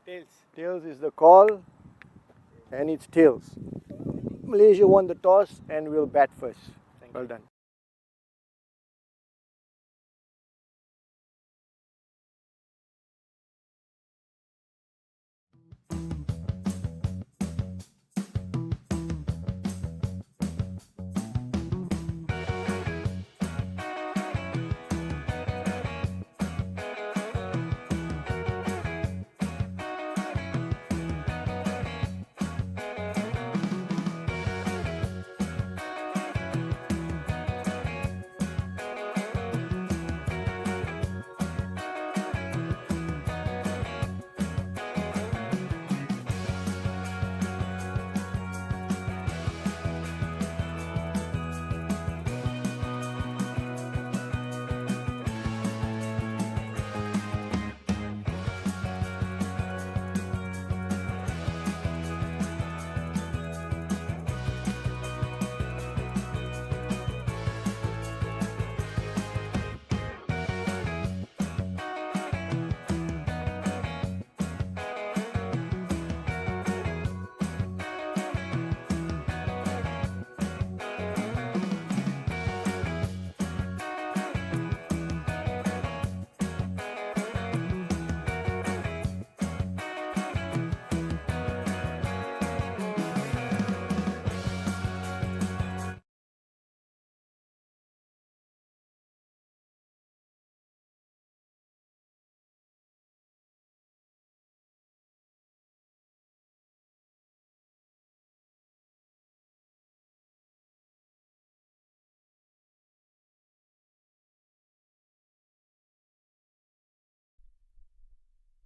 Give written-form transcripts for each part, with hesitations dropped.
Tails. Tails is the call, and it's tails. Malaysia won the toss and will bat first. Well done.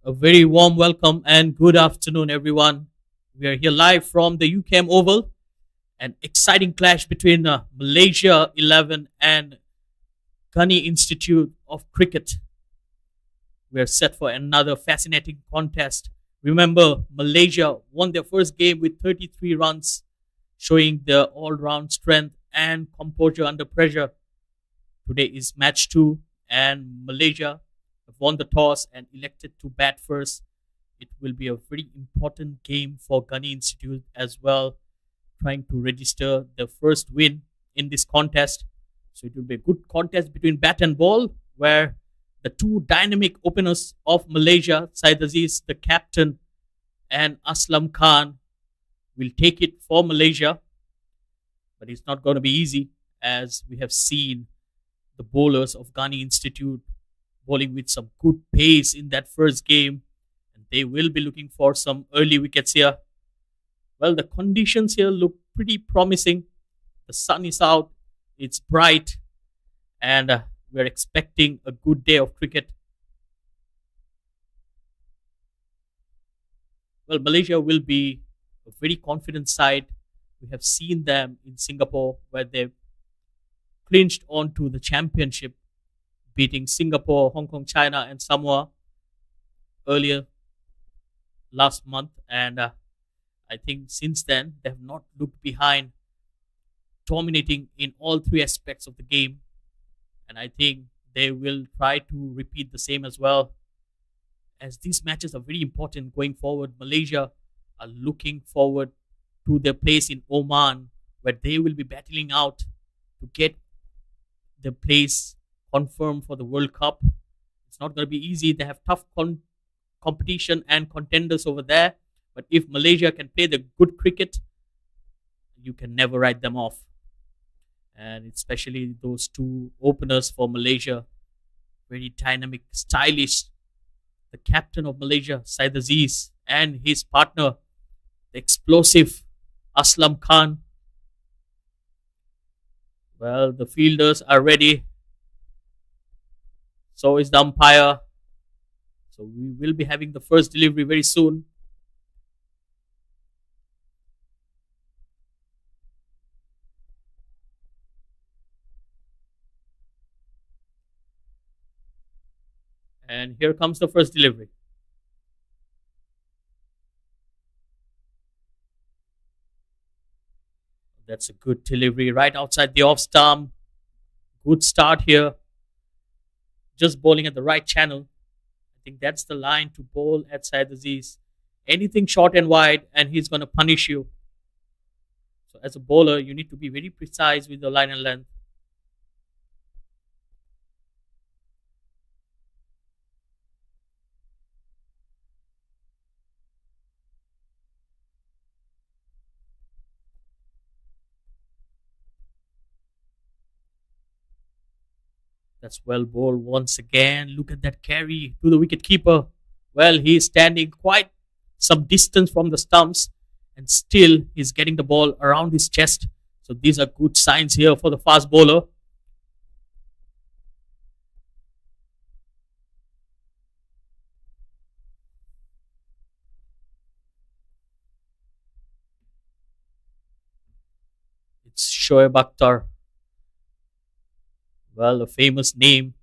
A very warm welcome and good afternoon, everyone. We are here live from the UKM Oval. An exciting clash between Malaysia 11 and Ghani Institute of Cricket. We are set for another fascinating contest. Remember, Malaysia won their first game with 33 runs, showing their all round strength and composure under pressure. Today is match two, and Malaysia have won the toss and elected to bat first. It will be a very important game for Ghani Institute as well, trying to register the first win in this contest. So it will be a good contest between bat and ball, where the two dynamic openers of Malaysia, Syed Aziz, the captain, and Aslam Khan, will take it for Malaysia. But it's not going to be easy, as we have seen the bowlers of Ghani Institute bowling with some good pace in that first game, and they will be looking for some early wickets here. Well, the conditions here look pretty promising. The sun is out, it's bright, and we're expecting a good day of cricket. Well, Malaysia will be a very confident side. We have seen them in Singapore, where they've clinched onto the championship, beating Singapore, Hong Kong, China, and Samoa earlier last month. And I think since then, they have not looked behind, dominating in all three aspects of the game. And I think they will try to repeat the same as well, as these matches are very important going forward. Malaysia are looking forward to their place in Oman, where they will be battling out to get their place confirmed for the World Cup. It's not going to be easy. They have tough competition and contenders over there. But if Malaysia can play the good cricket, you can never write them off. And especially those two openers for Malaysia, very dynamic, stylish. The captain of Malaysia, Syed Aziz, and his partner, the explosive Aslam Khan. Well, the fielders are ready. So is the umpire. So we will be having the first delivery very soon. And here comes the first delivery. That's a good delivery right outside the off stump. Good start here. Just bowling at the right channel. I think that's the line to bowl at Syed Aziz. Anything short and wide, and he's going to punish you. So as a bowler, you need to be very precise with the line and length. That's well bowled once again. Look at that carry to the wicket keeper. Well, he's standing quite some distance from the stumps, and still he's getting the ball around his chest. So these are good signs here for the fast bowler. It's Shoaib Akhtar. Well, a famous name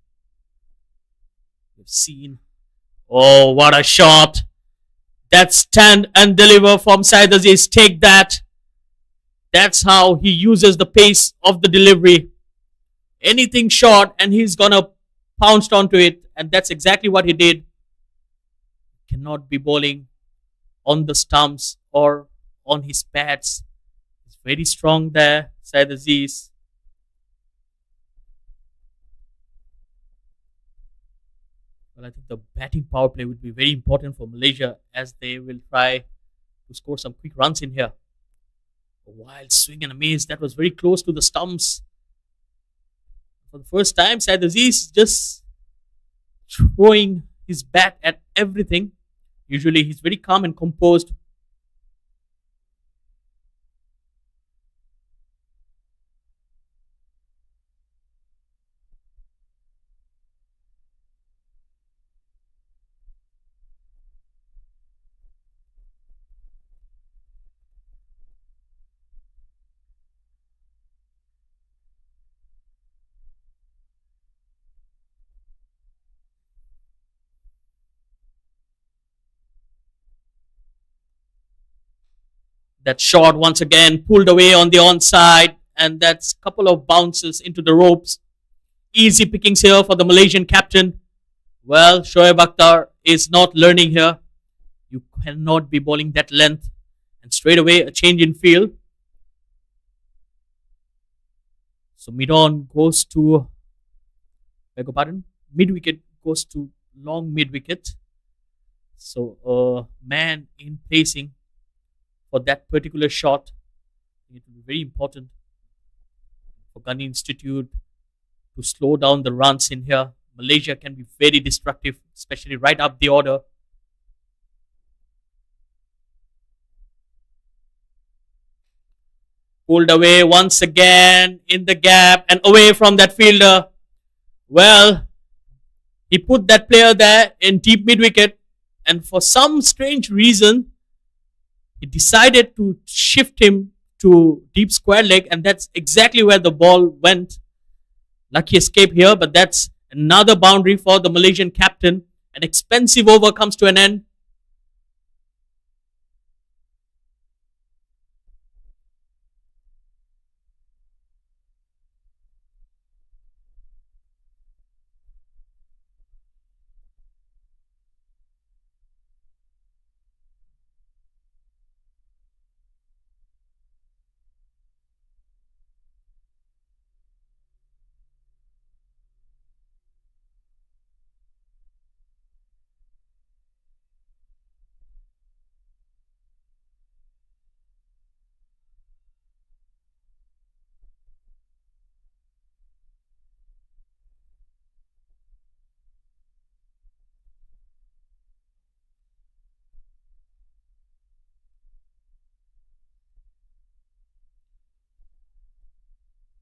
we've seen. Oh, what a shot! That stand and deliver from Syed Aziz. Take that. That's how he uses the pace of the delivery. Anything short, and he's gonna pounce onto it, and that's exactly what he did. Cannot be bowling on the stumps or on his pads. He's very strong there, Syed Aziz. Well, I think the batting power play would be very important for Malaysia as they will try to score some quick runs in here. A wild swing and a miss. That was very close to the stumps. For the first time, Syed Aziz just throwing his bat at everything. Usually he's very calm and composed. That shot once again pulled away on the onside, and that's a couple of bounces into the ropes. Easy pickings here for the Malaysian captain. Well, Shoaib Akhtar is not learning here. You cannot be bowling that length. And straight away, a change in field. So mid-on goes to, beg your pardon, mid-wicket goes to long mid-wicket. So a man in placing for that particular shot. It will be very important for Ghani Institute to slow down the runs in here. Malaysia can be very destructive, especially right up the order. Pulled away once again in the gap and away from that fielder. Well, he put that player there in deep mid-wicket, and for some strange reason, he decided to shift him to deep square leg, and that's exactly where the ball went. Lucky escape here, but that's another boundary for the Malaysian captain. An expensive over comes to an end.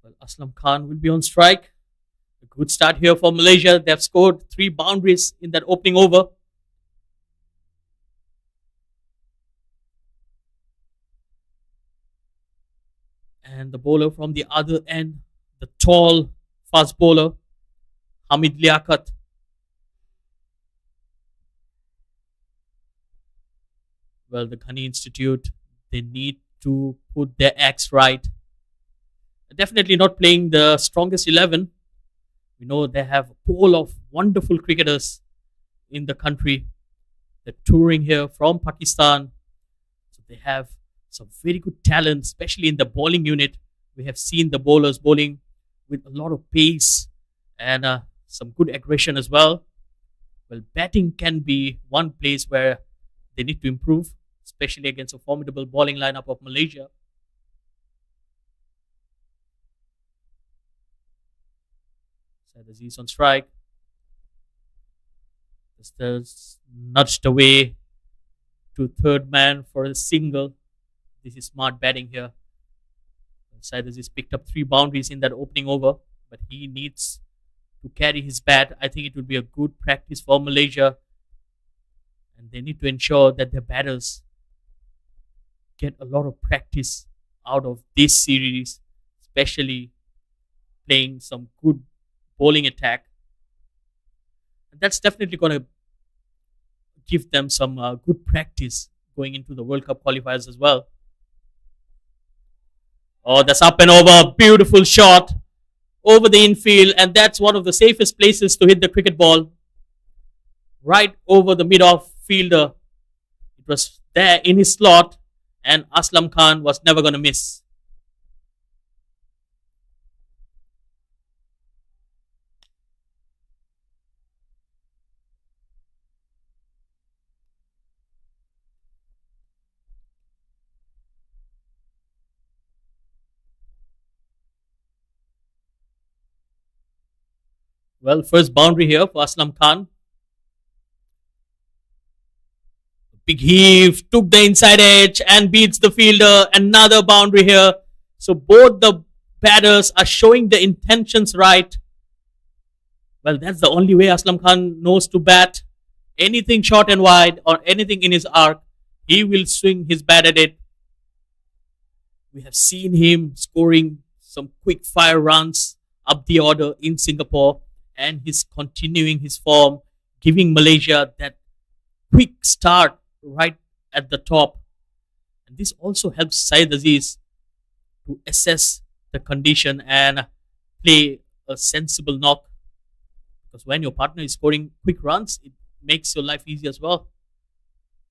Well, Aslam Khan will be on strike. A good start here for Malaysia. They've scored 3 boundaries in that opening over. And the bowler from the other end, the tall fast bowler, Hamid Liaquat. Well, the Ghani Institute, they need to put their acts right. Definitely not playing the strongest 11. We know they have a pool of wonderful cricketers in the country. They're touring here from Pakistan. So they have some very good talent, especially in the bowling unit. We have seen the bowlers bowling with a lot of pace and some good aggression as well. Well, batting can be one place where they need to improve, especially against a formidable bowling lineup of Malaysia. Said Aziz on strike. Just nudged away to third man for a single. This is smart batting here. Said Aziz picked up 3 boundaries in that opening over, but he needs to carry his bat. I think it would be a good practice for Malaysia, and they need to ensure that their batters get a lot of practice out of this series, especially playing some good bowling attack. And that's definitely going to give them some good practice going into the World Cup qualifiers as well. Oh, that's up and over. Beautiful shot over the infield, and that's one of the safest places to hit the cricket ball. Right over the mid-off fielder. It was there in his slot, and Aslam Khan was never going to miss. Well, first boundary here for Aslam Khan. Big heave, took the inside edge and beats the fielder. Another boundary here. So both the batters are showing the intentions right. Well, that's the only way Aslam Khan knows to bat. Anything short and wide or anything in his arc, he will swing his bat at it. We have seen him scoring some quick fire runs up the order in Singapore, and he's continuing his form, giving Malaysia that quick start right at the top. And this also helps Syed Aziz to assess the condition and play a sensible knock. Because when your partner is scoring quick runs, it makes your life easy as well.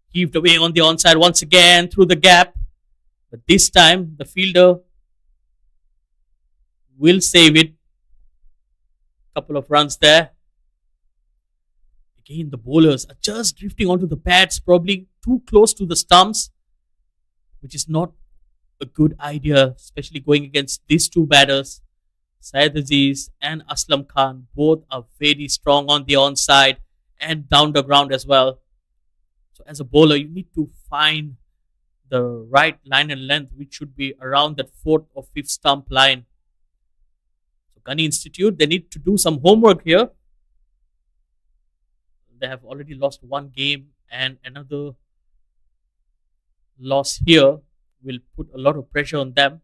Heaved away on the onside once again through the gap. But this time, the fielder will save it. Couple of runs there. Again, the bowlers are just drifting onto the pads, probably too close to the stumps, which is not a good idea, especially going against these two batters. Syed Aziz and Aslam Khan both are very strong on the onside and down the ground as well. So as a bowler, you need to find the right line and length, which should be around that 4th or 5th stump line. So Ghani Institute, they need to do some homework here. They have already lost one game, and another loss here will put a lot of pressure on them.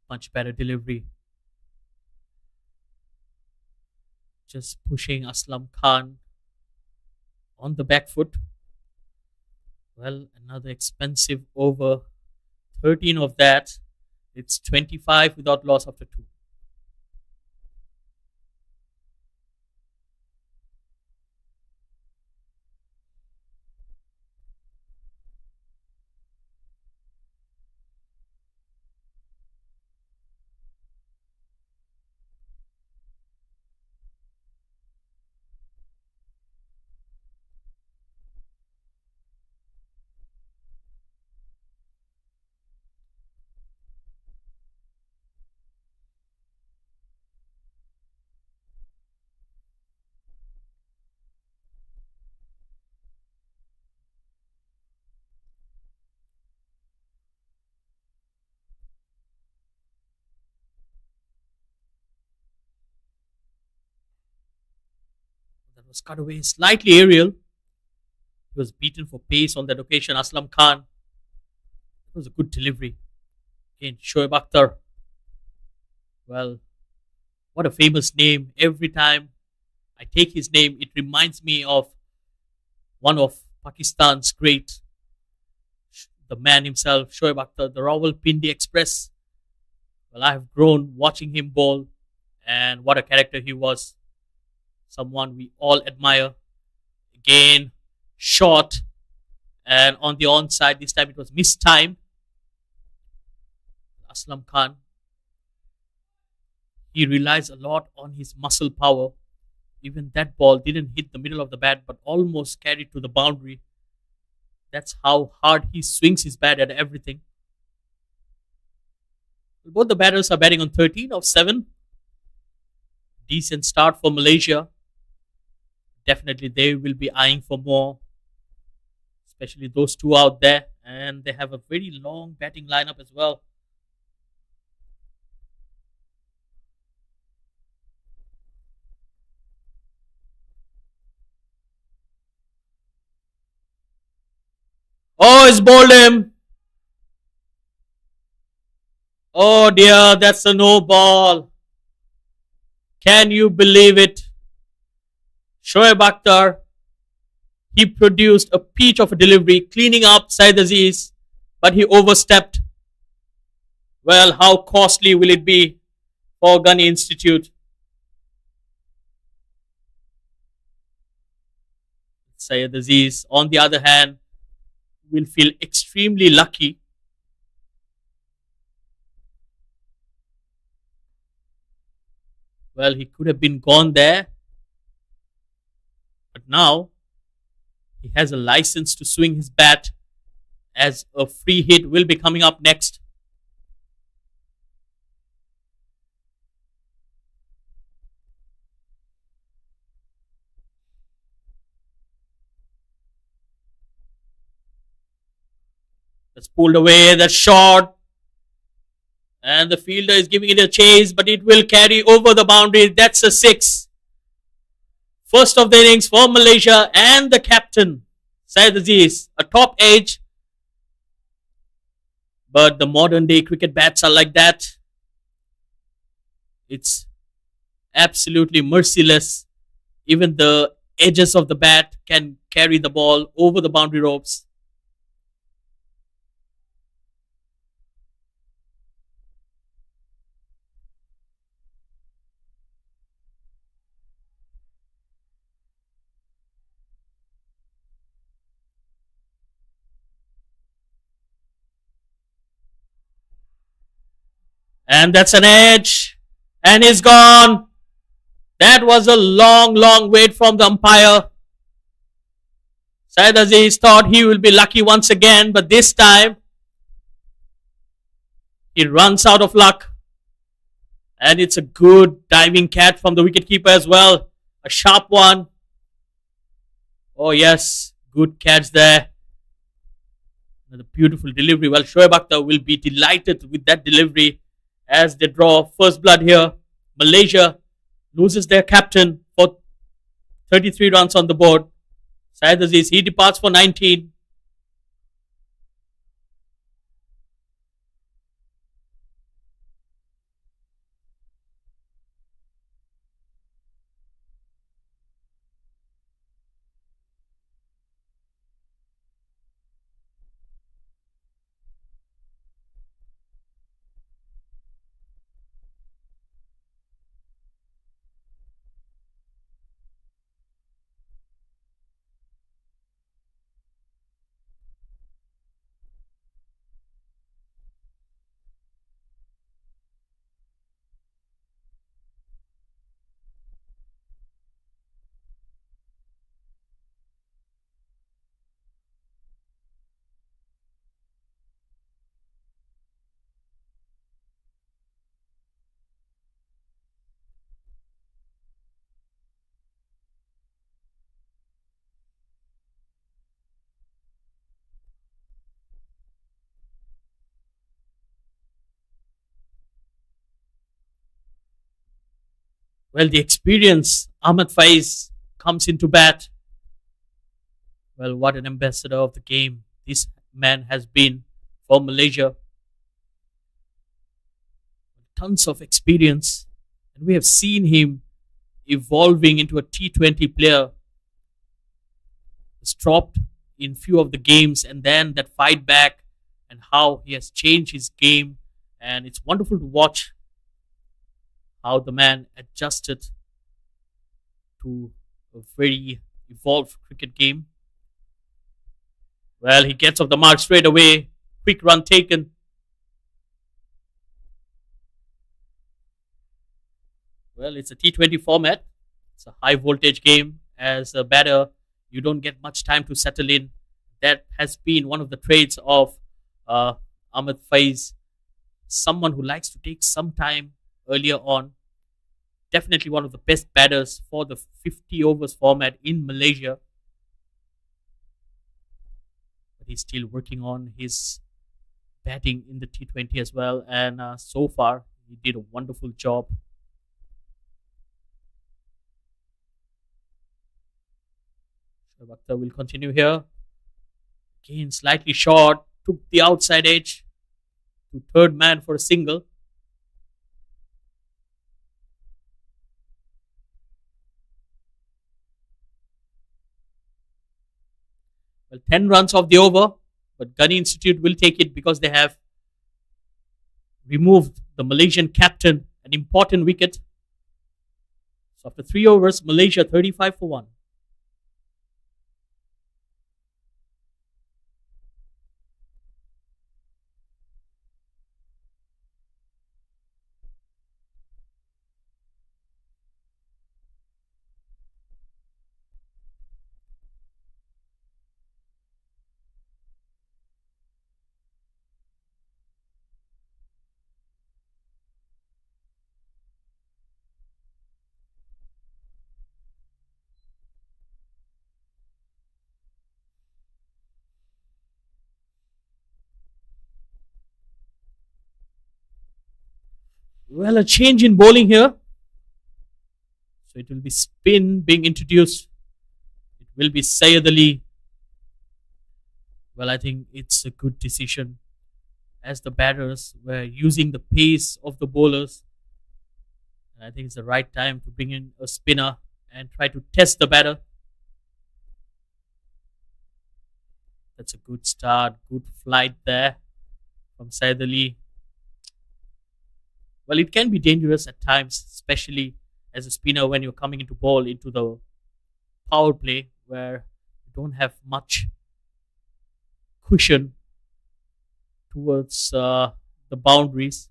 Much better delivery. Just pushing Aslam Khan on the back foot. Well, another expensive over. 13 of that. It's 25 without loss after 2. That was cut away slightly aerial. He was beaten for pace on that occasion, Aslam Khan. It was a good delivery. Again, Shoaib Akhtar. Well, what a famous name. Every time I take his name, it reminds me of one of Pakistan's great, the man himself, Shoaib Akhtar, the Rawalpindi Express. Well, I have grown watching him bowl, And what a character he was. Someone we all admire. Again, shot. And on the onside, this time it was mistimed. Aslam Khan, he relies a lot on his muscle power. Even that ball didn't hit the middle of the bat but almost carried to the boundary. That's how hard he swings his bat at everything. Both the batters are batting on 13 of 7. Decent start for Malaysia. Definitely they will be eyeing for more, especially those two out there. And they have a very long batting lineup as well. Oh, it's bowled him. Oh dear, that's a no ball. Can you believe it? Shoaib Akhtar, he produced a peach of a delivery, cleaning up Syed Aziz, but he overstepped. Well, how costly will it be for Ghani Institute? Syed Aziz, on the other hand, will feel extremely lucky. Well, he could have been gone there. But now, he has a license to swing his bat, as a free hit will be coming up next. That's pulled away, that's short. And the fielder is giving it a chase, but it will carry over the boundary. That's a 6. First of the innings for Malaysia, and the captain, Syed Aziz, a top age. But the modern day cricket bats are like that. It's absolutely merciless. Even the edges of the bat can carry the ball over the boundary ropes. And that's an edge. And he's gone. That was a long, long wait from the umpire. Syed Aziz thought he will be lucky once again, but this time he runs out of luck. And it's a good diving catch from the wicketkeeper as well. A sharp one. Oh yes, good catch there. Another beautiful delivery. Well, Shoaib Akhtar will be delighted with that delivery as they draw first blood here. Malaysia loses their captain for 33 runs on the board. Syed Aziz, he departs for 19. Well, the experience, Ahmed Faiz comes into bat. Well, what an ambassador of the game this man has been for Malaysia. Tons of experience. And we have seen him evolving into a T20 player. He's dropped in few of the games, and then that fight back and how he has changed his game. And it's wonderful to watch how the man adjusted to a very evolved cricket game. Well, he gets off the mark straight away. Quick run taken. Well, it's a T20 format. It's a high voltage game. As a batter, you don't get much time to settle in. That has been one of the traits of uh, Ahmed Faiz, someone who likes to take some time earlier on. Definitely one of the best batters for the 50 overs format in Malaysia. But he's still working on his batting in the T20 as well. And so far, he did a wonderful job. Shoaib Akhtar will continue here. Again, slightly short. Took the outside edge to third man for a single. Well, 10 runs off the over, but Ghani Institute will take it because they have removed the Malaysian captain, an important wicket. So after 3 overs, Malaysia 35 for 1. Well, a change in bowling here. So it will be spin being introduced. It will be Syed Ali. Well, I think it's a good decision as the batters were using the pace of the bowlers. And I think it's the right time to bring in a spinner and try to test the batter. That's a good start, good flight there from Syed Ali. Well, it can be dangerous at times, especially as a spinner when you're coming into ball into the power play where you don't have much cushion towards the boundaries.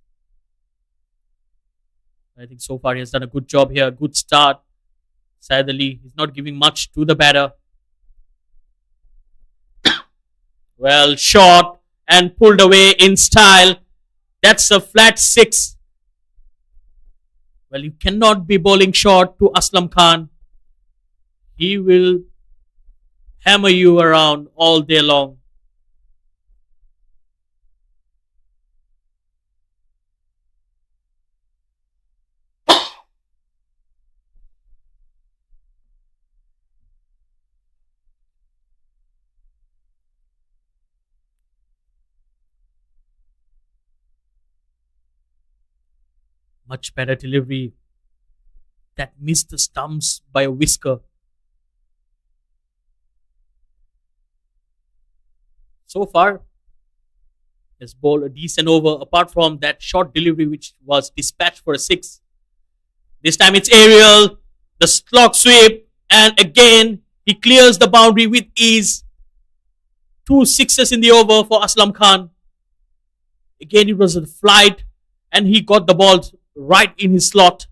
I think so far he has done a good job here, good start. Syed Ali is not giving much to the batter. Well, shot and pulled away in style. That's a flat 6. Well, you cannot be bowling short to Aslam Khan. He will hammer you around all day long. Much better delivery. That missed the stumps by a whisker. So far, has bowled a decent over apart from that short delivery which was dispatched for a 6. This time it's aerial, the slog sweep, and again he clears the boundary with ease. 2 sixes in the over for Aslam Khan. Again, it was a flight, and he got the ball right in his slot.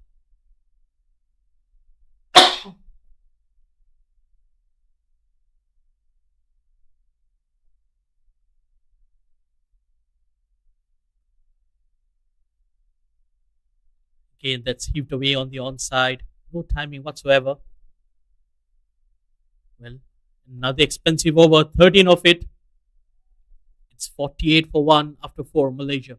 Again, that's heaved away on the onside. No timing whatsoever. Well, another expensive over, 13 of it. It's 48 for 1 after 4, Malaysia.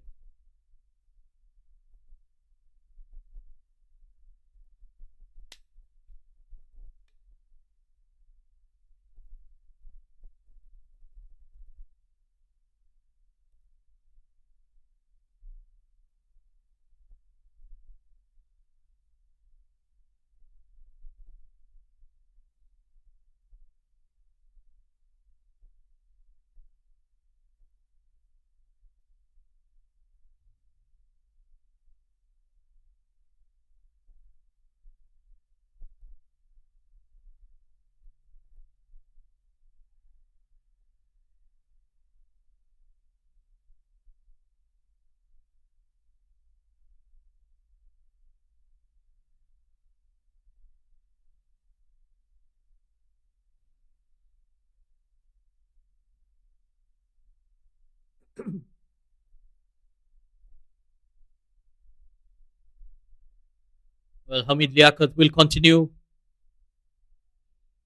Well, Hamid Liaquat will continue.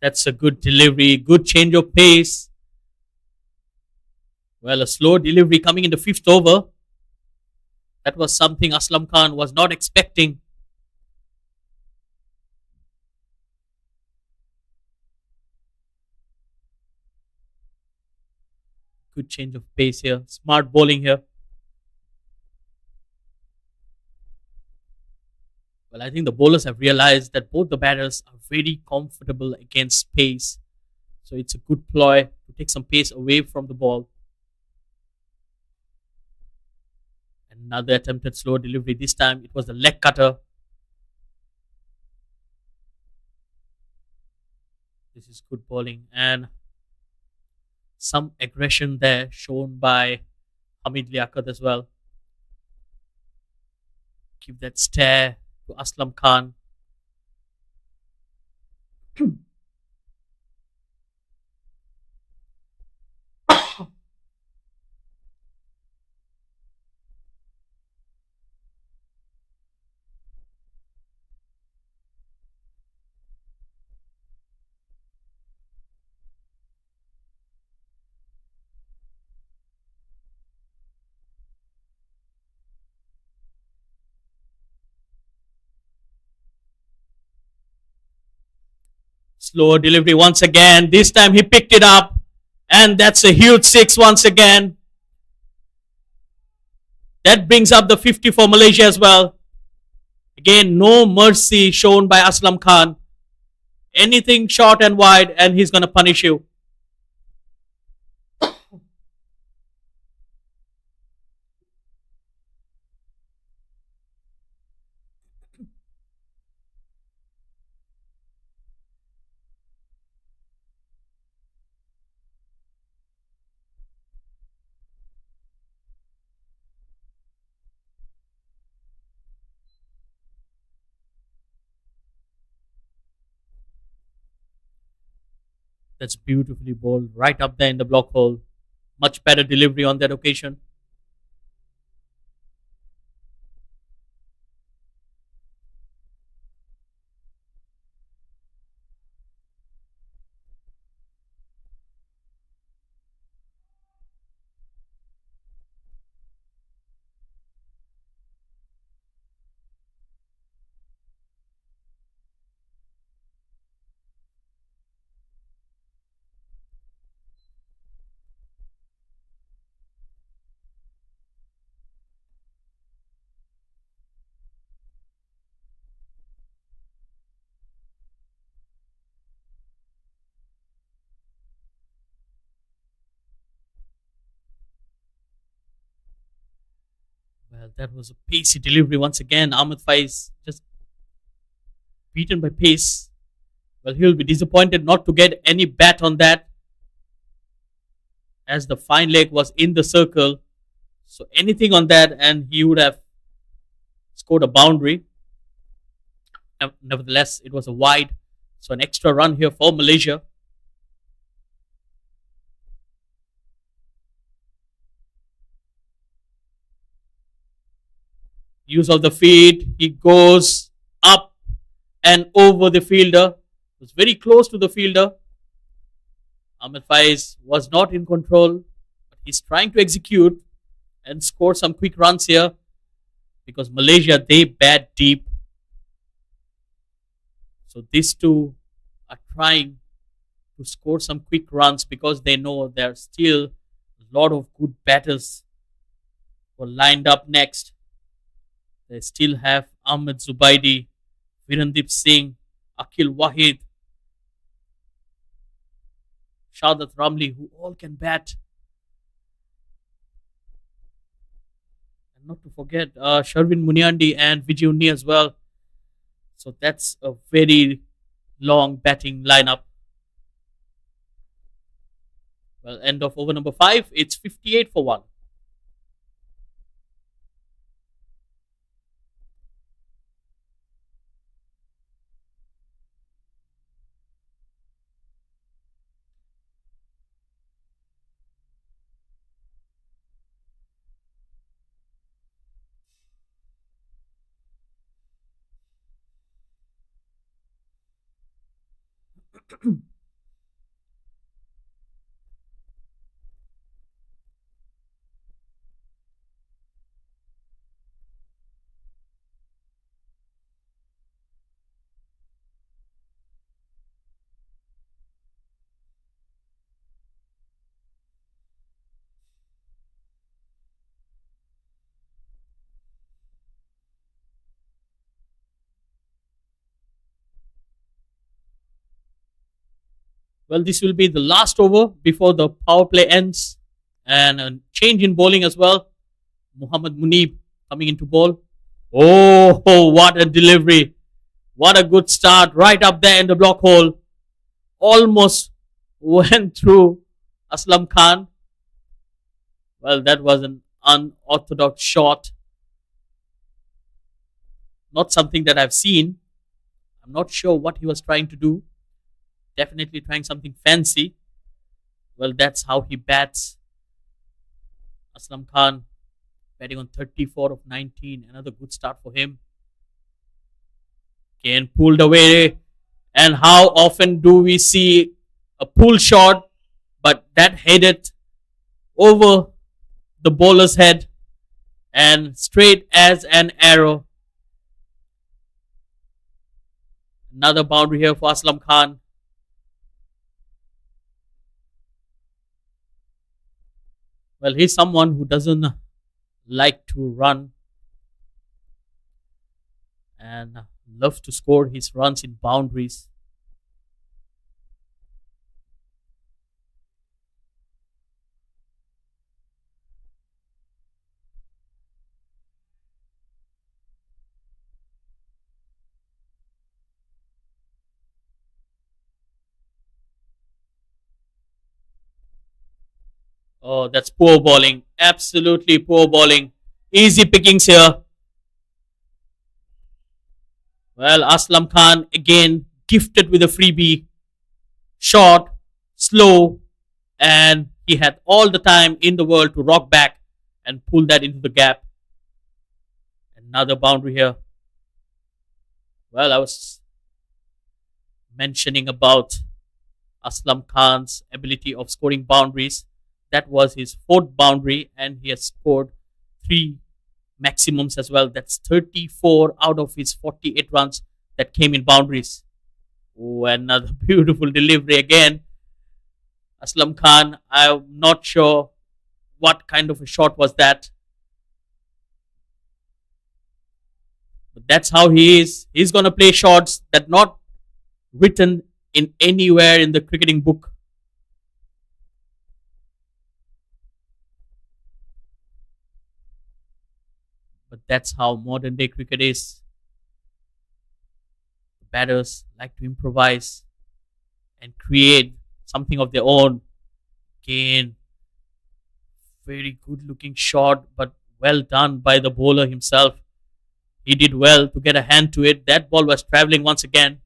That's a good delivery, good change of pace. Well, a slow delivery coming in the fifth over. That was something Aslam Khan was not expecting. Good change of pace here. Smart bowling here. Well, I think the bowlers have realized that both the batters are very comfortable against pace. So it's a good ploy to take some pace away from the ball. Another attempted slow delivery. This time it was the leg cutter. This is good bowling and some aggression there shown by Hamid Liaquat as well. Give that stare to Aslam Khan. Slower delivery once again. This time he picked it up. And that's a huge six once again. That brings up the 50 for Malaysia as well. Again, no mercy shown by Aslam Khan. Anything short and wide, and he's going to punish you. That's beautifully bowled right up there in the block hole. Much better delivery on that occasion. Well, that was a pacey delivery once again. Ahmed Faiz just beaten by pace. Well, he'll be disappointed not to get any bat on that as the fine leg was in the circle. So anything on that and he would have scored a boundary. Nevertheless, it was a wide. So an extra run here for Malaysia. Use of the feet. He goes up and over the fielder. It was very close to the fielder. Ahmed Faiz was not in control, but he's trying to execute and score some quick runs here because Malaysia, they bat deep. So these two are trying to score some quick runs because they know there's still a lot of good batters who are lined up next. They still have Ahmed Zubaidi, Virendeep Singh, Akil Wahid, Shadat Ramli, who all can bat. And not to forget Sharvin Muniandi and Vijay Unni as well. So that's a very long batting lineup. Well, end of over number 5, it's 58 for 1. Well, this will be the last over before the power play ends. And a change in bowling as well. Muhammad Munib coming into bowl. Oh, what a delivery. What a good start right up there in the block hole. Almost went through Aslam Khan. Well, that was an unorthodox shot. Not something that I've seen. I'm not sure what he was trying to do. Definitely trying something fancy. Well, that's how he bats. Aslam Khan batting on 34 of 19. Another good start for him. Again, pulled away. And how often do we see a pull shot, but that headed over the bowler's head and straight as an arrow. Another boundary here for Aslam Khan. Well, he's someone who doesn't like to run and loves to score his runs in boundaries. Oh, that's poor bowling. Absolutely poor bowling. Easy pickings here. Well, Aslam Khan again gifted with a freebie. Short, slow, and he had all the time in the world to rock back and pull that into the gap. Another boundary here. Well, I was mentioning about Aslam Khan's ability of scoring boundaries. That was his fourth boundary, and he has scored 3 maximums as well. That's 34 out of his 48 runs that came in boundaries. Oh, another beautiful delivery again. Aslam Khan, I'm not sure what kind of a shot was that. But that's how he is. He's going to play shots that not written in anywhere in the cricketing book. But that's how modern day cricket is. The batters like to improvise and create something of their own. Again, very good looking shot, but well done by the bowler himself. He did well to get a hand to it. That ball was travelling once again.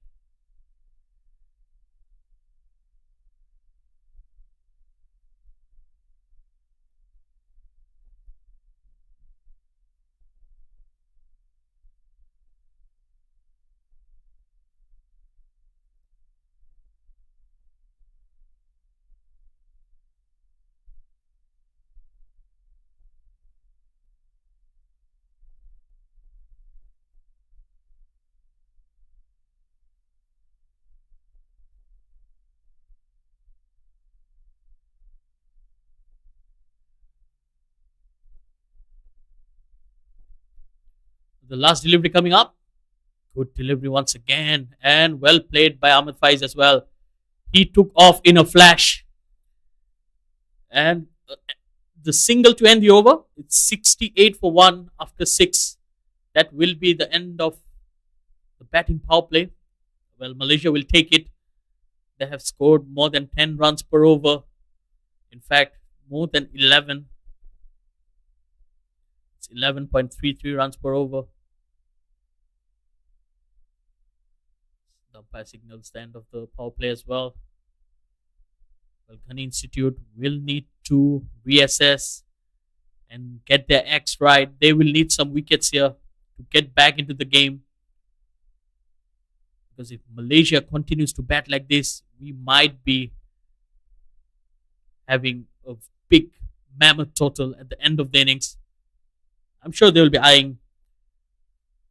The last delivery coming up. Good delivery once again, and well played by Ahmed Faiz as well. He took off in a flash. And the single to end the over, it's 68 for 1 after 6. That will be the end of the batting power play. Well, Malaysia will take it. They have scored more than 10 runs per over. In fact, more than 11. It's 11.33 runs per over. The umpire signals the end of the power play as well. Well, Ghani Institute will need to reassess and get their acts right. They will need some wickets here to get back into the game. Because if Malaysia continues to bat like this, we might be having a big mammoth total at the end of the innings. I'm sure they will be eyeing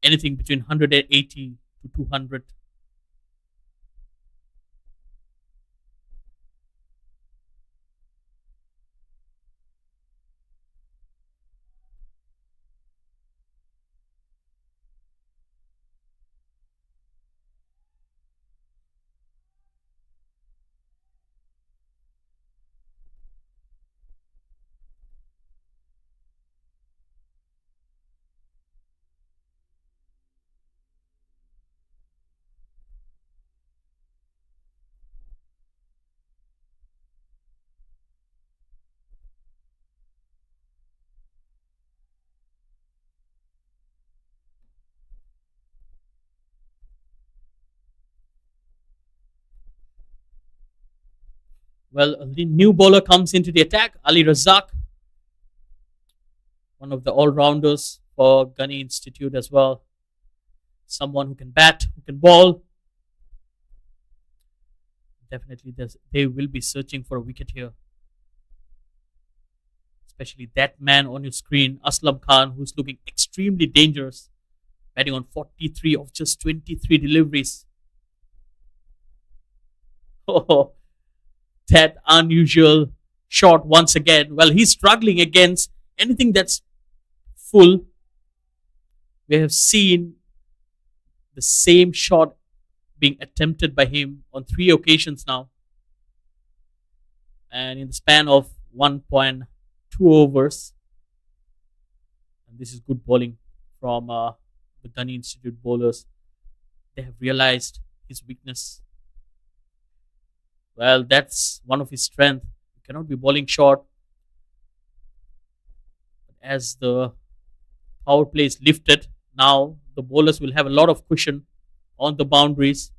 anything between 180 to 200. Well, the new bowler comes into the attack, Ali Razak, one of the all-rounders for Ghani Institute as well. Someone who can bat, who can bowl. Definitely, they will be searching for a wicket here. Especially that man on your screen, Aslam Khan, who's looking extremely dangerous, batting on 43 of just 23 deliveries. Oh, that unusual shot once again. Well, he's struggling against anything that's full. We have seen the same shot being attempted by him on 3 occasions now. And in the span of 1.2 overs. And this is good bowling from the Ghani Institute bowlers. They have realized his weakness. Well, that's one of his strengths. You cannot be bowling short. But as the power play is lifted, now the bowlers will have a lot of cushion on the boundaries.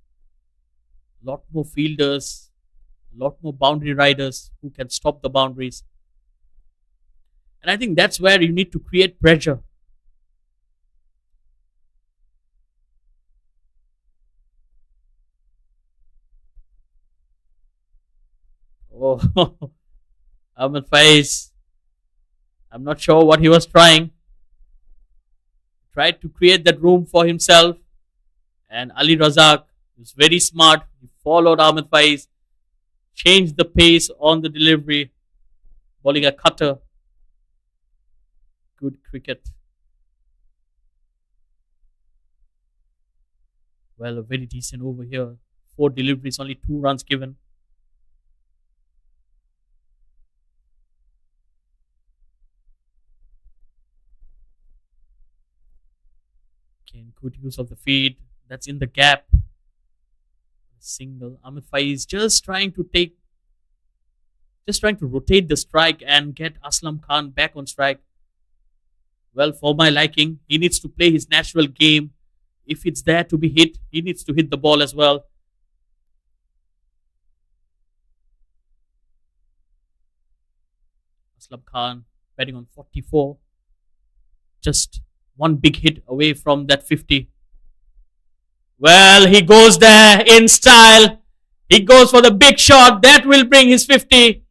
A lot more fielders, a lot more boundary riders who can stop the boundaries. And I think that's where you need to create pressure. Oh, Ahmed Faiz. I'm not sure what he was trying. Tried to create that room for himself. And Ali Razak was very smart. He followed Ahmed Faiz, changed the pace on the delivery, bowling a cutter. Good cricket. Well, a very decent over here. 4 deliveries, only 2 runs given. Again, good use of the feed. That's in the gap. Single. Ahmed Faiz just trying to rotate the strike and get Aslam Khan back on strike. Well, for my liking, he needs to play his natural game. If it's there to be hit, he needs to hit the ball as well. Aslam Khan batting on 44. Just one big hit away from that 50. Well, he goes there in style. He goes for the big shot. That will bring his 50.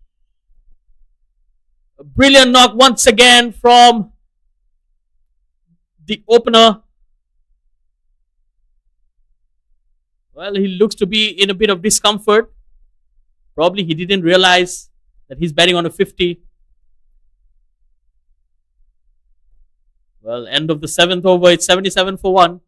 A brilliant knock once again from the opener. Well, he looks to be in a bit of discomfort. Probably he didn't realize that he's batting on a 50. Well, end of the 7th over, it's 77 for 1.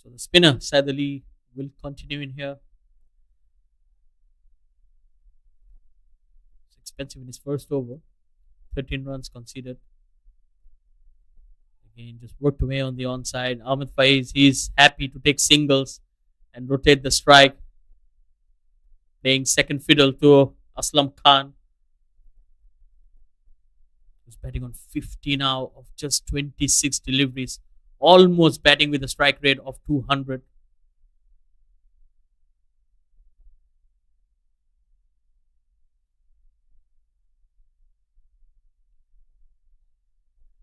So the spinner, sadly, will continue in here. It's expensive in his first over. 13 runs conceded. And just worked away on the onside. Ahmed Faiz, he's happy to take singles and rotate the strike, playing second fiddle to Aslam Khan, who's batting on 50 now of just 26 deliveries, almost batting with a strike rate of 200.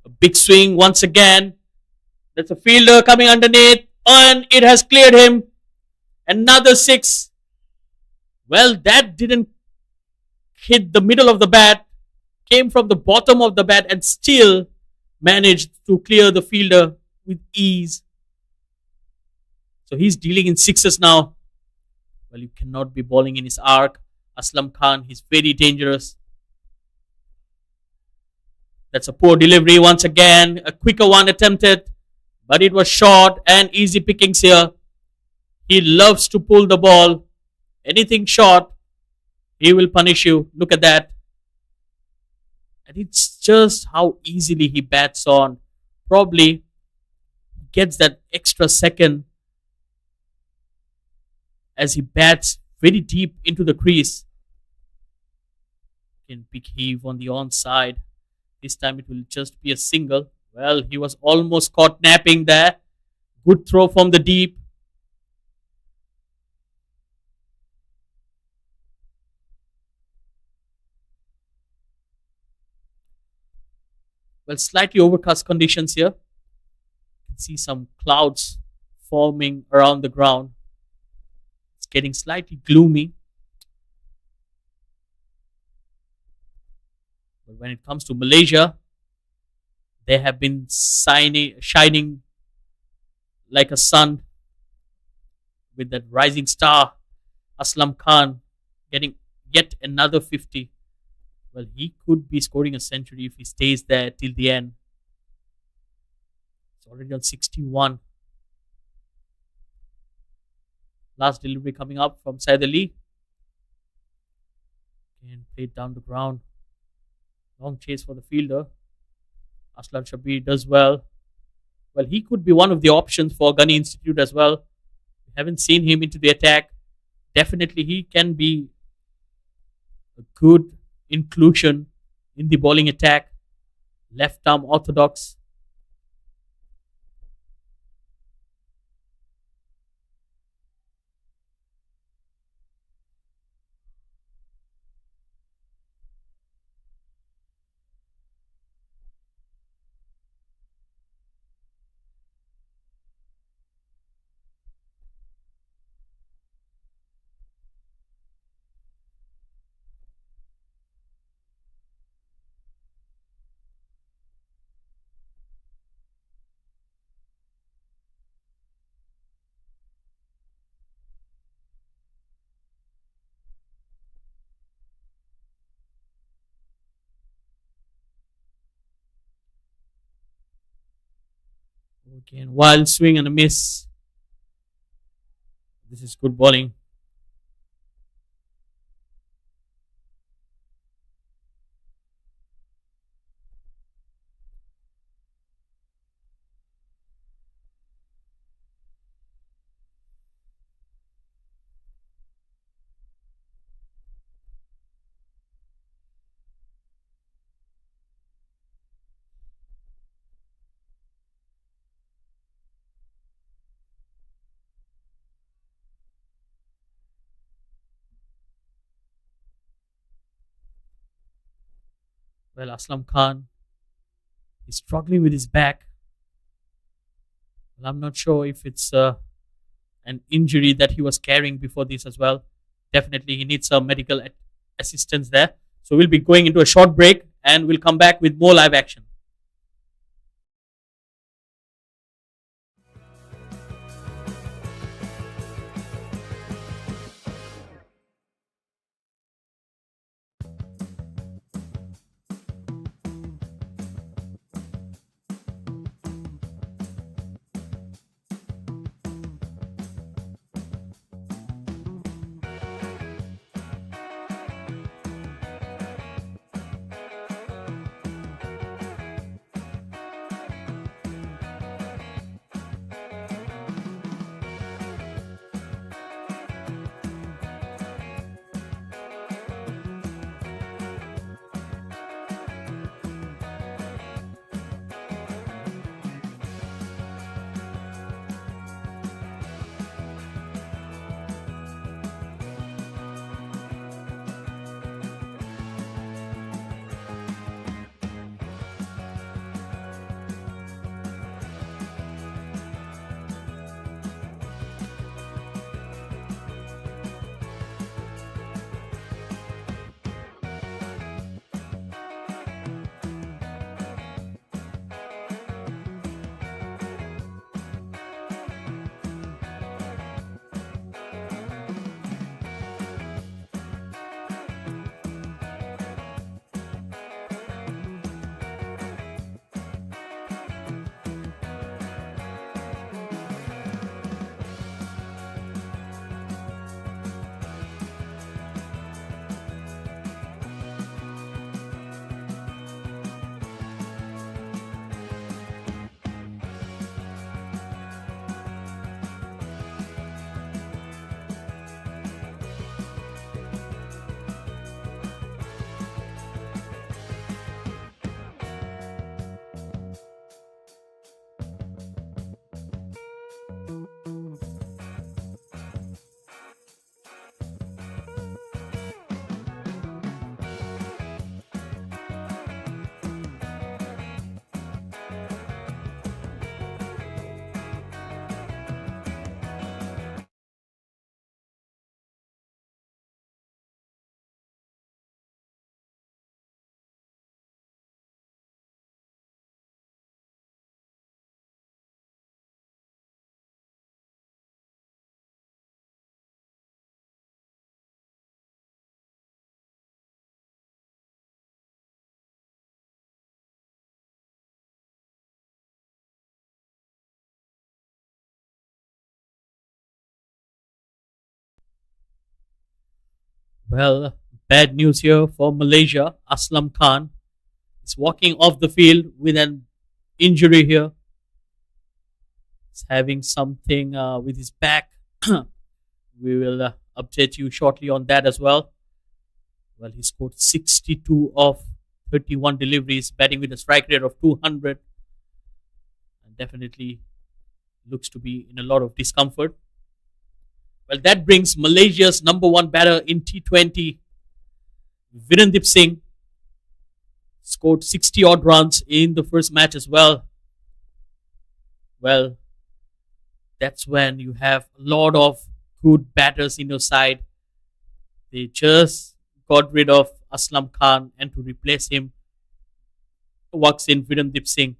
A big swing once again. That's a fielder coming underneath, and it has cleared him. Another six. Well, that didn't hit the middle of the bat, came from the bottom of the bat, and still managed to clear the fielder with ease. So he's dealing in sixes now. Well, you cannot be bowling in his arc. Aslam Khan, he's very dangerous. That's a poor delivery once again. A quicker one attempted, but it was short and easy pickings here. He loves to pull the ball. Anything short, he will punish you. Look at that. And it's just how easily he bats on. Probably gets that extra second as he bats very deep into the crease. Again, big heave on the onside. This time it will just be a single. Well, he was almost caught napping there. Good throw from the deep. Well, slightly overcast conditions here. You can see some clouds forming around the ground. It's getting slightly gloomy. But when it comes to Malaysia, they have been shining like a sun with that rising star. Aslam Khan getting yet another 50. Well, he could be scoring a century if he stays there till the end. It's already on 61. Last delivery coming up from Said Ali. And played down the ground. Long chase for the fielder. Aslan Shabir does well. Well, he could be one of the options for Ghani Institute as well. We haven't seen him into the attack. Definitely he can be a good inclusion in the bowling attack. Left arm orthodox. Again, wild swing and a miss. This is good bowling. Well, Aslam Khan is struggling with his back. Well, I'm not sure if it's an injury that he was carrying before this as well. Definitely he needs some medical assistance there. So we'll be going into a short break and we'll come back with more live action. Well, bad news here for Malaysia. Aslam Khan is walking off the field with an injury here. He's having something with his back. We will update you shortly on that as well. Well, he scored 62 of 31 deliveries, batting with a strike rate of 200, and definitely looks to be in a lot of discomfort. Well, that brings Malaysia's number one batter in T20, Virendip Singh, scored 60 odd runs in the first match as well. Well, that's when you have a lot of good batters in your side. They just got rid of Aslam Khan, and to replace him walks in Virendip Singh.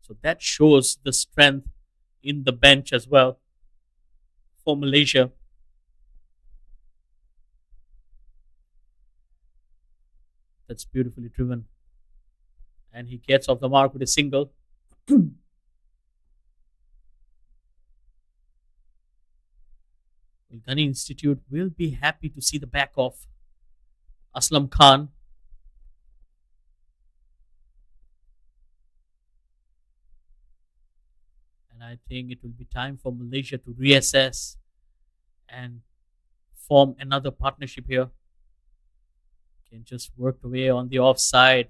So that shows the strength in the bench as well for Malaysia. That's beautifully driven. And he gets off the mark with a single. Well, Ghani Institute will be happy to see the back of Aslam Khan. And I think it will be time for Malaysia to reassess and form another partnership here. Can just work away on the offside.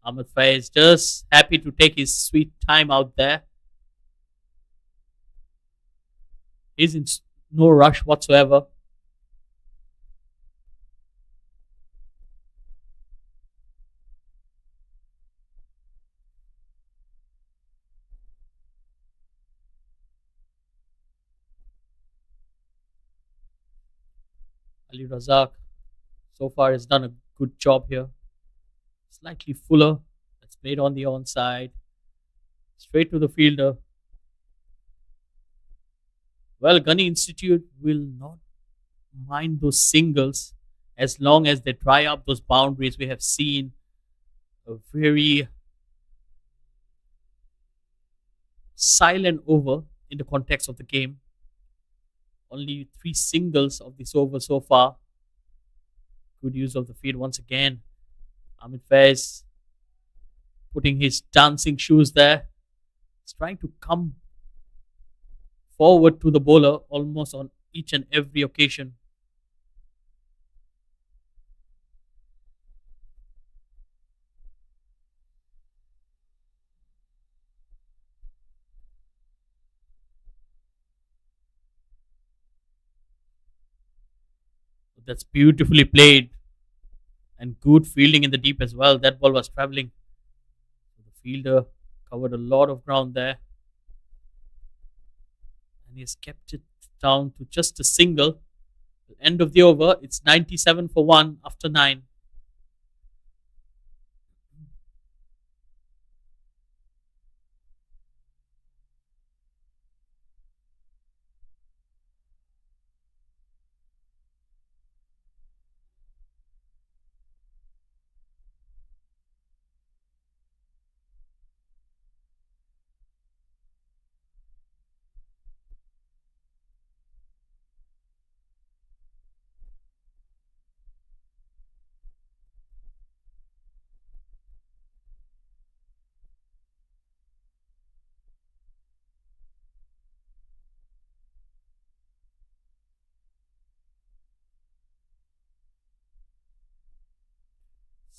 Ahmed Faiz just happy to take his sweet time out there. He's in no rush whatsoever. Ali Razak so far has done a good job here. Slightly fuller. That's played on the onside. Straight to the fielder. Well, Ghani Institute will not mind those singles as long as they dry up those boundaries. We have seen a very silent over in the context of the game. Only 3 singles of this over so far. Good use of the field once again. Ahmed Faiz putting his dancing shoes there. He's trying to come forward to the bowler almost on each and every occasion. That's beautifully played and good fielding in the deep as well. That ball was traveling. The fielder covered a lot of ground there. And he has kept it down to just a single. End of the over, it's 97 for 1 after 9.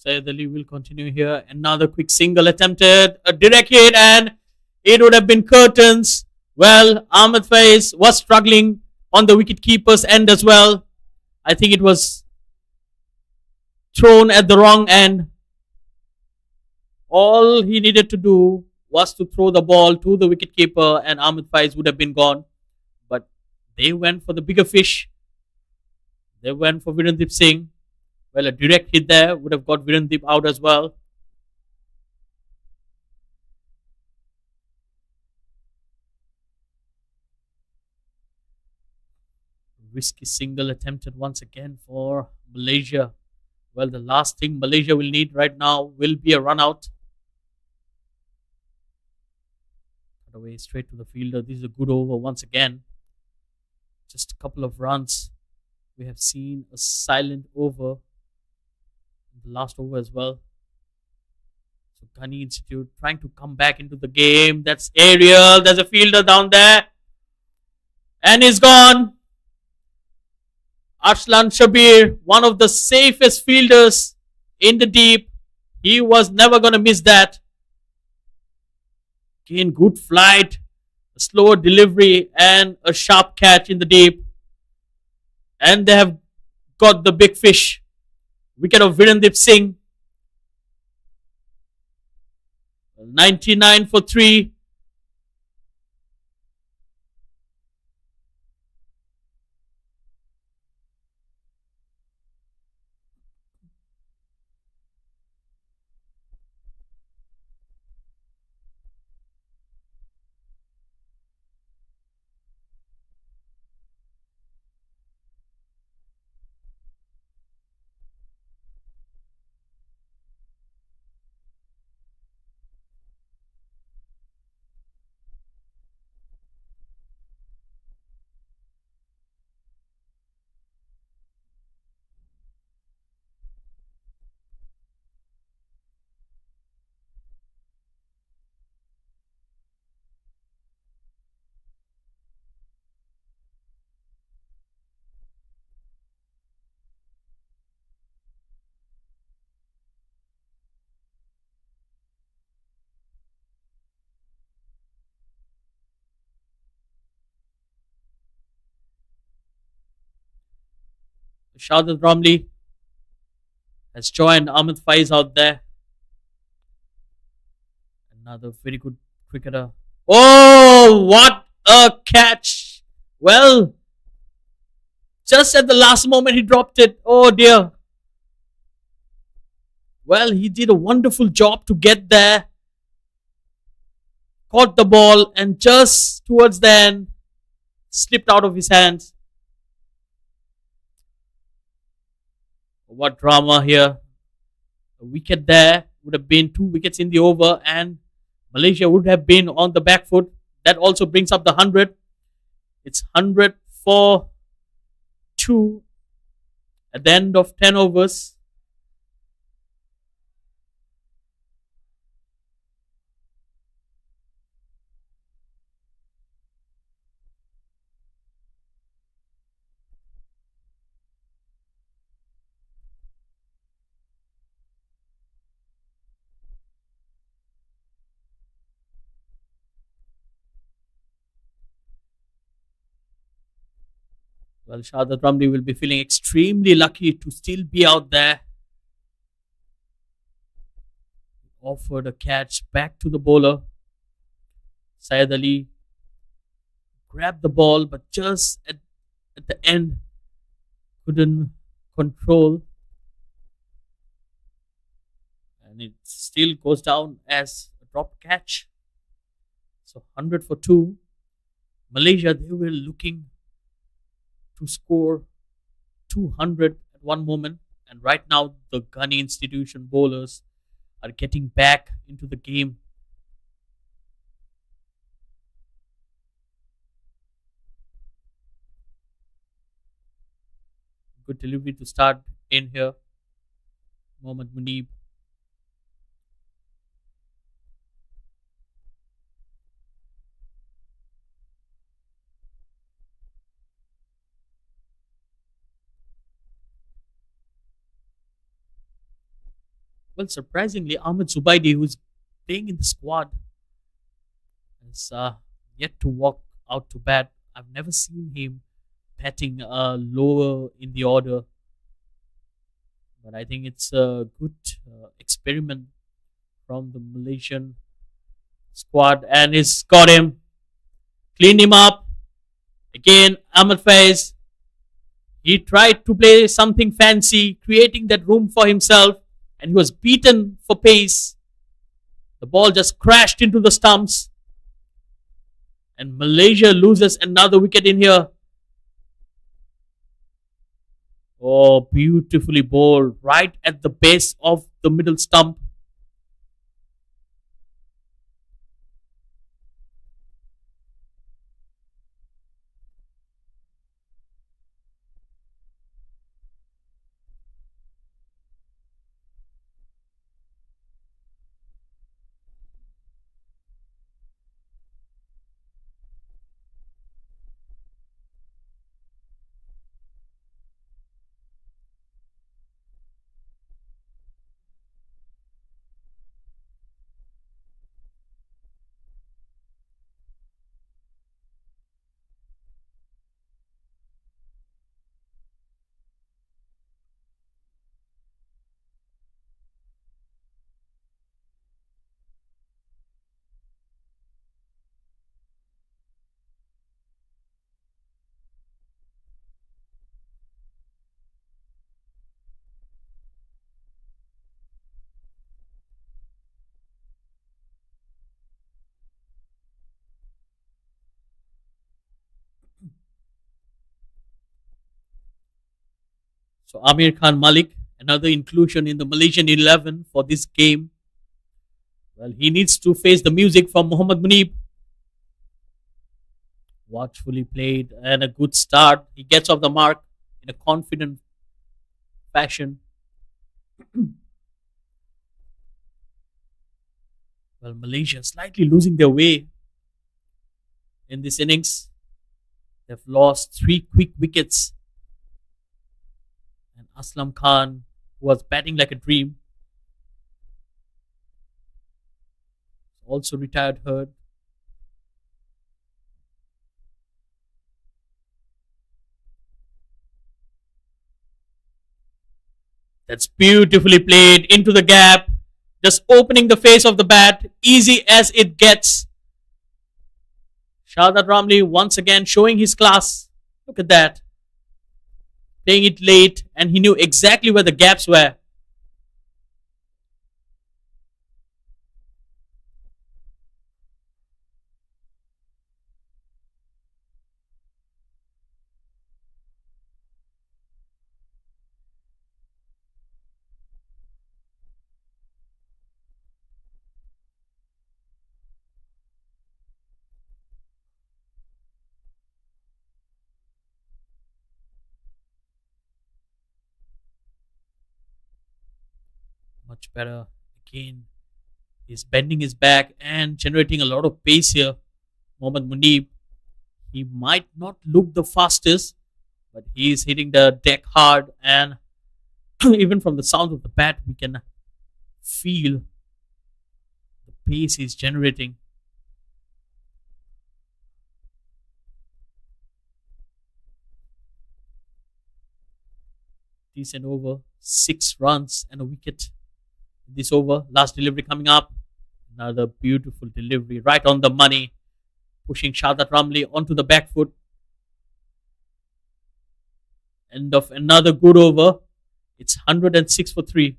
Saeed Ali will continue here. Another quick single attempted, a direct hit, and it would have been curtains. Well, Ahmed Faiz was struggling on the wicket keeper's end as well. I think it was thrown at the wrong end. All he needed to do was to throw the ball to the wicketkeeper, and Ahmed Faiz would have been gone. But they went for the bigger fish. They went for Virendip Singh. Well, a direct hit there would have got Virendip out as well. Risky single attempted once again for Malaysia. Well, the last thing Malaysia will need right now will be a run out. Cut away straight to the fielder. This is a good over once again. Just a couple of runs We have seen a silent over in the last over as well. So Ghani Institute trying to come back into the game. That's Ariel. There's a fielder down there. And he's gone. Arslan Shabir, one of the safest fielders in the deep. He was never going to miss that. Again, good flight, a slower delivery, and a sharp catch in the deep. And they have got the big fish. Wicket of Virendip Singh. 99 for 3. Shahid Ramli has joined Ahmed Faiz out there. Another very good cricketer. Oh, what a catch! Well, just at the last moment he dropped it. Oh dear. Well, he did a wonderful job to get there. Caught the ball and just towards the end slipped out of his hands. What drama here. A wicket there would have been 2 wickets in the over and Malaysia would have been on the back foot. That also brings up the 100. It's 100 for 2 at the end of 10 overs. Well, Shahid Ramli will be feeling extremely lucky to still be out there. Offered a catch back to the bowler. Syed Ali grabbed the ball, but just at the end couldn't control. And it still goes down as a drop catch. So 100 for 2. Malaysia, they were looking to score 200 at one moment. And right now, the Ghani institution bowlers are getting back into the game. Good delivery to start in here. Mohammad Munib. Well, surprisingly, Ahmed Zubaidi, who's playing in the squad, has yet to walk out to bat. I've never seen him batting lower in the order. But I think it's a good experiment from the Malaysian squad. And he's got him. Cleaned him up. Again, Ahmed Faiz. He tried to play something fancy, creating that room for himself. And he was beaten for pace. The ball just crashed into the stumps. And Malaysia loses another wicket in here. Oh, beautifully bowled right at the base of the middle stump. So Amir Khan Malik, another inclusion in the Malaysian 11 for this game. Well, he needs to face the music from Muhammad Munib. Watchfully played and a good start. He gets off the mark in a confident fashion. Well, Malaysia slightly losing their way in this innings. They've lost 3 quick wickets. And Aslam Khan, who was batting like a dream, also retired hurt. That's beautifully played into the gap. Just opening the face of the bat, easy as it gets. Shahzad Ramli once again showing his class. Look at that. Playing it late, and he knew exactly where the gaps were. Much better. Again, he's bending his back and generating a lot of pace here. Mohammad Munib, he might not look the fastest, but he's hitting the deck hard, and even from the sound of the bat, we can feel the pace he's generating. Decent over, 6 runs and a wicket. This over, last delivery coming up. Another beautiful delivery, right on the money, pushing Shahzad Ramli onto the back foot. End of another good over. It's 106 for 3.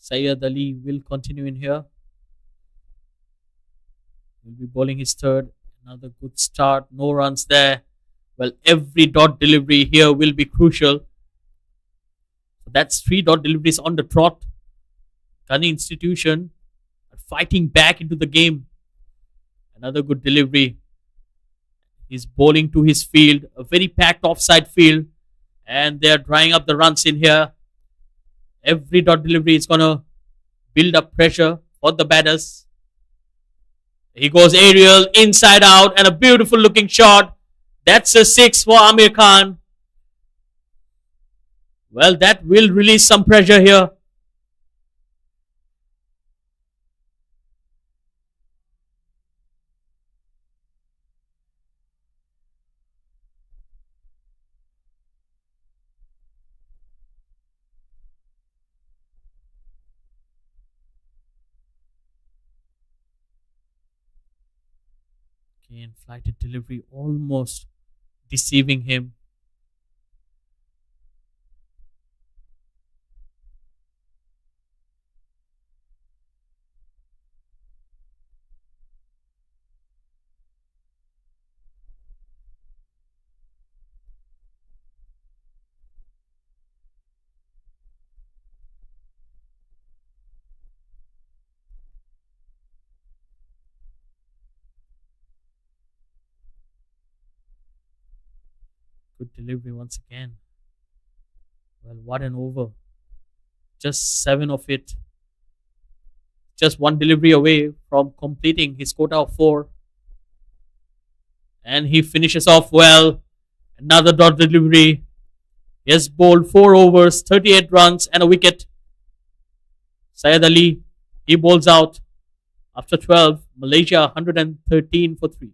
Syed Ali will continue in here. Will be bowling his third. Another good start. No runs there. Well, every dot delivery here will be crucial. So that's 3 dot deliveries on the trot. Ghani institution are fighting back into the game. Another good delivery. He's bowling to his field. A very packed offside field. And they're drying up the runs in here. Every dot delivery is going to build up pressure for the batters. He goes aerial, inside out, and a beautiful looking shot. That's a 6 for Amir Khan. Well, that will release some pressure here. Again, flighted delivery almost deceiving him. Good delivery once again. Well, what an over. Just 7 of it. Just one delivery away from completing his quota of 4. And he finishes off well. Another dot delivery. He has bowled 4 overs, 38 runs and a wicket. Syed Ali, he bowls out after 12. Malaysia 113 for 3.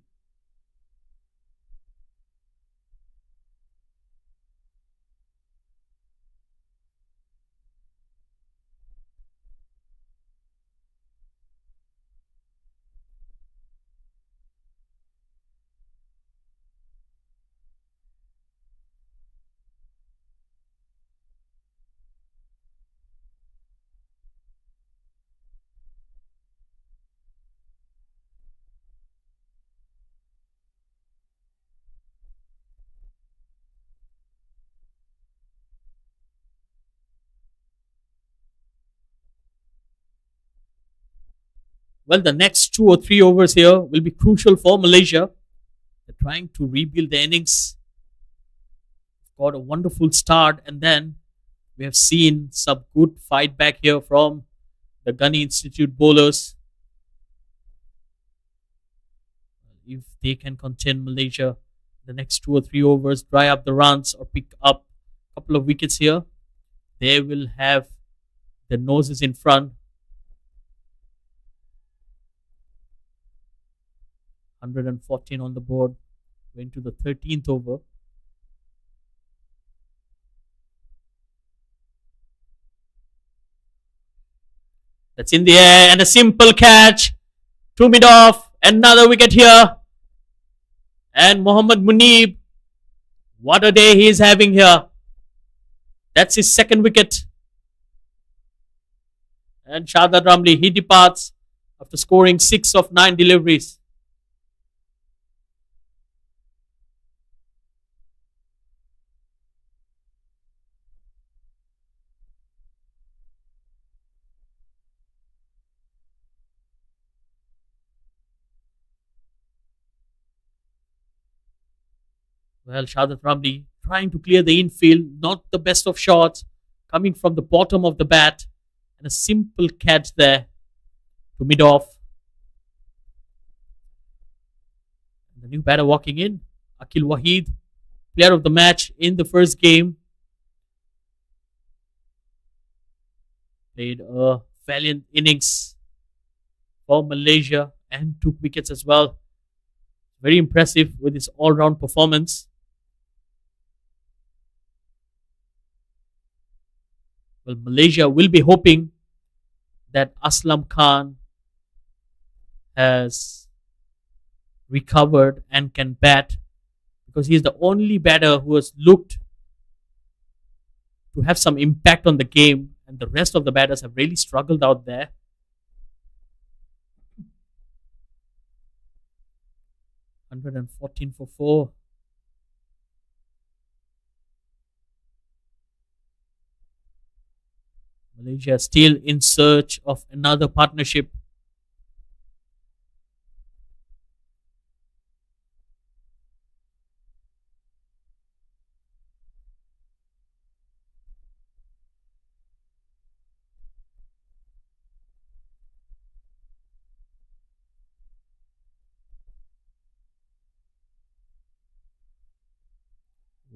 Well, the next 2 or 3 overs here will be crucial for Malaysia. They're trying to rebuild the innings. Got a wonderful start, and then we have seen some good fight back here from the Ghani Institute bowlers. If they can contain Malaysia, the next 2 or 3 overs, dry up the runs or pick up a couple of wickets here, they will have the noses in front. 114 on the board, going to the 13th over. That's in the air and a simple catch to mid off. Another wicket here. And Mohammad Munib, what a day he is having here. That's his second wicket. And Shahzad Ramli, he departs after scoring 6 of 9 deliveries. Well, Shahzad Ramli trying to clear the infield, not the best of shots, coming from the bottom of the bat, and a simple catch there to mid off. The new batter walking in, Akil Wahid, player of the match in the first game. Played a valiant innings for Malaysia and took wickets as well. Very impressive with his all-round performance. Well, Malaysia will be hoping that Aslam Khan has recovered and can bat, because he is the only batter who has looked to have some impact on the game, and the rest of the batters have really struggled out there. $114 for 4. Malaysia still in search of another partnership.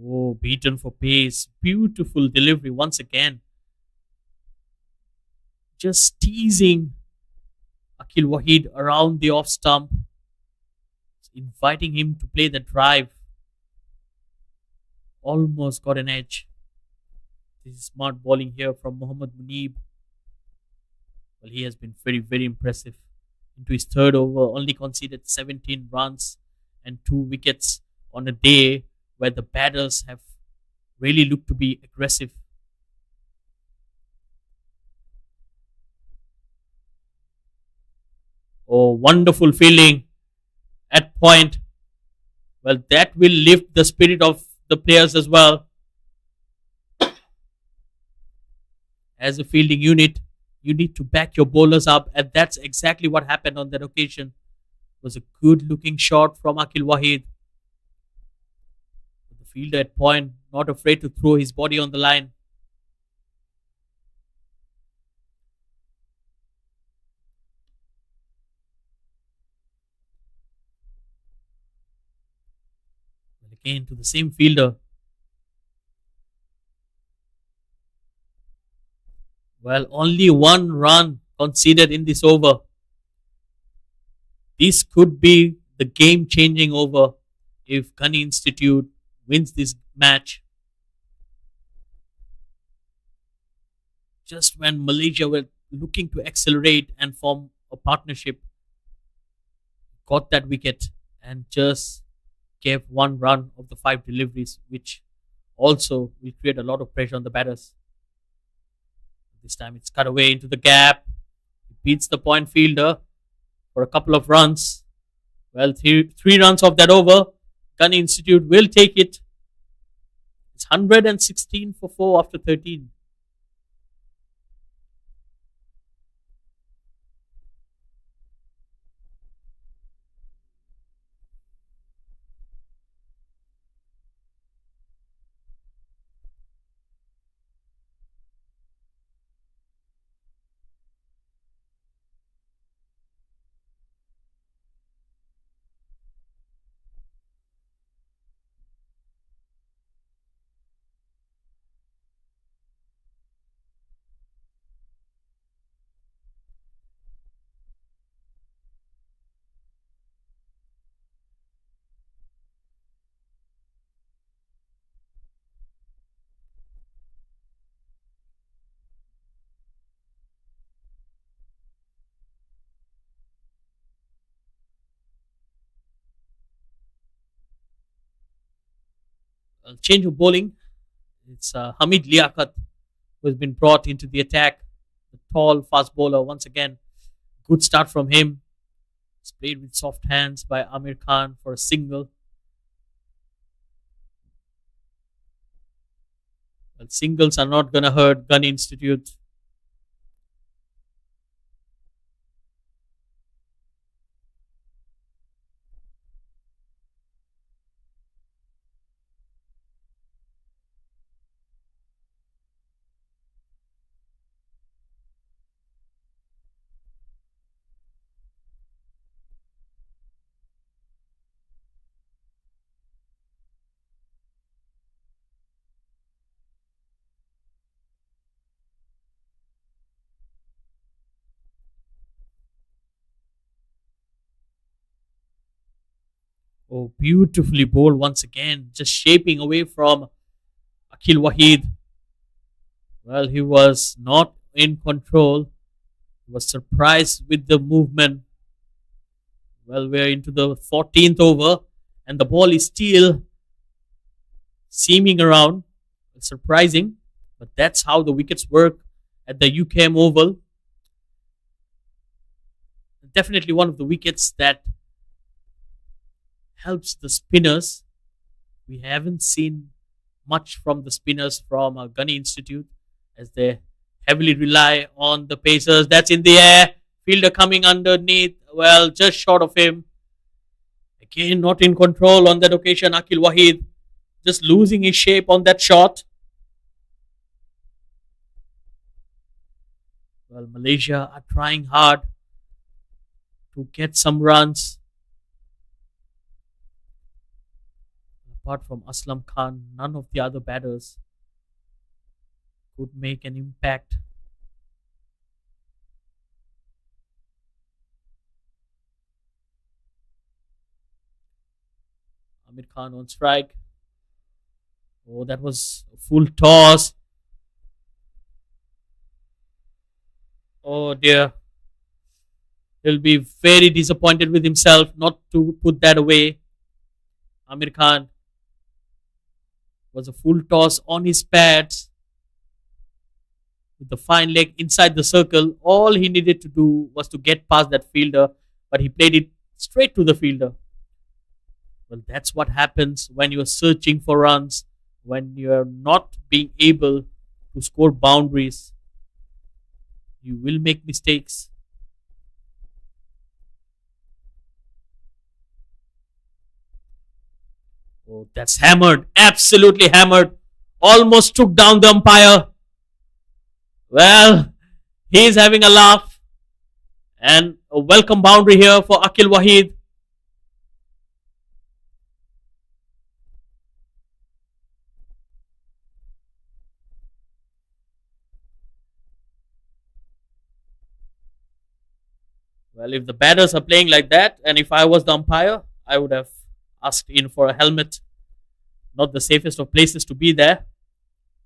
Oh, beaten for pace. Beautiful delivery once again. Just teasing Akil Wahid around the off stump, inviting him to play the drive. Almost got an edge. This is smart bowling here from Mohammad Munib. Well, he has been very, very impressive. Into his third over, only conceded 17 runs and 2 wickets on a day where the batters have really looked to be aggressive. Oh, wonderful fielding at point. Well, that will lift the spirit of the players as well. As a fielding unit, you need to back your bowlers up, and that's exactly what happened on that occasion. It was a good looking shot from Akil Wahid. The fielder at point, not afraid to throw his body on the line. Again to the same fielder. Well, only 1 run conceded in this over. This could be the game-changing over if Ghani Institute wins this match. Just when Malaysia were looking to accelerate and form a partnership, got that wicket and just gave 1 run of the 5 deliveries, which also will create a lot of pressure on the batters. This time it's cut away into the gap. It beats the point fielder for a couple of runs. Well, 3 runs of that over. Ghani Institute will take it. It's 116 for 4 after 13. Change of bowling. It's Hamid Liaquat who has been brought into the attack. The tall, fast bowler once again. Good start from him. It's played with soft hands by Amir Khan for a single. Well, singles are not going to hurt Ghani Institute. Oh, beautifully bowled once again. Just shaping away from Akil Wahid. Well, he was not in control. He was surprised with the movement. Well, we're into the 14th over, and the ball is still seaming around. It's surprising, but that's how the wickets work at the UKM Oval. Definitely one of the wickets that helps the spinners. We haven't seen much from the spinners from Ghani Institute as they heavily rely on the pacers. That's in the air. Fielder coming underneath. Well, just short of him. Again, not in control on that occasion. Akil Wahid just losing his shape on that shot. Well, Malaysia are trying hard to get some runs. Apart from Aslam Khan, none of the other batters could make an impact. Amir Khan on strike. Oh, that was a full toss. Oh dear. He'll be very disappointed with himself not to put that away. Amir Khan was a full toss on his pads with the fine leg inside the circle. All he needed to do was to get past that fielder, but he played it straight to the fielder. Well, that's what happens when you're searching for runs, when you're not being able to score boundaries. You will make mistakes. Oh, that's hammered. Absolutely hammered. Almost took down the umpire. Well, he's having a laugh. And a welcome boundary here for Akil Wahid. Well, if the batters are playing like that, and if I was the umpire, I would have asked in for a helmet. Not the safest of places to be there.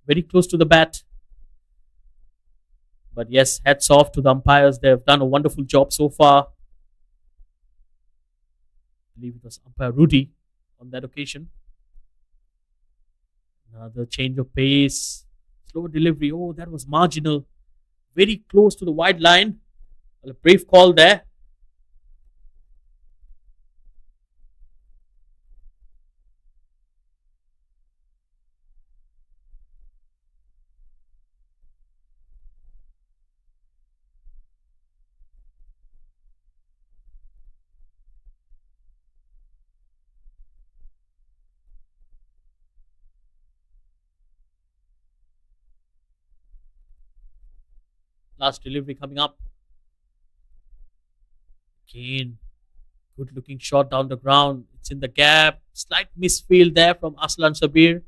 Very close to the bat. But yes, hats off to the umpires. They have done a wonderful job so far. I believe it was umpire Rudy on that occasion. Another change of pace. Slow delivery. Oh, that was marginal. Very close to the wide line. Well, a brave call there. Last delivery coming up. Again, good looking shot down the ground. It's in the gap. Slight misfield there from Aslan Sabir.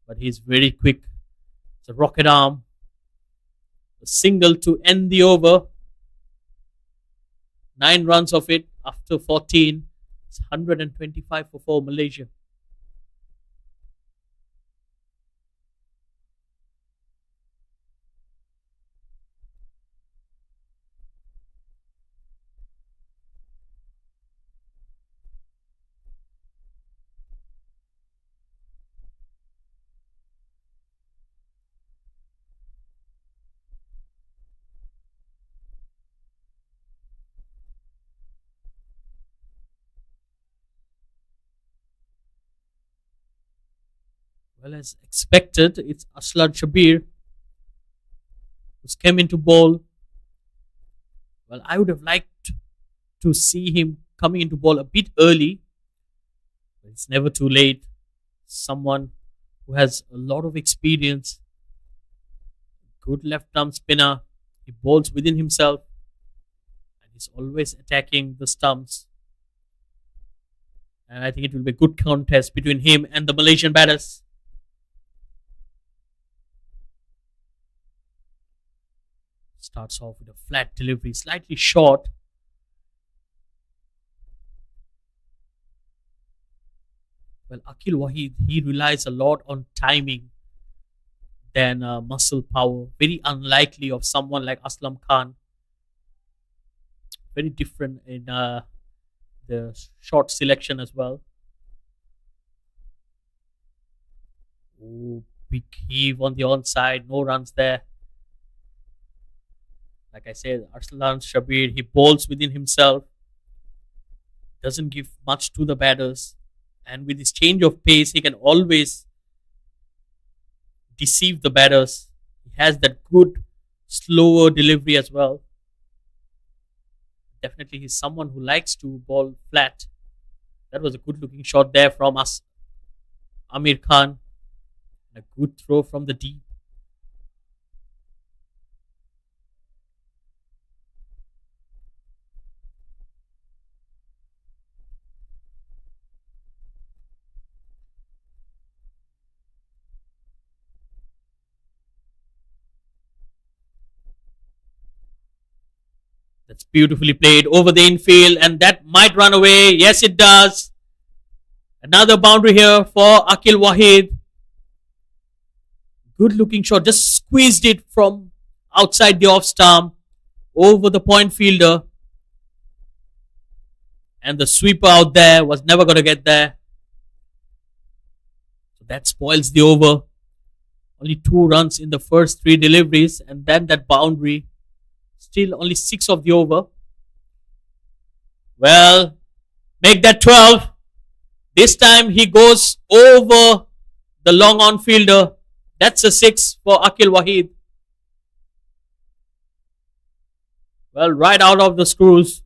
But he's very quick. It's a rocket arm. A single to end the over. 9 runs of it after 14. It's 125 for 4 Malaysia. Well, as expected, it's Aslan Shabir who's came into ball. Well, I would have liked to see him coming into ball a bit early, but it's never too late. Someone who has a lot of experience, good left arm spinner. He bowls within himself and he's always attacking the stumps. And I think it will be a good contest between him and the Malaysian batters. Starts off with a flat delivery, slightly short. Well, Akil Wahid, he relies a lot on timing than muscle power. Very unlikely of someone like Aslam Khan. Very different in the short selection as well. Oh, big heave on the onside, no runs there. Like I said, Arslan Shabir, he bowls within himself, doesn't give much to the batters, and with his change of pace, he can always deceive the batters. He has that good, slower delivery as well. Definitely, he's someone who likes to bowl flat. That was a good looking shot there from us, Amir Khan. And a good throw from the deep. That's beautifully played over the infield, and that might run away. Yes, it does. Another boundary here for Akil Wahid. Good looking shot, just squeezed it from outside the off stump over the point fielder. And the sweeper out there was never going to get there. So that spoils the over. Only 2 runs in the first 3 deliveries, and then that boundary. Still only 6 of the over. Well, make that 12. This time he goes over the long on fielder. That's a 6 for Akil Wahid. Well, right out of the screws.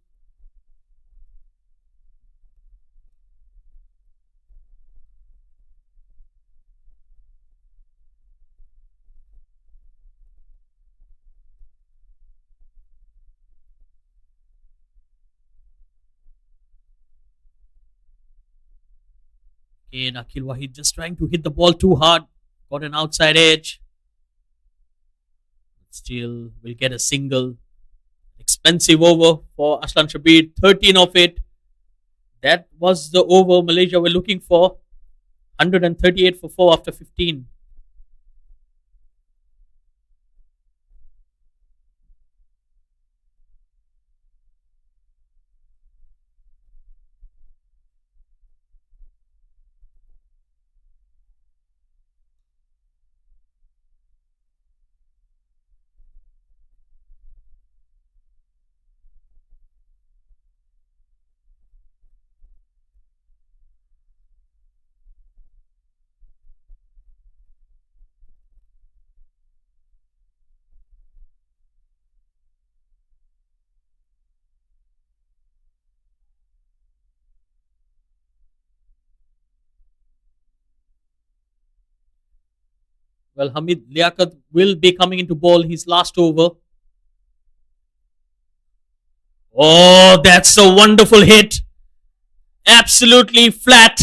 Again, Akil Wahid just trying to hit the ball too hard. Got an outside edge. Still will get a single. Expensive over for Aslan Shabir. 13 of it. That was the over Malaysia were looking for. 138 for 4 after 15. Well, Hamid Liaquat will be coming into ball his last over. Oh, that's a wonderful hit. Absolutely flat.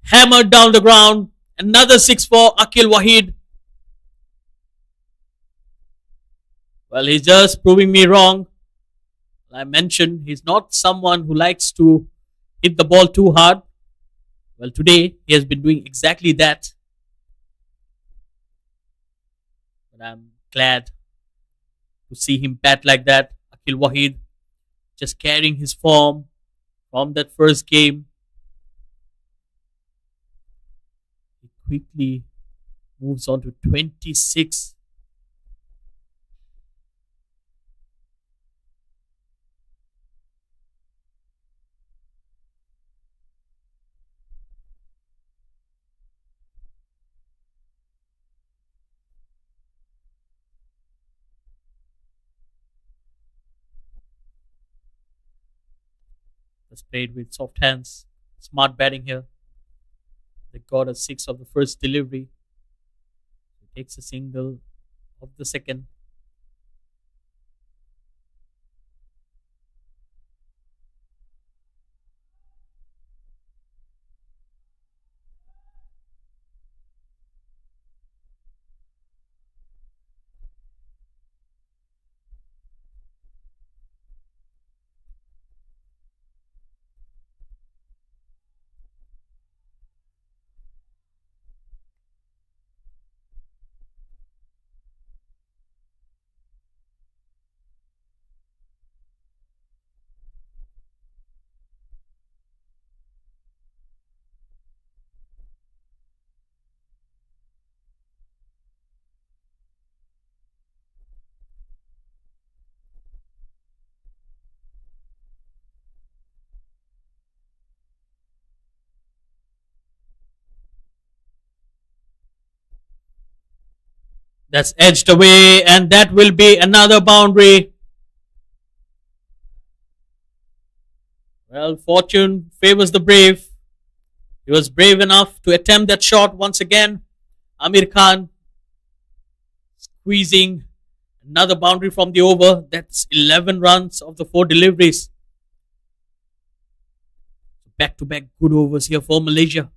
Hammered down the ground. Another 6 for Akil Wahid. Well, he's just proving me wrong. I mentioned he's not someone who likes to hit the ball too hard. Well, today he has been doing exactly that. But I'm glad to see him bat like that. Akil Wahid just carrying his form from that first game. He quickly moves on to 26. Was played with soft hands. Smart batting here. They got a six of the first delivery. He takes a single of the second. That's edged away, and that will be another boundary. Well, fortune favors the brave. He was brave enough to attempt that shot once again. Amir Khan squeezing another boundary from the over. That's 11 runs of the four deliveries. Back to back good overs here for Malaysia.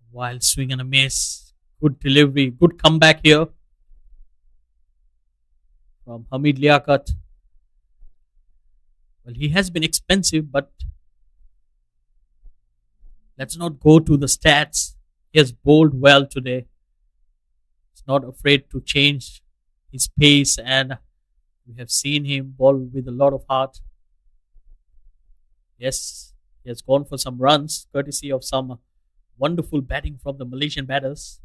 Wild swing and a miss. Good delivery. Good comeback here from Hamid Liaquat. Well, he has been expensive, but let's not go to the stats. He has bowled well today. He's not afraid to change his pace, and we have seen him bowl with a lot of heart. Yes, he has gone for some runs, courtesy of some wonderful batting from the Malaysian batters.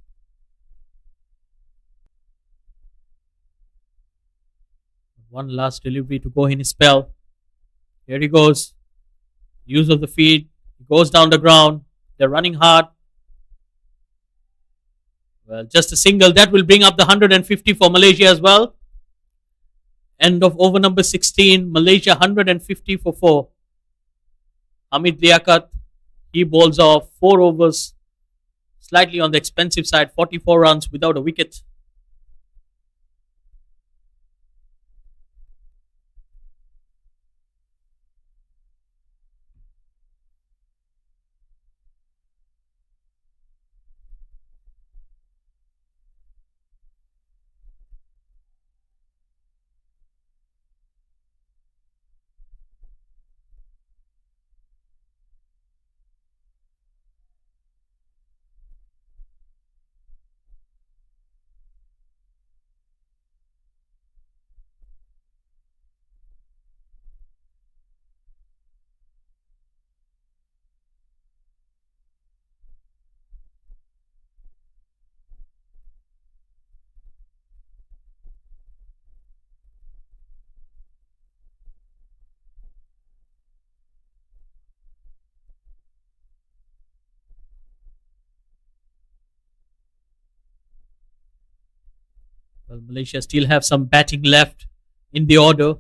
One last delivery to go in his spell. Here he goes. Use of the feet. He goes down the ground. They're running hard. Well, just a single. That will bring up the 150 for Malaysia as well. End of over number 16. Malaysia 150 for 4. Hamid Liaquat, he bowls off 4 overs. Slightly on the expensive side. 44 runs without a wicket. Well, Malaysia still have some batting left in the order.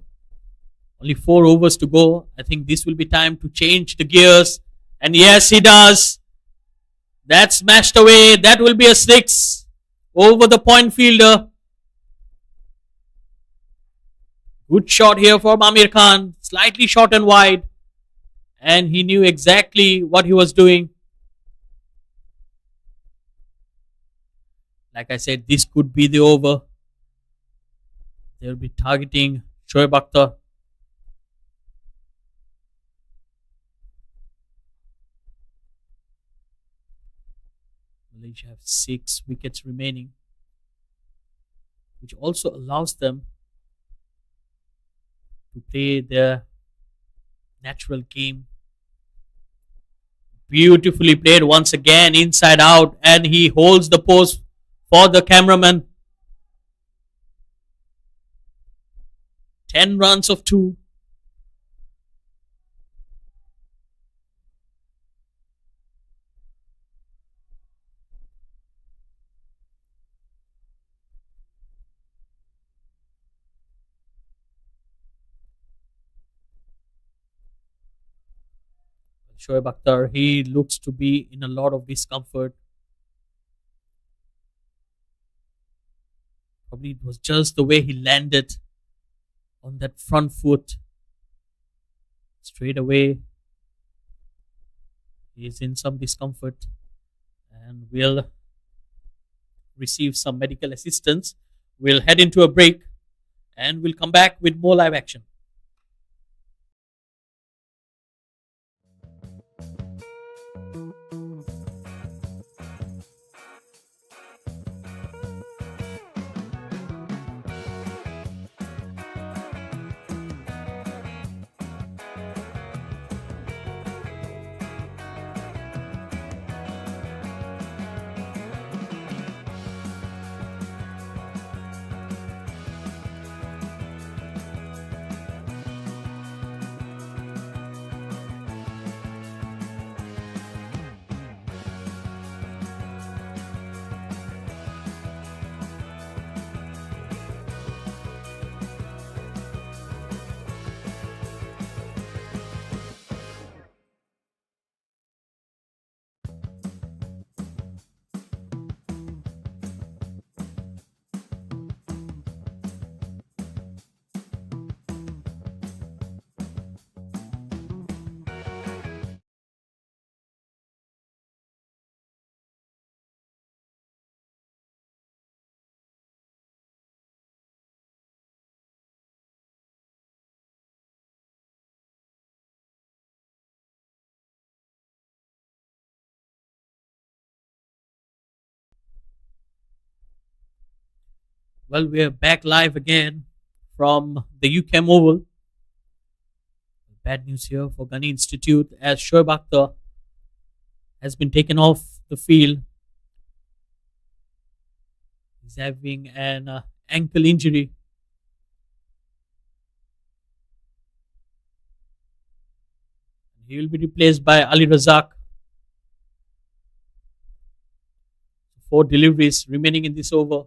Only 4 overs to go. I think this will be time to change the gears. And yes, he does. That's smashed away. That will be a 6 over the point fielder. Good shot here from Amir Khan. Slightly short and wide. And he knew exactly what he was doing. Like I said, this could be the over. They'll be targeting Shoaib Akhtar. Malaysia have 6 wickets remaining, which also allows them to play their natural game, Beautifully played once again, inside out, and he holds the post for the cameraman. 10 runs of 2. Shoaib Akhtar, he looks to be in a lot of discomfort. Probably it was just the way he landed on that front foot. Straight away, he's in some discomfort and will receive some medical assistance. We'll head into a break and we'll come back with more live action. Well, we're back live again from the UCAM Oval. Bad news here for Ghani Institute as Shoaib Akhtar has been taken off the field. He's having an ankle injury. He will be replaced by Ali Razak. 4 deliveries remaining in this over.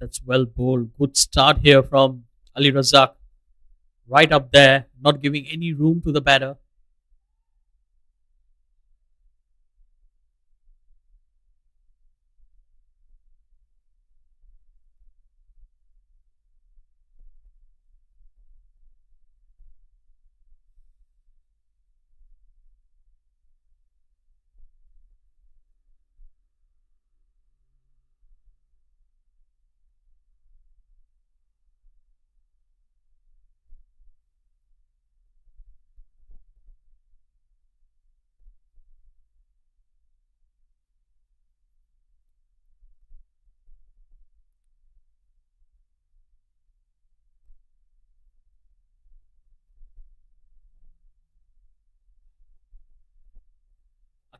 That's well bowled. Good start here from Ali Razak. Right up there, not giving any room to the batter.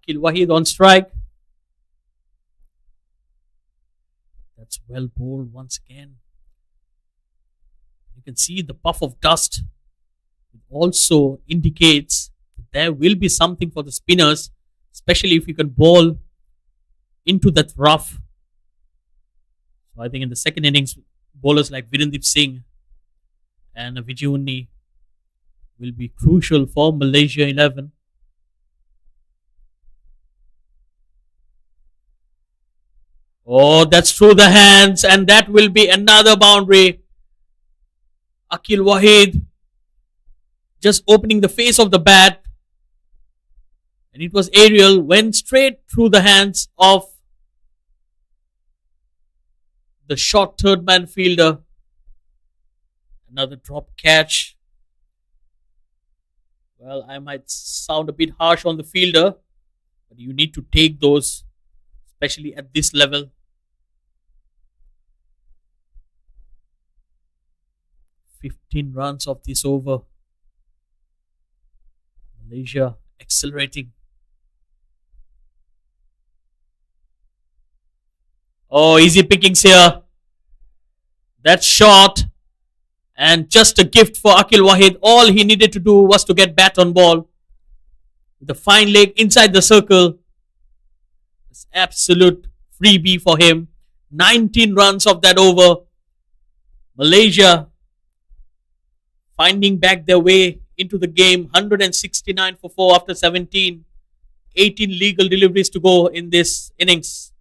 Akil Wahid on strike. That's well bowled once again. You can see the puff of dust. It also indicates that there will be something for the spinners, especially if you can bowl into that rough. So I think in the second innings, bowlers like Virendip Singh and Vijay will be crucial for Malaysia 11. Oh, that's through the hands, and that will be another boundary. Akil Wahid just opening the face of the bat, and it was aerial, went straight through the hands of the short third man fielder. Another drop catch. Well, I might sound a bit harsh on the fielder, but you need to take those, especially at this level. 15 runs of this over. Malaysia accelerating. Oh, easy pickings here. That's short. And just a gift for Akil Wahid. All he needed to do was to get bat on ball. The fine leg inside the circle. It's absolute freebie for him. 19 runs of that over. Malaysia finding back their way into the game. 169 for 4 after 17. 18 legal deliveries to go in this innings.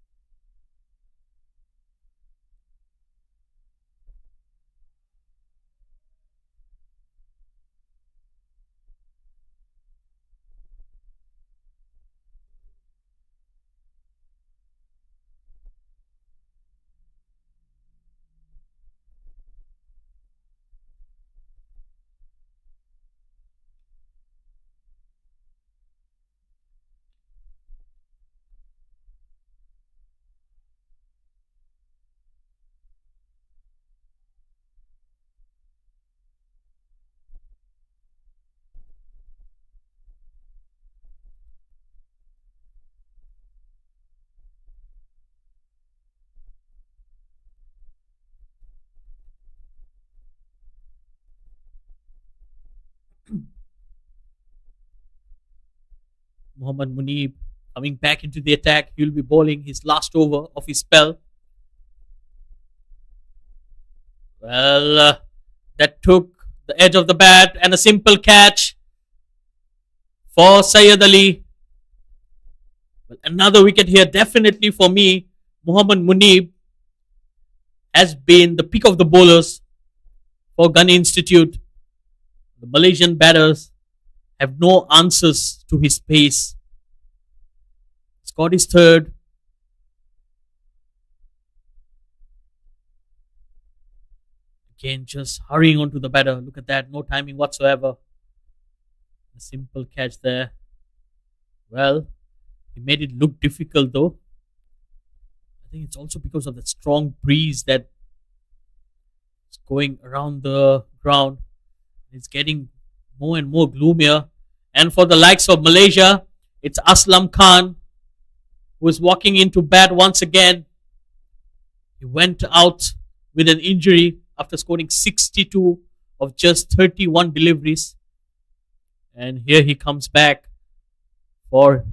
Mohammad Munib coming back into the attack. He'll be bowling his last over of his spell. Well, that took the edge of the bat and a simple catch for Syed Ali. Well, another wicket here, definitely for me. Mohammad Munib has been the pick of the bowlers for Ghani Institute. The Malaysian batters have no answers to his pace. Scored his third. Again, just hurrying onto the batter. Look at that, no timing whatsoever. A simple catch there. Well, he made it look difficult though. I think it's also because of the strong breeze that is going around the ground. It's getting more and more gloomier. And for the likes of Malaysia, it's Aslam Khan who is walking into bat once again. He went out with an injury after scoring 62 of just 31 deliveries. And here he comes back for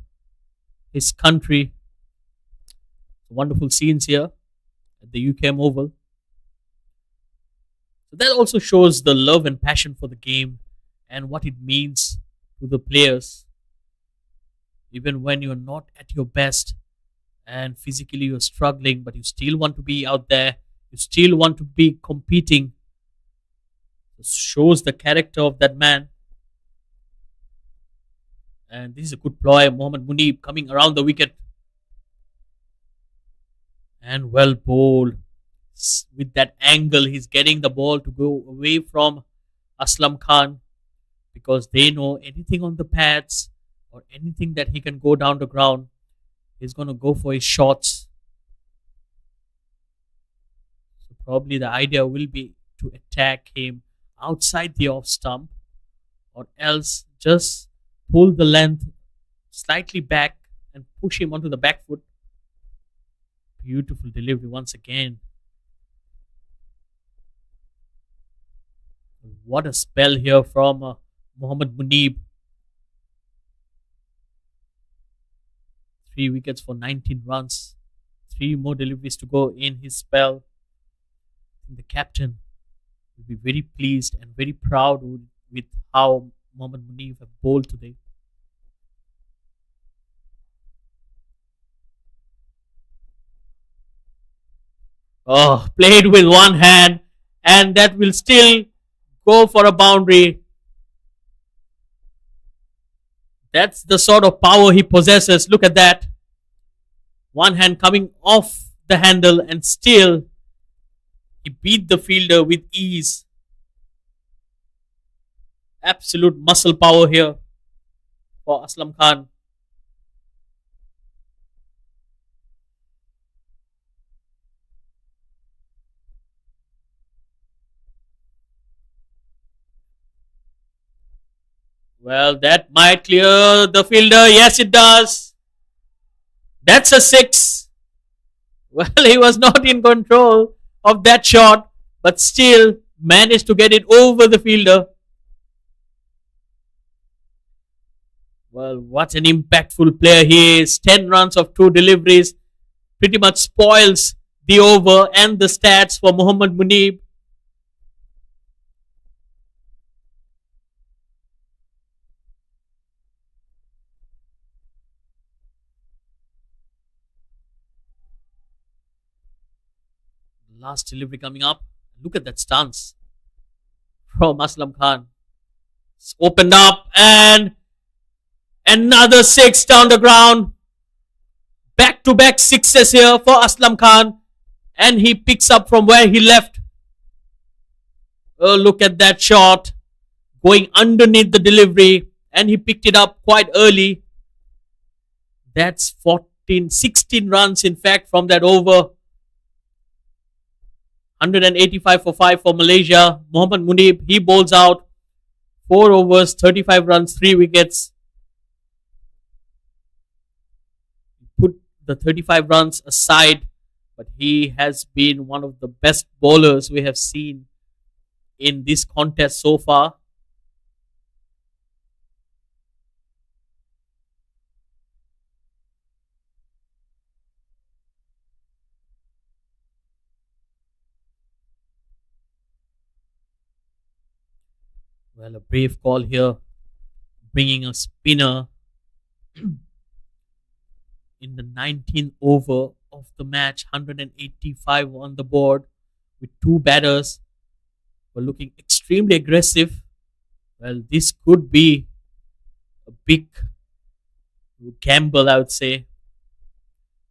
his country. Wonderful scenes here at the UKM Oval. So that also shows the love and passion for the game and what it means to the players. Even when you're not at your best and physically you're struggling, but you still want to be out there, you still want to be competing. It shows the character of that man. And this is a good ploy. Mohammad Munib coming around the wicket. And well bowled. With that angle, he's getting the ball to go away from Aslam Khan, because they know anything on the pads or anything that he can go down the ground, he's going to go for his shots. So probably the idea will be to attack him outside the off stump, or else just pull the length slightly back and push him onto the back foot. Beautiful delivery once again. What a spell here from Mohammad Munib. 3 wickets for 19 runs. 3 more deliveries to go in his spell. I think the captain will be very pleased and very proud with how Mohammad Munib have bowled today. Oh, played with one hand, and that will still go for a boundary. That's the sort of power he possesses. Look at that. One hand coming off the handle and still he beat the fielder with ease. Absolute muscle power here for Aslam Khan. Well, that might clear the fielder. Yes, it does. That's a six. Well, he was not in control of that shot, but still managed to get it over the fielder. Well, what an impactful player he is. 10 runs of 2 deliveries pretty much spoils the over and the stats for Mohammad Munib. Last delivery coming up. Look at that stance from Aslam Khan. It's opened up and another 6 down the ground. Back to back sixes here for Aslam Khan. And he picks up from where he left. Oh, look at that shot. Going underneath the delivery. And he picked it up quite early. That's 16 runs in fact from that over. 185 for 5 for Malaysia. Mohammad Munib, he bowls out. 4 overs, 35 runs, 3 wickets. Put the 35 runs aside, but he has been one of the best bowlers we have seen in this contest so far. Well, a brave call here, bringing a spinner in the 19th over of the match. 185 on the board with 2 batters. We're looking extremely aggressive. Well, this could be a big gamble, I would say,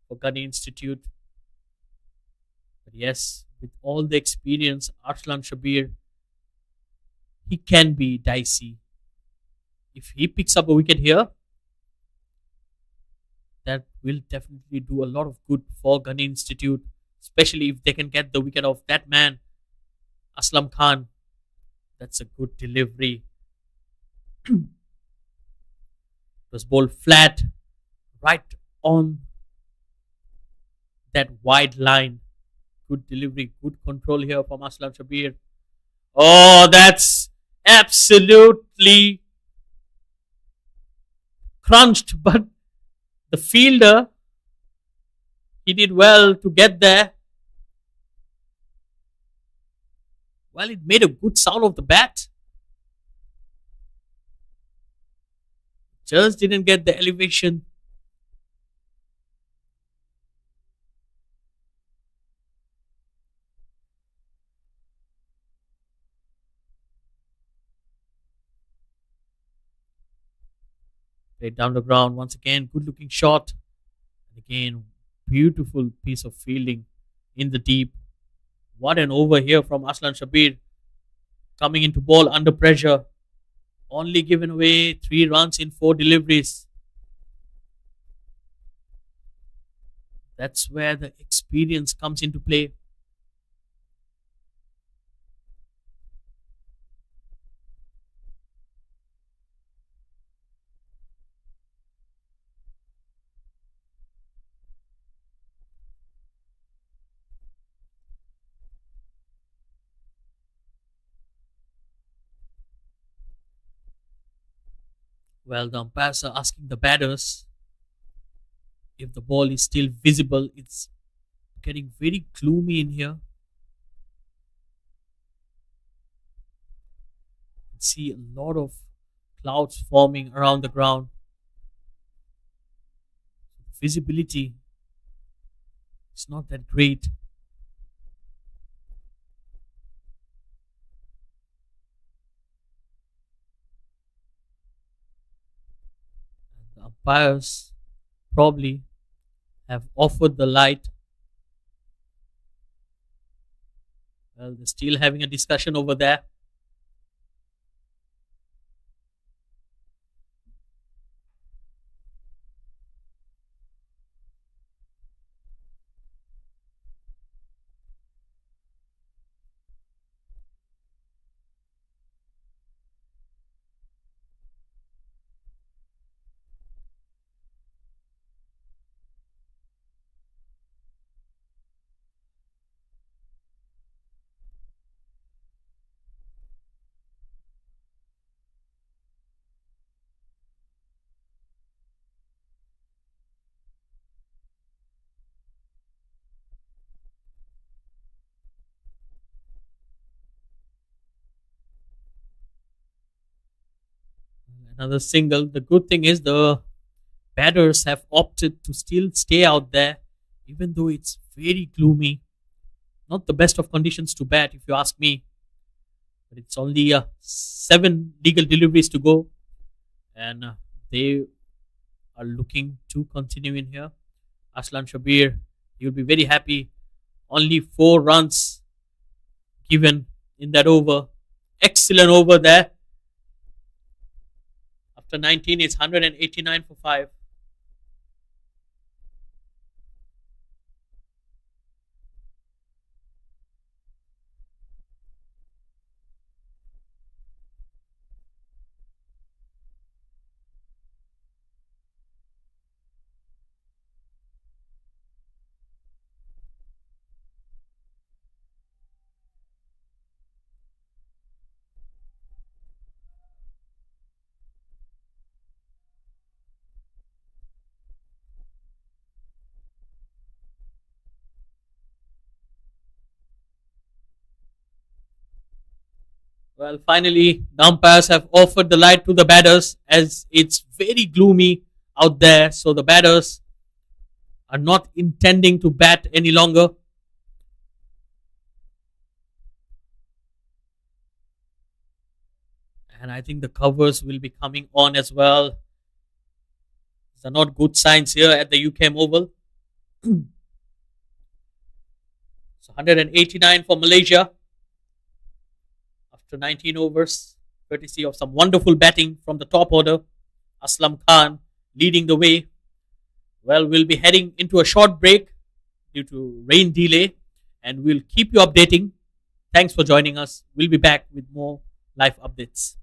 for Ghani Institute. But yes, with all the experience, Arslan Shabir, he can be dicey. If he picks up a wicket here, that will definitely do a lot of good for Ghani Institute, especially if they can get the wicket of that man, Aslam Khan. That's a good delivery. It was bowled flat, right on that wide line. Good delivery, good control here from Aslam Shabir. Oh, that's absolutely crunched, but the fielder, he did well to get there. Well, it made a good sound of the bat. Just didn't get the elevation. Played down the ground once again. Good looking shot. And again, beautiful piece of fielding in the deep. What an over here from Aslan Shabir. Coming into ball under pressure. Only given away 3 runs in 4 deliveries. That's where the experience comes into play. Well, the umpires are asking the batters if the ball is still visible. It's getting very gloomy in here. You can see a lot of clouds forming around the ground. Visibility is not that great. umpires probably have offered the light. Well, they're still having a discussion over there. Another single. The good thing is the batters have opted to still stay out there, even though it's very gloomy. Not the best of conditions to bat, if you ask me. But it's only 7 legal deliveries to go, and they are looking to continue in here. Aslam Shabir, you'll be very happy. Only 4 runs given in that over. Excellent over there. After 19, it's 189 for 5. Well, finally, the umpires have offered the light to the batters as it's very gloomy out there. So the batters are not intending to bat any longer. And I think the covers will be coming on as well. These are not good signs here at the UKM Oval. So 189 for Malaysia after 19 overs, courtesy of some wonderful batting from the top order. Aslam Khan leading the way. Well, we'll be heading into a short break due to rain delay, and we'll keep you updating. Thanks for joining us. We'll be back with more live updates.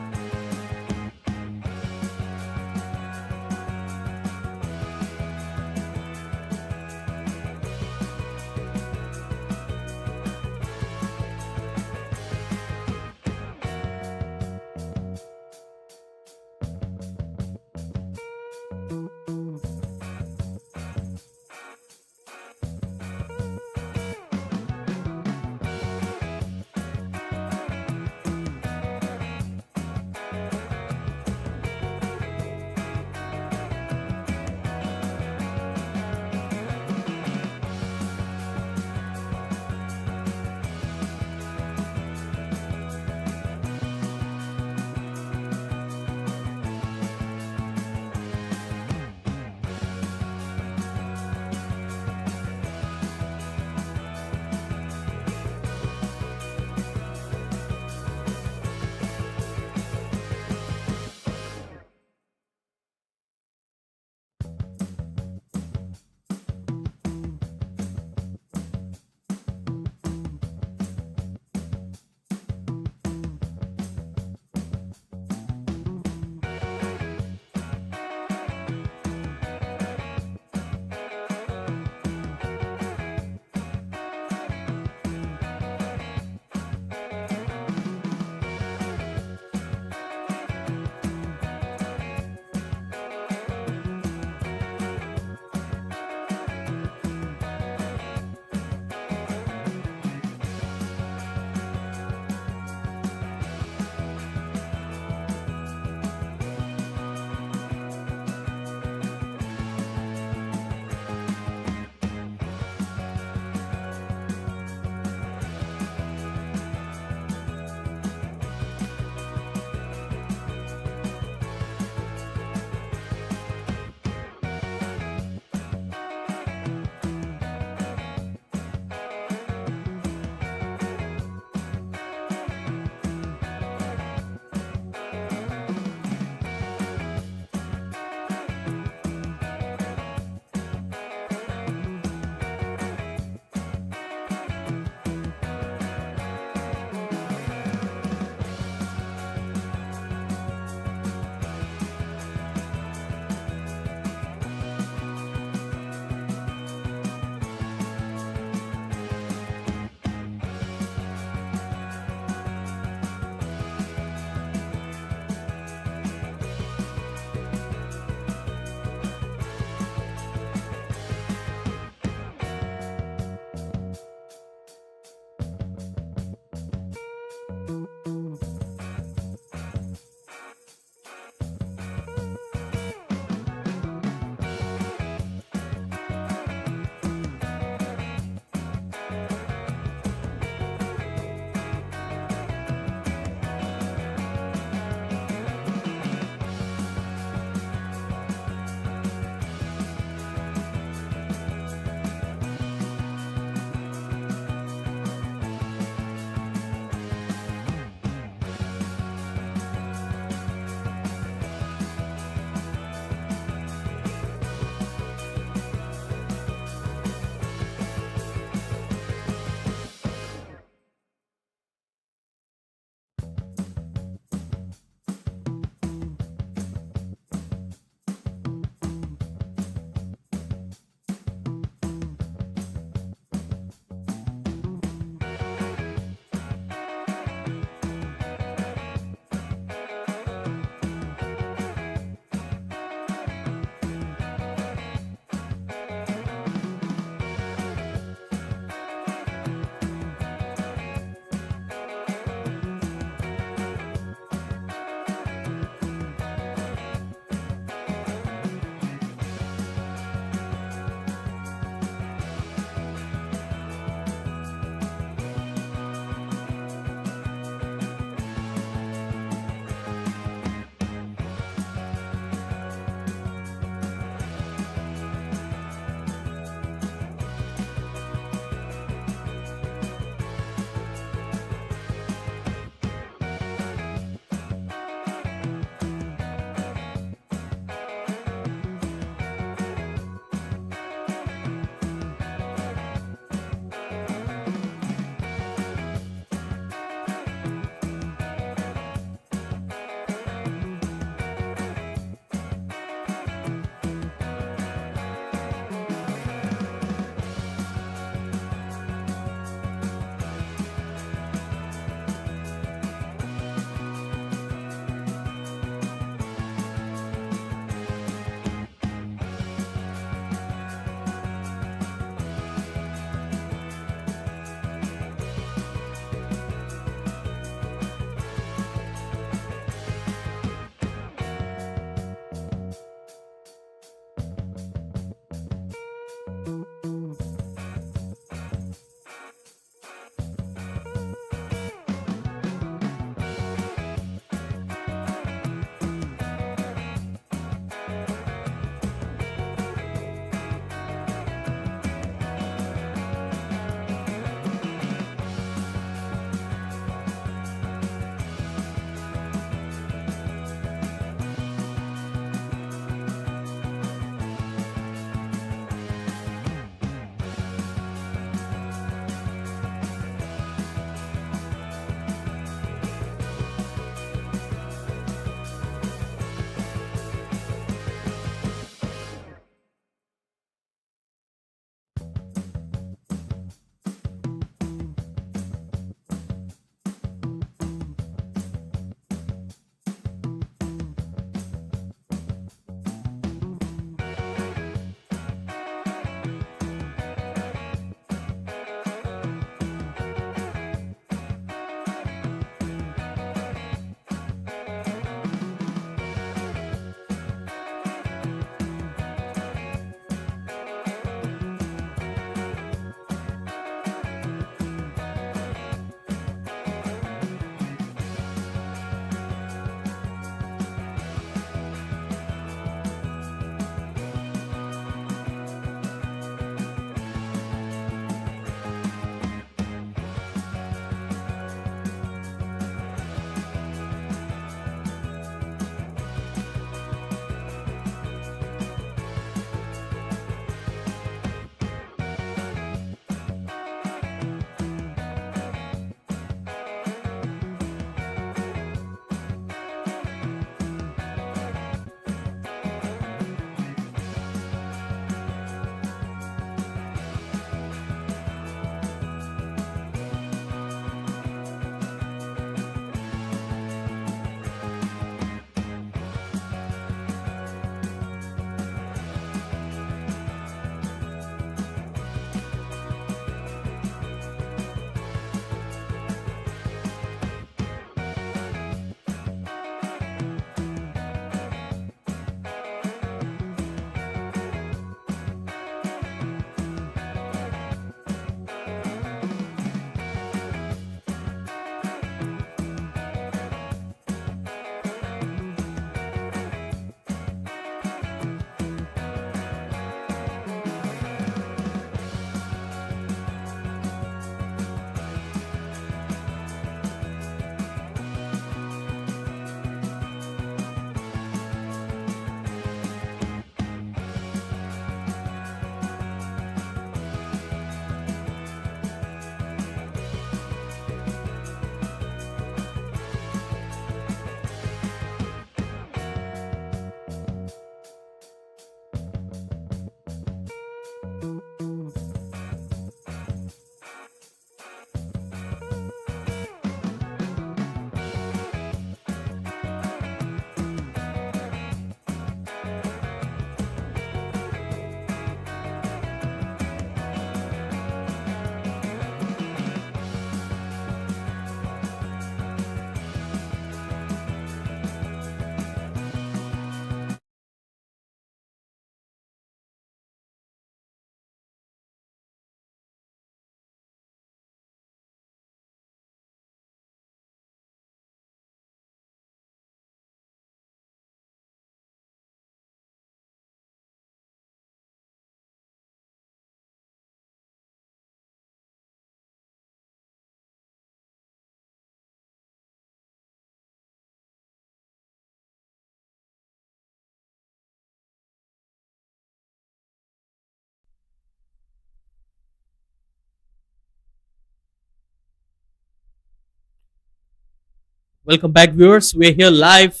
Welcome back, viewers. We're here live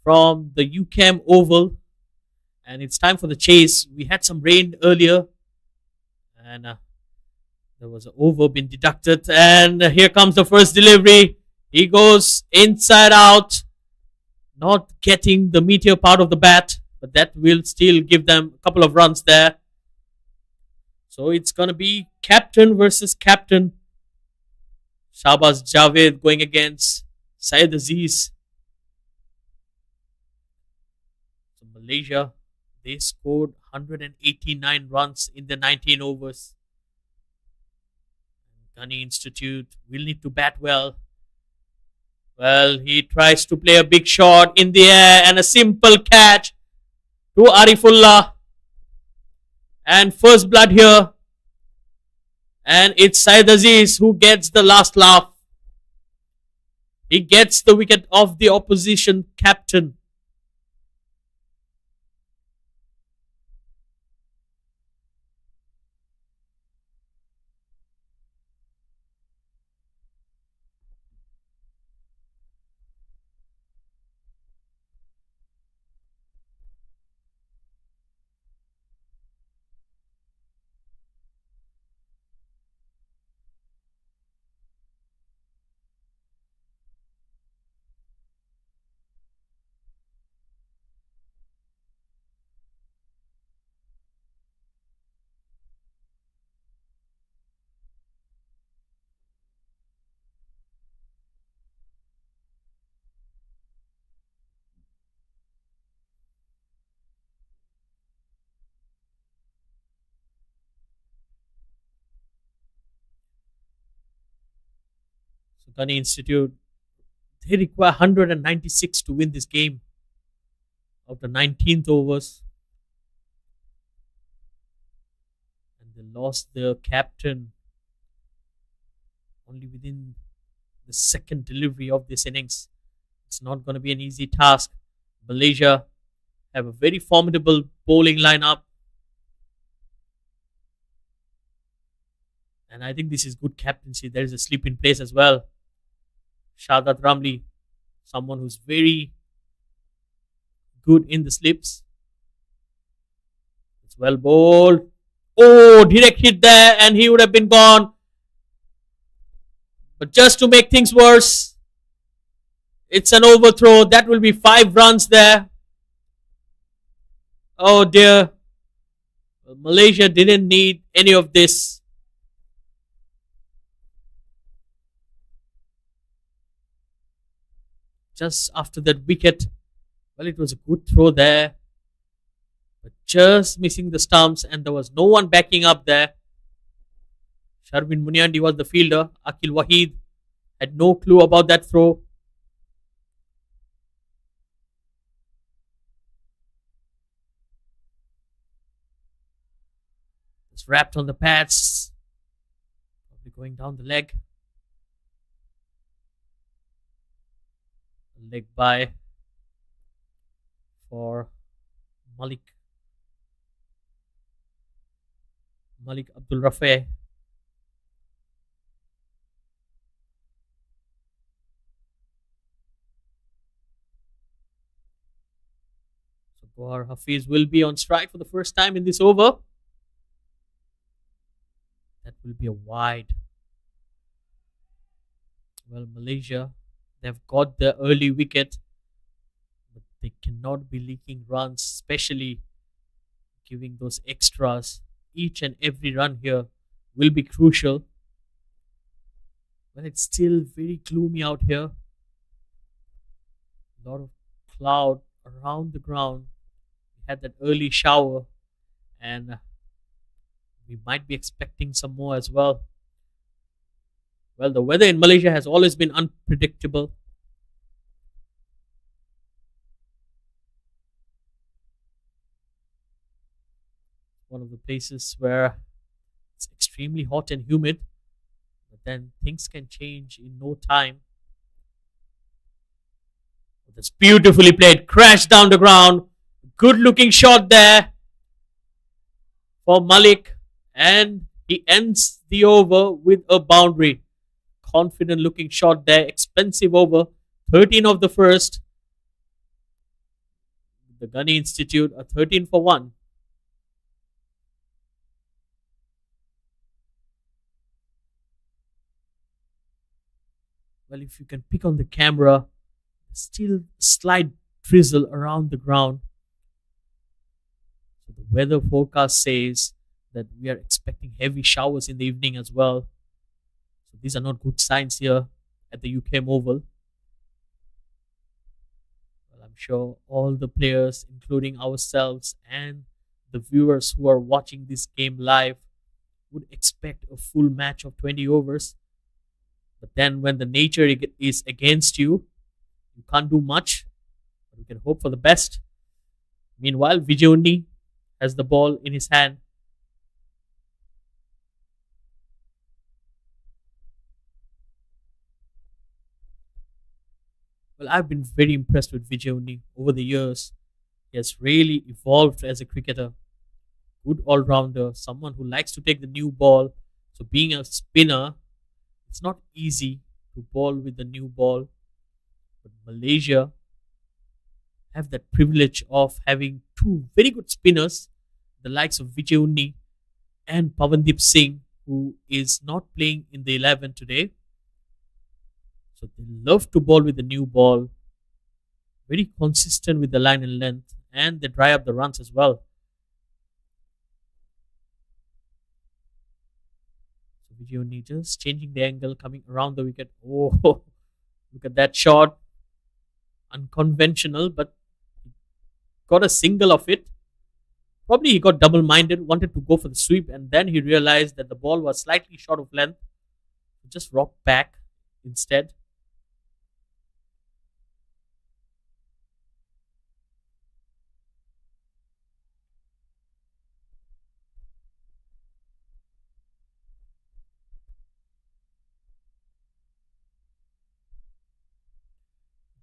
from the UCAM Oval, and it's time for the chase. We had some rain earlier, and there was an over been deducted, and here comes the first delivery. He goes inside out, not getting the meteor part of the bat, but that will still give them a couple of runs there. So it's going to be captain versus captain. Shahbaz Javed going against Syed Aziz. So Malaysia, they scored 189 runs in the 19 overs. Ghani Institute will need to bat well. Well, he tries to play a big shot in the air and a simple catch to Arifullah. And first blood here. And it's Syed Aziz who gets the last laugh. He gets the wicket of the opposition captain. So Ghani Institute, they require 196 to win this game of the 19th overs. And they lost their captain only within the second delivery of this innings. It's not going to be an easy task. Malaysia have a very formidable bowling lineup. And I think this is good captaincy. There is a sleep in place as well. Shadat Ramli, someone who's very good in the slips. It's well bowled. Oh, direct hit there and he would have been gone. But just to make things worse, it's an overthrow. That will be 5 runs there. Oh dear. Well, Malaysia didn't need any of this. Just after that wicket, well, it was a good throw there. But just missing the stumps and there was no one backing up there. Sharvin Muniandi was the fielder. Akil Wahid had no clue about that throw. It's wrapped on the pads. Probably going down the leg. Leg by for Malik Abdul Rafi. So Gohar Hafiz will be on strike for the first time in this over. That will be a wide. Well, Malaysia, they've got the early wicket, but they cannot be leaking runs, especially giving those extras. Each and every run here will be crucial. But it's still very gloomy out here. A lot of cloud around the ground. We had that early shower, and we might be expecting some more as well. Well, the weather in Malaysia has always been unpredictable. One of the places where it's extremely hot and humid, but then things can change in no time. That's beautifully played, crashed down the ground. Good looking shot there for Malik, and he ends the over with a boundary. confident looking shot there. Expensive over. 13 of the first. The Ghani Institute, a 13 for 1. Well, if you can pick on the camera, still slight drizzle around the ground. So the weather forecast says that we are expecting heavy showers in the evening as well. So these are not good signs here at the UKM Oval. Well, I'm sure all the players, including ourselves and the viewers who are watching this game live, would expect a full match of 20 overs. But then when the nature is against you, you can't do much. But we can hope for the best. Meanwhile, Vijay has the ball in his hand. Well, I've been very impressed with Vijay over the years. He has really evolved as a cricketer. Good all-rounder, someone who likes to take the new ball. So being a spinner, it's not easy to bowl with the new ball. But Malaysia have that privilege of having two very good spinners, the likes of Vijay and Pavandeep Singh, who is not playing in the 11 today. So they love to bowl with the new ball. Very consistent with the line and length, and they dry up the runs as well. So Vijay just changing the angle, coming around the wicket. Oh, look at that shot. Unconventional, but got a single of it. Probably he got double-minded, wanted to go for the sweep, and then he realized that the ball was slightly short of length. Just rocked back instead.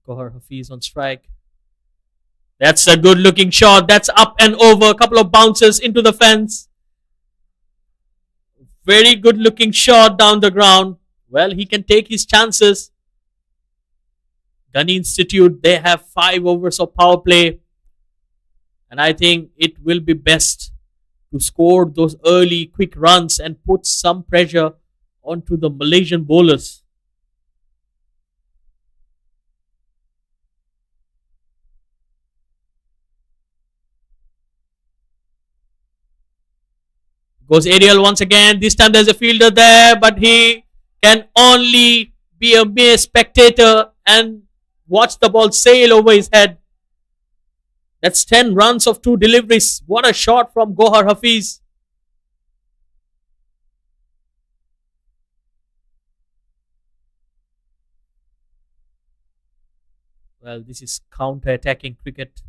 Gohar Hafiz on strike. That's a good looking shot. That's up and over. A couple of bounces into the fence. Very good looking shot down the ground. Well, he can take his chances. Ghani Institute, they have 5 overs of power play. And I think it will be best to score those early quick runs and put some pressure onto the Malaysian bowlers. Goes aerial once again. This time there's a fielder there, but he can only be a mere spectator and watch the ball sail over his head. That's 10 runs of 2 deliveries. What a shot from Gohar Hafiz. Well, this is counter-attacking cricket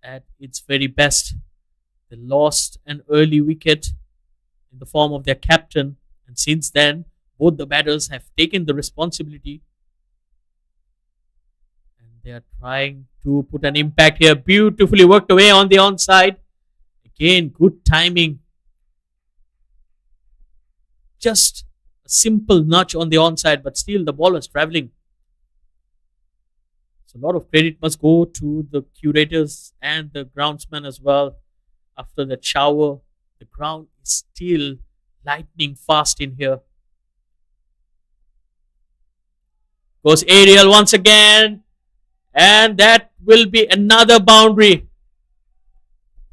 at its very best. They lost an early wicket in the form of their captain, and since then, both the batters have taken the responsibility and they are trying to put an impact here. Beautifully worked away on the onside. Again, good timing. Just a simple nudge on the onside, but still the ball was travelling. So a lot of credit must go to the curators and the groundsman as well. After that shower, the ground is still lightning fast in here. Goes aerial once again. And that will be another boundary.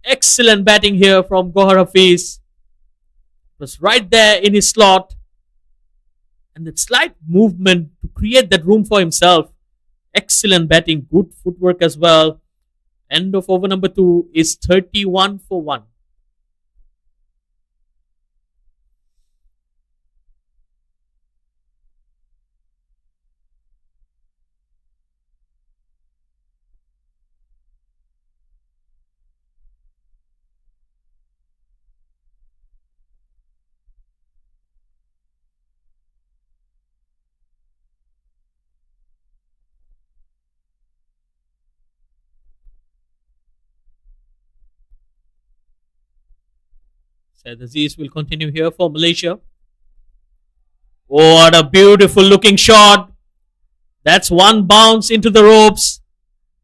Excellent batting here from Gohar Hafiz. It was right there in his slot. And that slight movement to create that room for himself. Excellent batting, good footwork as well. End of over number 2 is 31 for 1. Said Aziz will continue here for Malaysia. Oh, what a beautiful looking shot. That's one bounce into the ropes.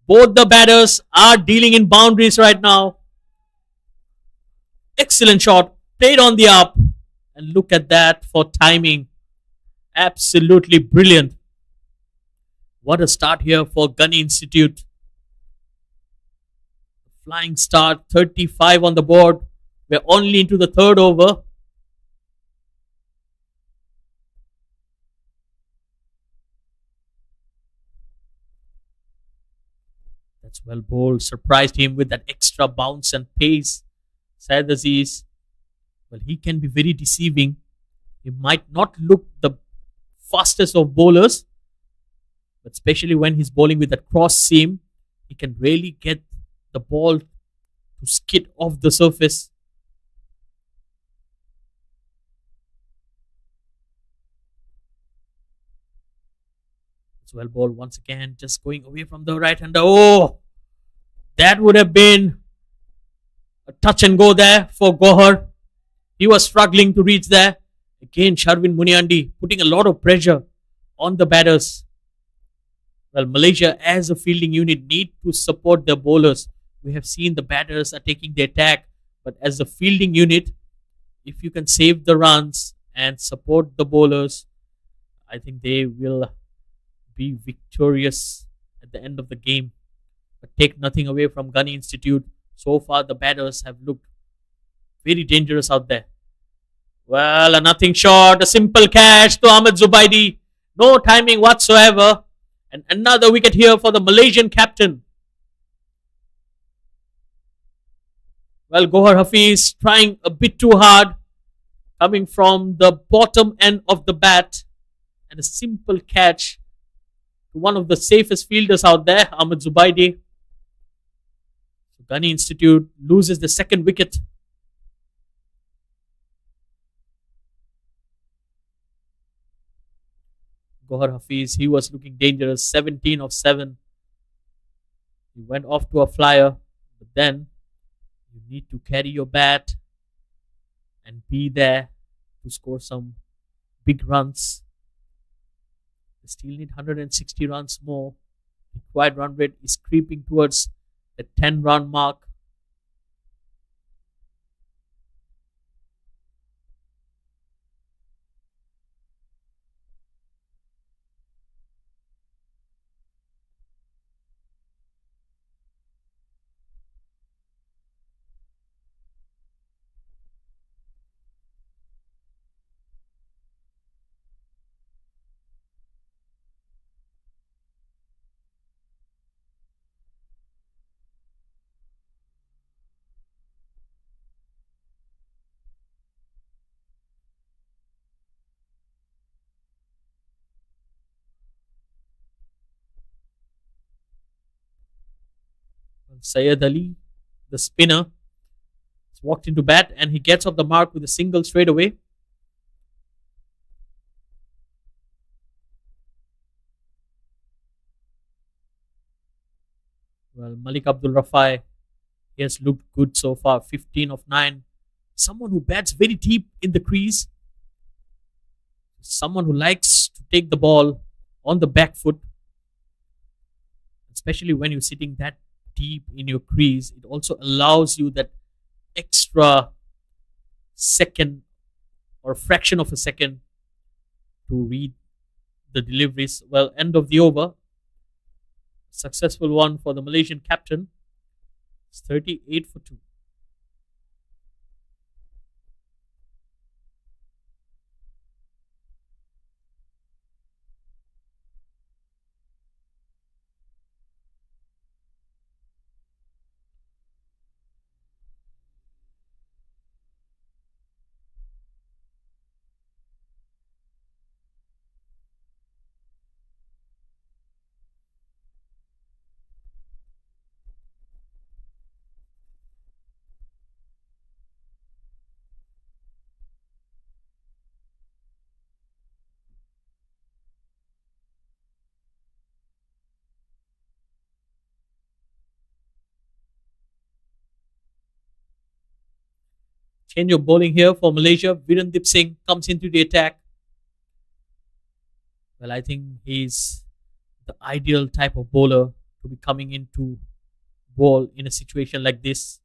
Both the batters are dealing in boundaries right now. Excellent shot. Played on the up. And look at that for timing. Absolutely brilliant. What a start here for Ghani Institute. Flying start, 35 on the board. We're only into the third over. That's well bowled. Surprised him with that extra bounce and pace. Syed Aziz, well, he can be very deceiving. He might not look the fastest of bowlers, but especially when he's bowling with that cross seam, he can really get the ball to skid off the surface. It's well bowled once again, just going away from the right hander. Oh, that would have been a touch and go there for Gohar. He was struggling to reach there. Again, Sharvin Muniandi putting a lot of pressure on the batters. Well, Malaysia as a fielding unit need to support their bowlers. We have seen the batters are taking the attack, but as a fielding unit, if you can save the runs and support the bowlers, I think they will be victorious at the end of the game. But take nothing away from Ghani Institute. So far, the batters have looked very dangerous out there. Well, a nothing shot, a simple catch to Ahmed Zubaidi. No timing whatsoever. And another wicket here for the Malaysian captain. Well, Gohar Hafiz trying a bit too hard. Coming from the bottom end of the bat. And a simple catch to one of the safest fielders out there, Ahmed Zubaidi. Ghani Institute loses the second wicket. Gohar Hafiz, he was looking dangerous. 17 of 7. He went off to a flyer. But then you need to carry your bat and be there to score some big runs. They still need 160 runs more. Required run rate is creeping towards the 10-run mark. Syed Ali, the spinner, has walked into bat and he gets off the mark with a single straight away. Well, Malik Abdul Rafai, he has looked good so far. 15 of 9. Someone who bats very deep in the crease. Someone who likes to take the ball on the back foot. Especially when you're sitting that deep in your crease. It also allows you that extra second or fraction of a second to read the deliveries. Well, end of the over. Successful one for the Malaysian captain. It's 38 for 2. Change of bowling here for Malaysia. Virendip Singh comes into the attack. Well, I think he's the ideal type of bowler to be coming into ball in a situation like this.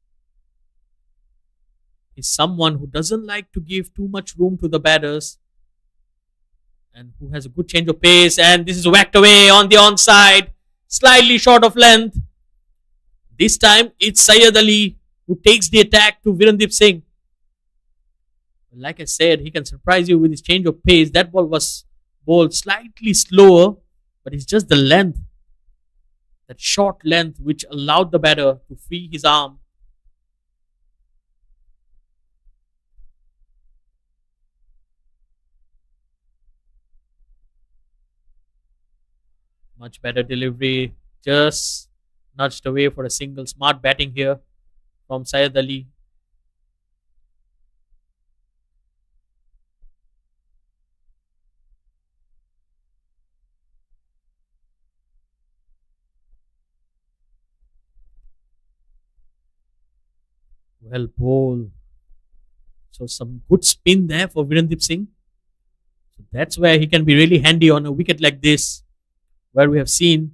He's someone who doesn't like to give too much room to the batters and who has a good change of pace. And this is whacked away on the onside, slightly short of length. This time it's Syed Ali who takes the attack to Virendip Singh. Like I said, he can surprise you with his change of pace. That ball was bowled slightly slower, but it's just the length, that short length, which allowed the batter to free his arm. Much better delivery, just nudged away for a single. Smart batting here from Syed Ali. Well bowled. So some good spin there for Virendip Singh. So that's where he can be really handy on a wicket like this, where we have seen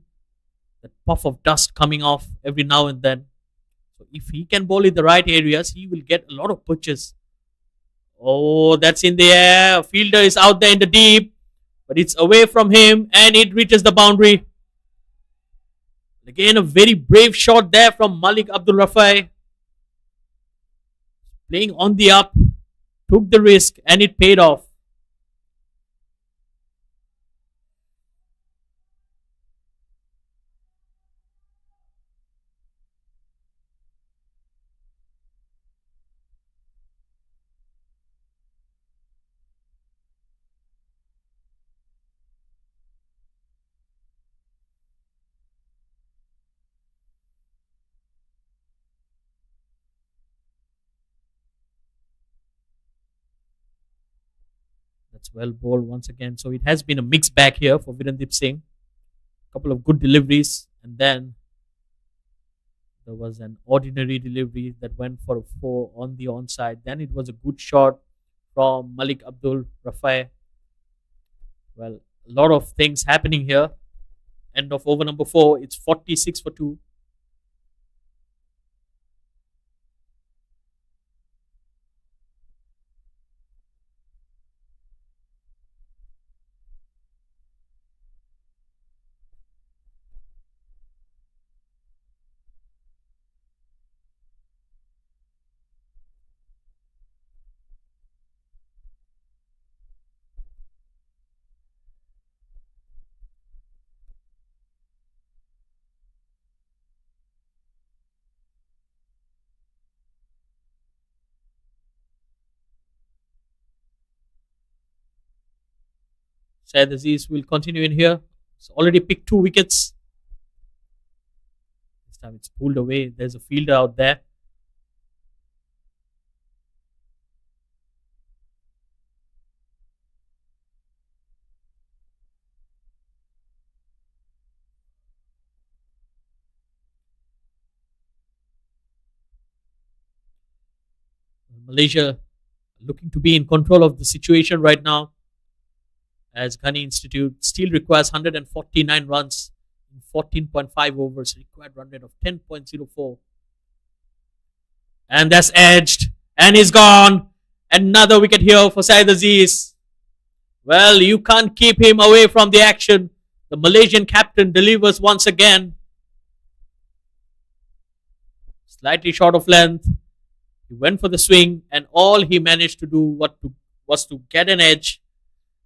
that puff of dust coming off every now and then. So if he can bowl in the right areas, he will get a lot of pitches. Oh, that's in the air. Fielder is out there in the deep, but it's away from him and it reaches the boundary. Again, a very brave shot there from Malik Abdul Rafai. Playing on the up, took the risk and it paid off. That's well bowled once again. So it has been a mixed bag here for Virendip Singh. A couple of good deliveries, and then there was an ordinary delivery that went for a four on the onside. Then it was a good shot from Malik Abdul Rafai. Well, a lot of things happening here. End of over number four. It's 46 for 2. Syed Aziz will continue in here. He's already picked 2 wickets. This time it's pulled away. There's a fielder out there. Malaysia looking to be in control of the situation right now, as Ghani Institute still requires 149 runs in 14.5 overs, required run rate of 10.04. And that's edged, and he's gone. Another wicket here for Syed Aziz. Well, you can't keep him away from the action. The Malaysian captain delivers once again. Slightly short of length. He went for the swing, and all he managed to do was to get an edge.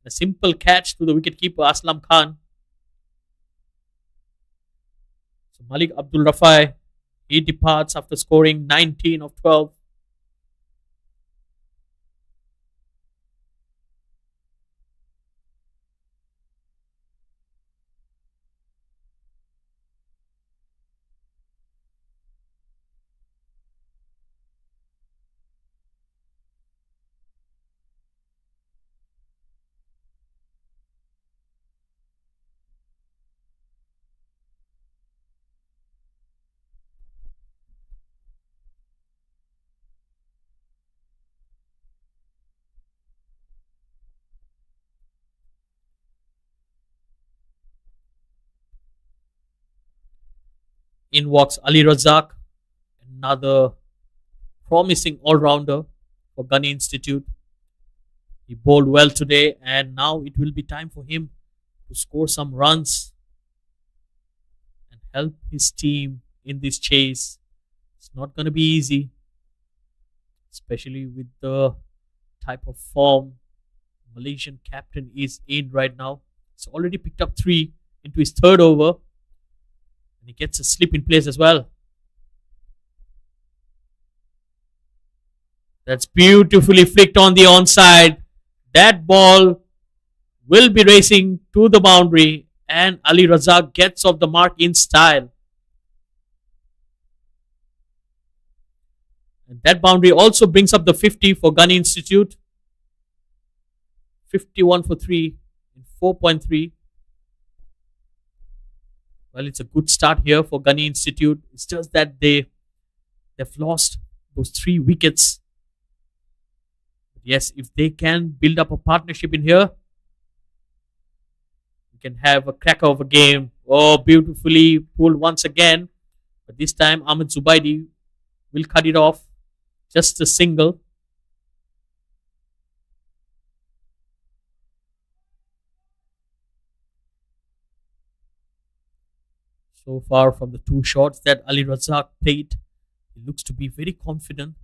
A simple catch to the wicketkeeper Aslam Khan. So Malik Abdul Rafai, he departs after scoring 19 of 12. In walks Ali Razak, another promising all-rounder for Ghani Institute. He bowled well today, and now it will be time for him to score some runs and help his team in this chase. It's not going to be easy, especially with the type of form Malaysian captain is in right now. He's already picked up three into his third over, and he gets a slip in place as well. That's beautifully flicked on the onside. That ball will be racing to the boundary, and Ali Razak gets off the mark in style. And that boundary also brings up the 50 for Ghani Institute. 51 for 3 in 4.3. Well, it's a good start here for Ghani Institute. It's just that they've lost those 3 wickets. Yes, if they can build up a partnership in here, we can have a cracker of a game. Oh, beautifully pulled once again. But this time, Ahmed Zubaidi will cut it off. Just a single. So far from the 2 shots that Ali Razak played, he looks to be very confident.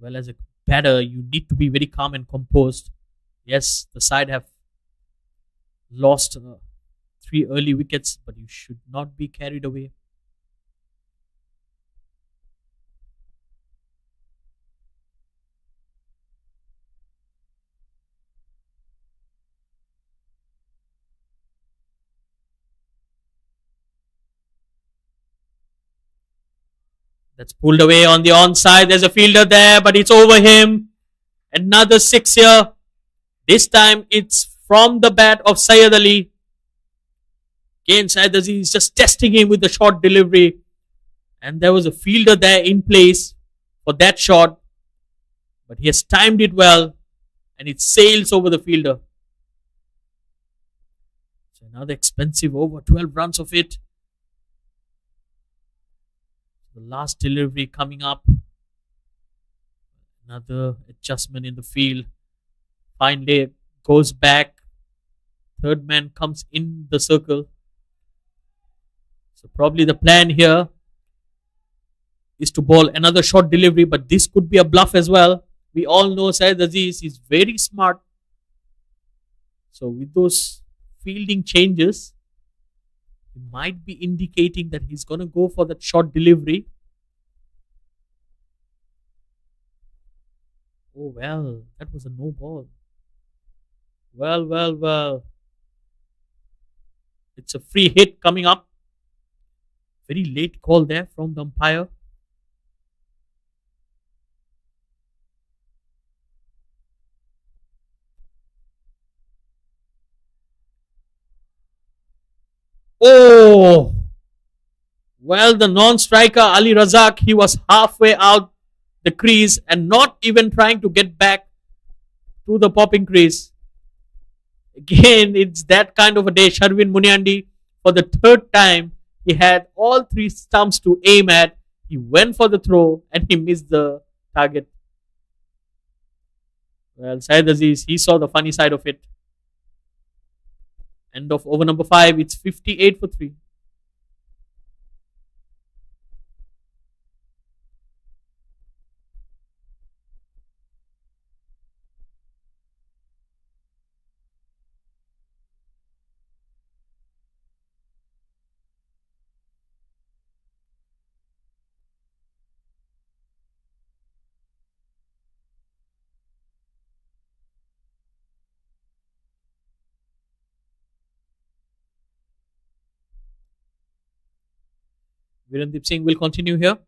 Well, as a batter, you need to be very calm and composed. Yes, the side have lost 3 early wickets, but you should not be carried away. That's pulled away on the onside. There's a fielder there, but it's over him. Another six here. This time it's from the bat of Syed Ali. Again, Syed Ali is just testing him with the short delivery. And there was a fielder there in place for that shot. But he has timed it well. And it sails over the fielder. So another expensive over. 12 runs of it. The last delivery coming up. Another adjustment in the field. Finally goes back. Third man comes in the circle. So probably the plan here is to bowl another short delivery, but this could be a bluff as well. We all know Syed Aziz is very smart. So with those fielding changes, he might be indicating that he's going to go for that short delivery. Oh, well, that was a no ball. Well. It's a free hit coming up. Very late call there from the umpire. Oh! Well, the non-striker Ali Razak, he was halfway out the crease and not even trying to get back to the popping crease. Again, it's that kind of a day. Sharvin Muniandi, for the third time, he had all 3 stumps to aim at. He went for the throw and he missed the target. Well, Syed Aziz, he saw the funny side of it. End of over number 5. It's 58 for 3. Virendeep Singh will continue here.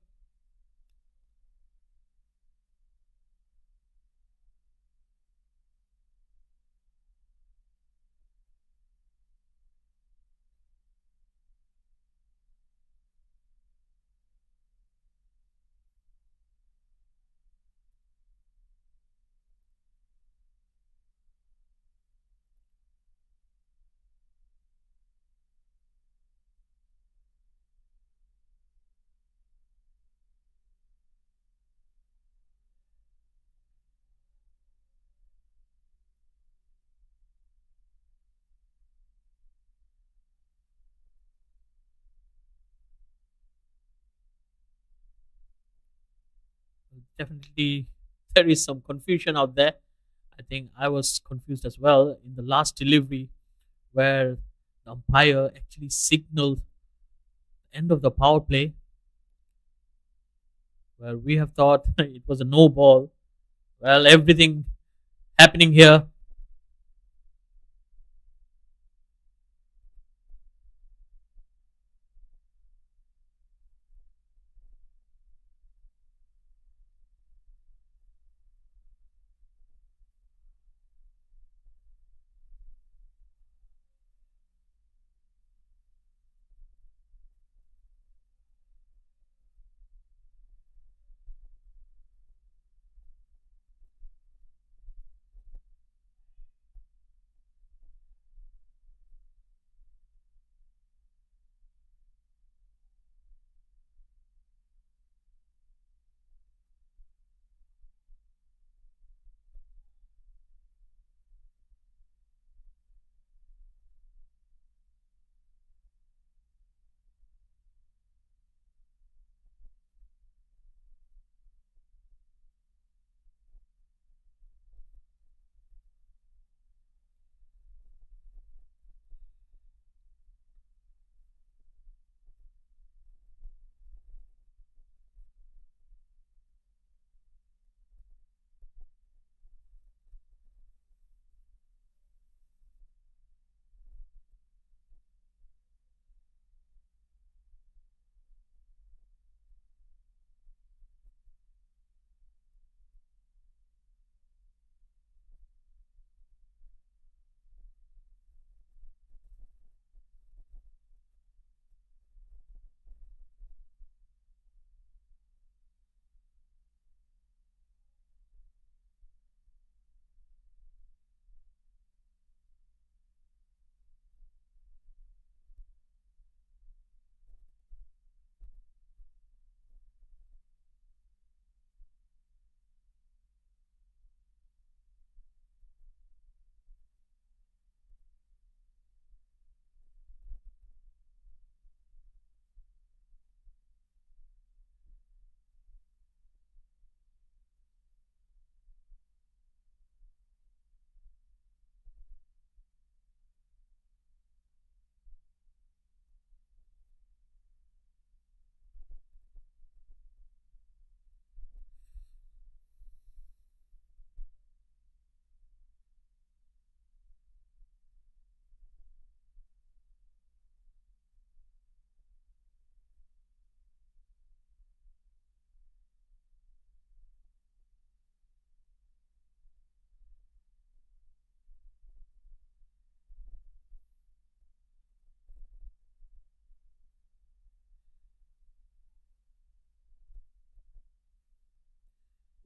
Definitely, there is some confusion out there. I think I was confused as well in the last delivery where the umpire actually signaled the end of the power play, where we have thought it was a no ball. Well, everything happening here.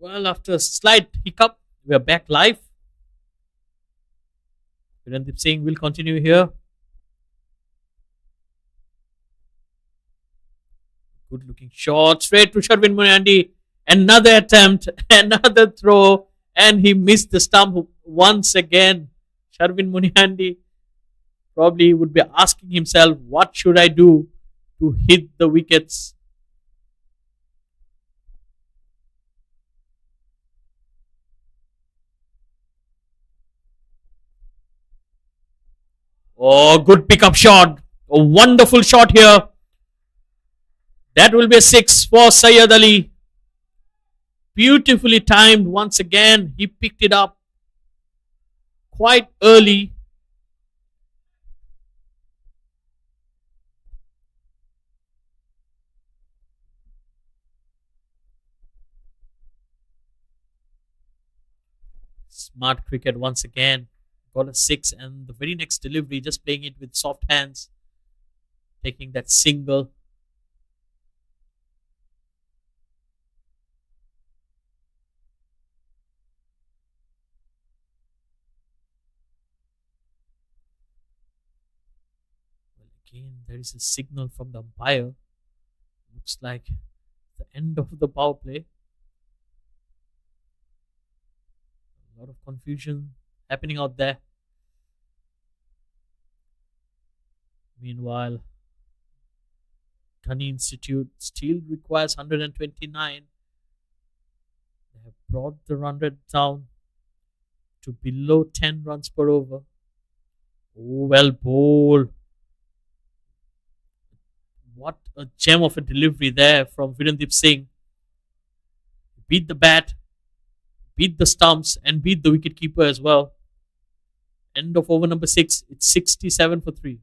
Well, after a slight hiccup, we are back live. Virendip Singh will continue here. Good looking shot straight to Sharvin Munandi. Another attempt, another throw, and he missed the stump once again. Sharvin Munandi probably would be asking himself, what should I do to hit the wickets? Oh, good pickup shot. A wonderful shot here. That will be a six for Sayyid Ali. Beautifully timed once again. He picked it up quite early. Smart cricket once again. Got a six, and the very next delivery, just playing it with soft hands, taking that single. Well, again, there is a signal from the umpire. Looks like the end of the power play. A lot of confusion happening out there. Meanwhile, Ghani Institute still requires 129. They have brought the run rate down to below 10 runs per over. Oh, well bowled. What a gem of a delivery there from Virendip Singh. Beat the bat, beat the stumps, and beat the wicketkeeper as well. End of over number 6. It's 67 for 3.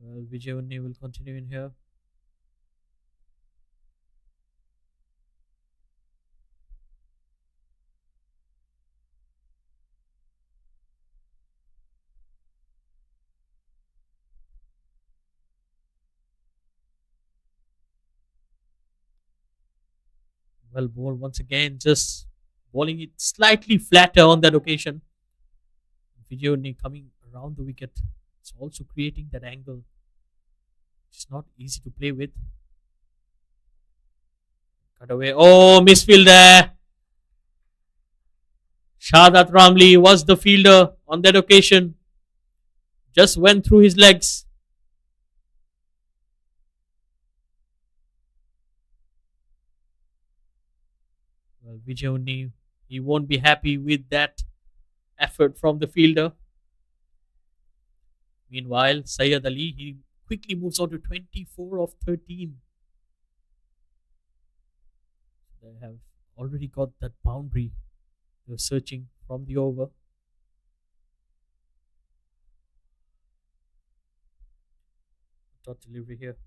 Well, Vijay Unni will continue in here. Well bowled once again, just bowling it slightly flatter on that occasion. Vijay Unni coming around the wicket. It's also creating that angle. It's not easy to play with. Cut away. Oh, misfield there. Shadat Ramli was the fielder on that occasion. Just went through his legs. Well, Vijay Unni, he won't be happy with that effort from the fielder. Meanwhile, Syed Ali, he quickly moves on to 24 of 13. They have already got that boundary they were searching from the over. Dot delivery here.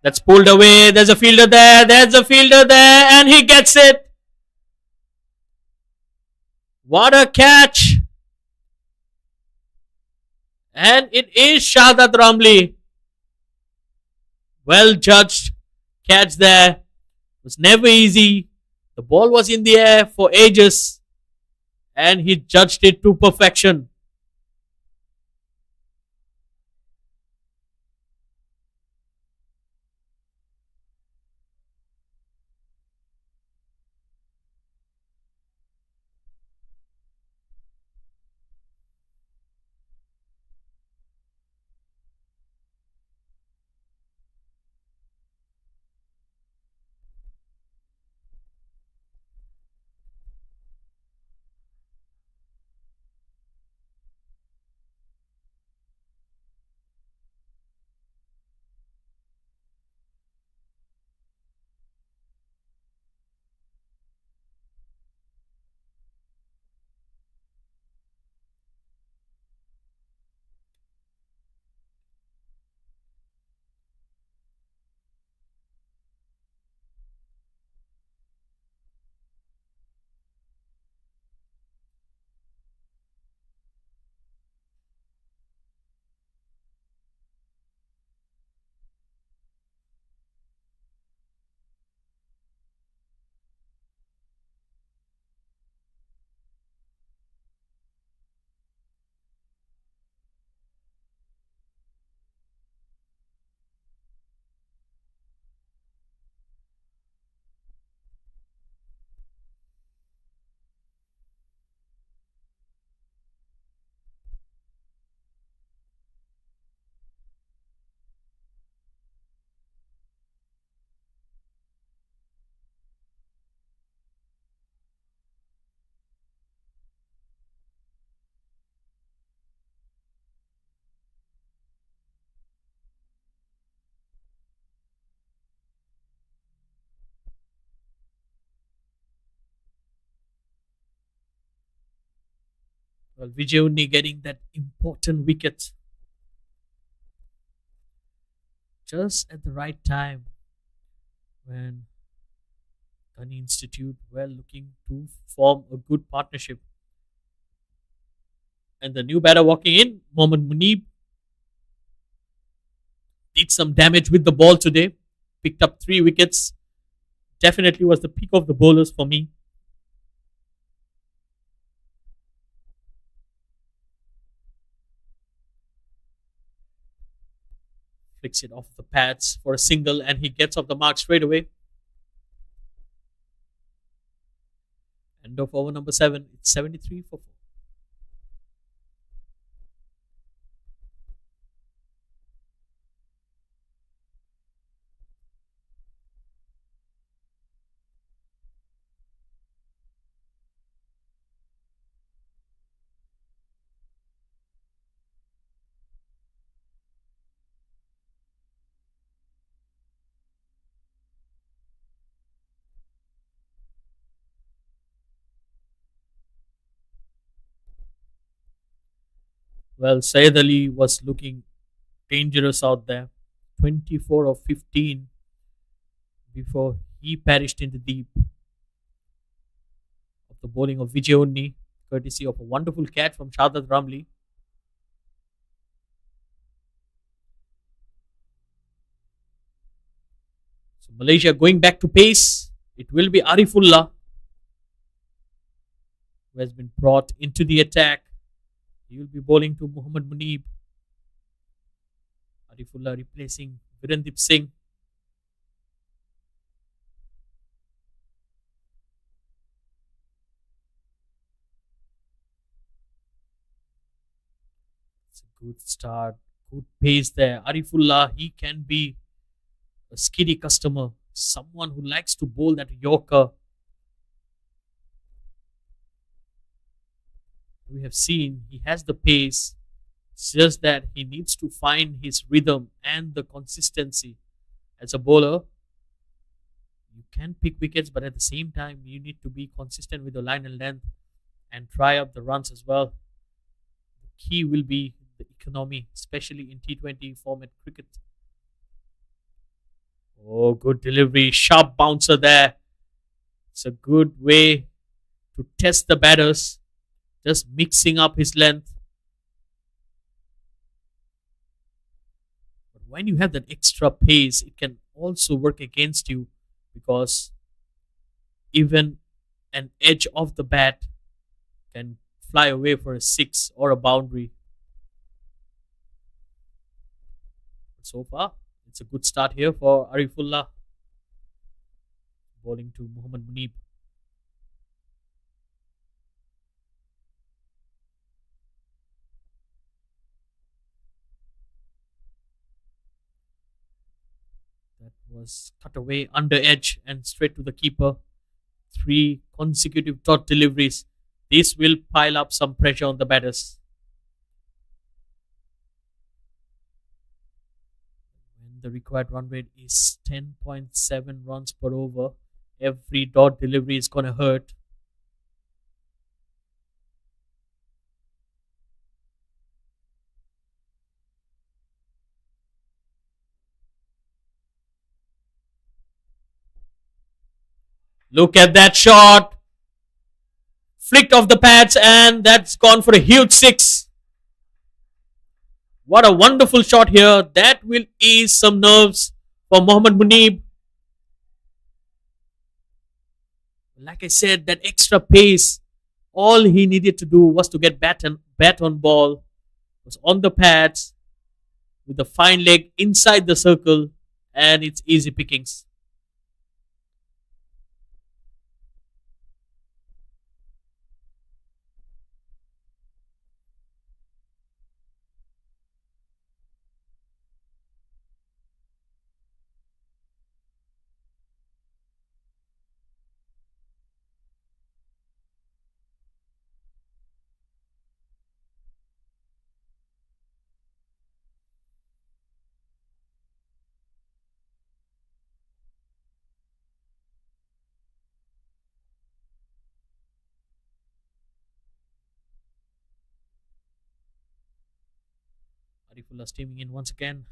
That's pulled away. There's a fielder there. There's a fielder there. And he gets it. What a catch. And it is Shahzad Ramli. Well judged catch there. It was never easy. The ball was in the air for ages. And he judged it to perfection. Well, Vijay getting that important wicket just at the right time when Ghani Institute were looking to form a good partnership. And the new batter walking in, Mohammad Munib, did some damage with the ball today, picked up 3 wickets. Definitely was the peak of the bowlers for me. Flicks it off the pads for a single, and he gets off the mark straight away. End of over number 7. It's 73 for 4. Well, Syed Ali was looking dangerous out there. 24 of 15 before he perished in the deep of the bowling of Vijay, courtesy of a wonderful catch from Shadad Ramli. So Malaysia going back to pace. It will be Arifullah who has been brought into the attack. He will be bowling to Muhammad Munib. Arifullah replacing Virendip Singh. It's a good start, good pace there. Arifullah, he can be a skiddy customer, someone who likes to bowl that Yorker. We have seen he has the pace. It's just that he needs to find his rhythm and the consistency. As a bowler, you can pick wickets, but at the same time, you need to be consistent with the line and length and try up the runs as well. The key will be the economy, especially in T20 format cricket. Oh, good delivery. Sharp bouncer there. It's a good way to test the batters. Just mixing up his length. But when you have that extra pace, it can also work against you because even an edge of the bat can fly away for a 6 or a boundary. But so far, it's a good start here for Arifullah. Bowling to Muhammad Munib. That was cut away under edge and straight to the keeper. 3 consecutive dot deliveries. This will pile up some pressure on the batters. When the required run rate is 10.7 runs per over, every dot delivery is going to hurt. Look at that shot. Flicked off the pads, and that's gone for a huge 6. What a wonderful shot here. That will ease some nerves for Mohammad Munib. Like I said, that extra pace, all he needed to do was to get bat on ball. Was on the pads with the fine leg inside the circle, and it's easy pickings. Adifullah steaming in once again.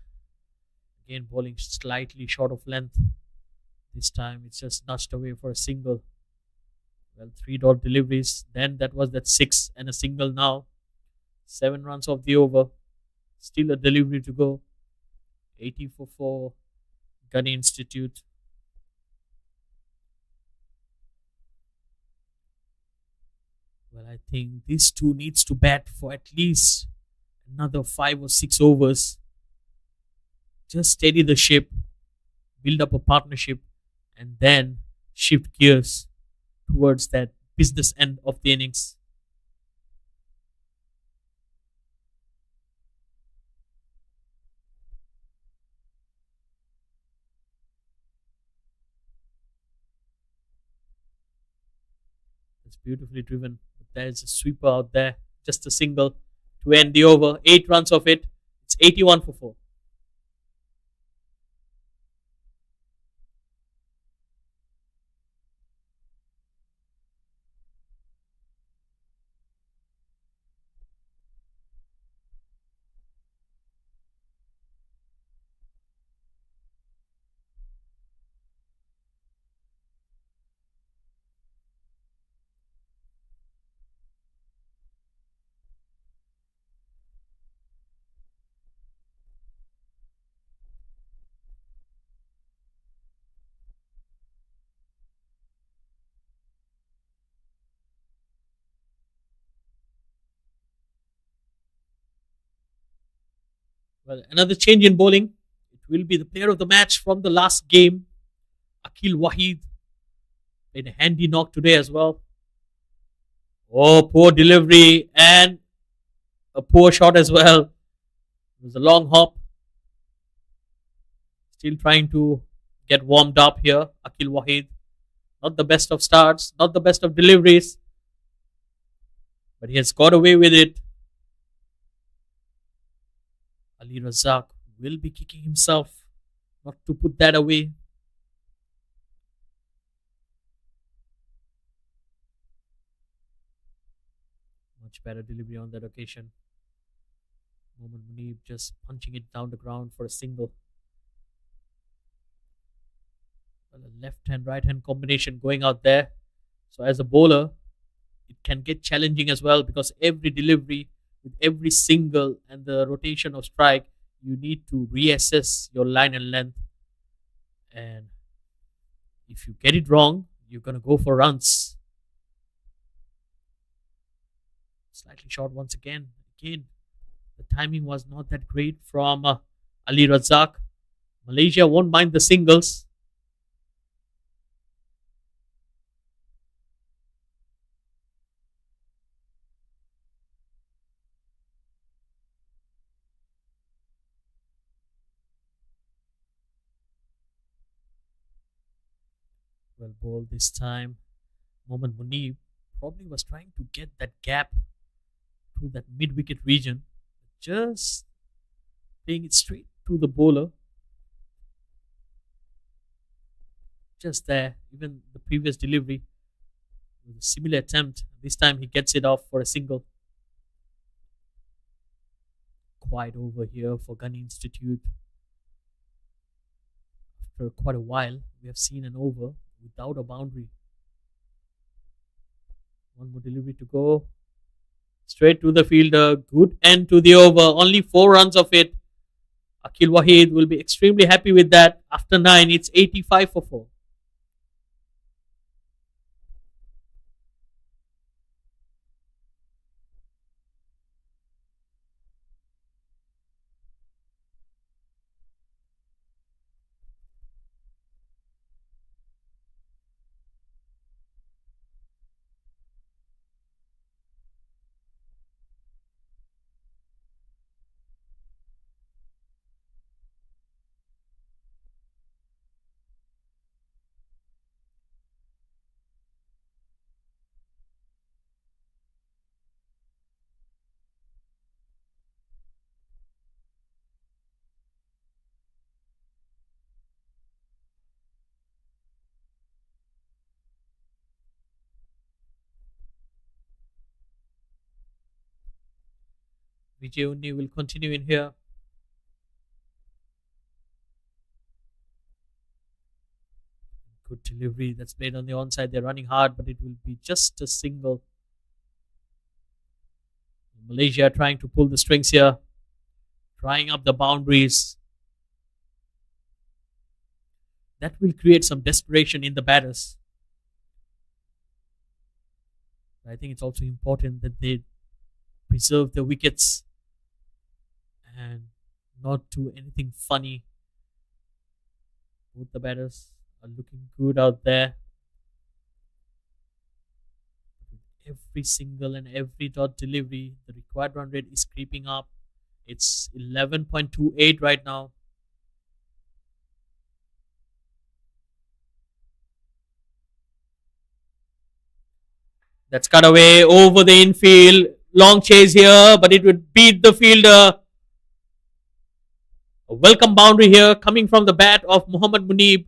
Again, bowling slightly short of length. This time it's just nudged away for a single. Well, three dot deliveries. Then that was that six and a single now. 7 runs off the over. Still a delivery to go. 80 for 4. Ghani Institute. Well, I think these two needs to bat for at least another 5 or 6 overs. Just steady the ship, build up a partnership, and then shift gears towards that business end of the innings. It's beautifully driven. There's a sweeper out there, just a single to end the over. 8 runs of it. It's 81 for 4. Well, another change in bowling. It will be the player of the match from the last game, Akil Wahid. Played a handy knock today as well. Oh, poor delivery and a poor shot as well. It was a long hop. Still trying to get warmed up here, Akil Wahid. Not the best of starts, not the best of deliveries, but he has got away with it. Ali Razak will be kicking himself not to put that away. Much better delivery on that occasion. Mohammad Munib just punching it down the ground for a single. Well, a left hand, right hand combination going out there. So, as a bowler, it can get challenging as well because every delivery, with every single and the rotation of strike, you need to reassess your line and length. And if you get it wrong, you're going to go for runs. Slightly short once again. Again, the timing was not that great from Ali Razak. Malaysia won't mind the singles. Well bowled this time. Mohammad Munib probably was trying to get that gap through that mid wicket region. Just playing it straight to the bowler. Just there. Even the previous delivery was a similar attempt. This time he gets it off for a single. Quite over here for Ghani Institute. After quite a while, we have seen an over without a boundary. One more delivery to go. Straight to the fielder. Good end to the over. Only 4 runs of it. Akil Wahid will be extremely happy with that. After 9, it's 85 for 4. Vijay Unni will continue in here. Good delivery that's played on the onside. They're running hard, but it will be just a single. Malaysia trying to pull the strings here, trying up the boundaries. That will create some desperation in the batters. I think it's also important that they preserve the wickets and not do anything funny. Both the batters are looking good out there. Every single and every dot delivery, the required run rate is creeping up. It's 11.28 right now. That's cut away over the infield. Long chase here, but it would beat the fielder. A welcome boundary here coming from the bat of Muhammad Munib.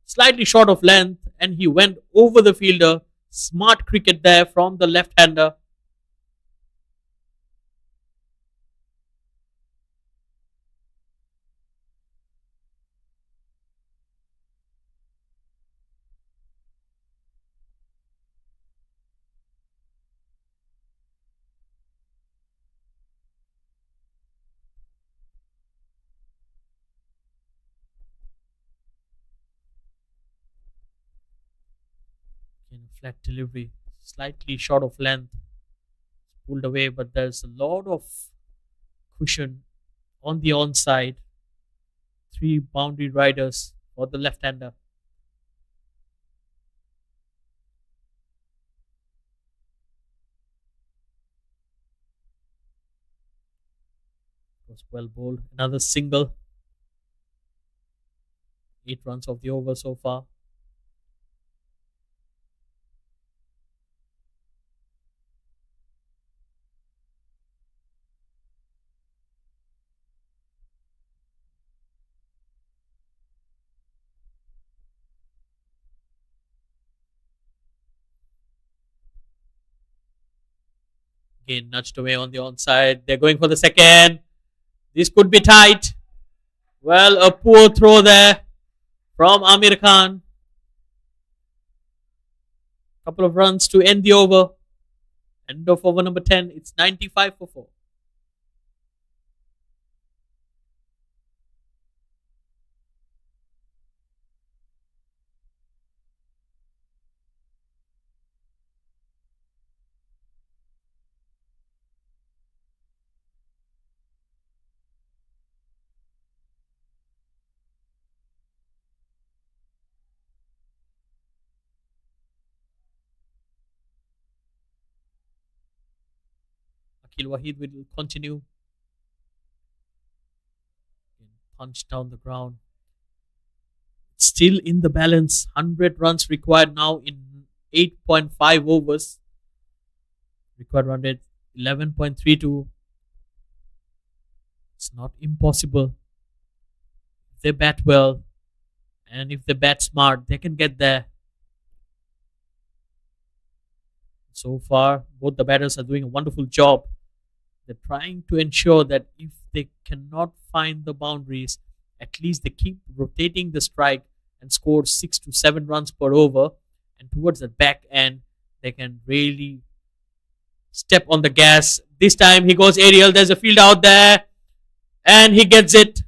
Slightly short of length, and he went over the fielder. Smart cricket there from the left-hander. Again, a flat delivery, slightly short of length. Pulled away, but there's a lot of cushion on the onside. 3 boundary riders for the left-hander. Was well bowled. Another single. 8 runs of the over so far. Again, nudged away on the onside. They're going for the second. This could be tight. Well, a poor throw there from Mca Khan. Couple of runs to end the over. End of over number 10. It's 95 for 4. Akil Wahid will continue. Punch down the ground. Still in the balance. 100 runs required now in 8.5 overs. Required run rate 11.32. It's not impossible. If they bat well and if they bat smart, they can get there. So far, both the batters are doing a wonderful job. They're trying to ensure that if they cannot find the boundaries, at least they keep rotating the strike and score 6 to 7 runs per over. And towards the back end, they can really step on the gas. This time he goes aerial. There's a field out there. And he gets it.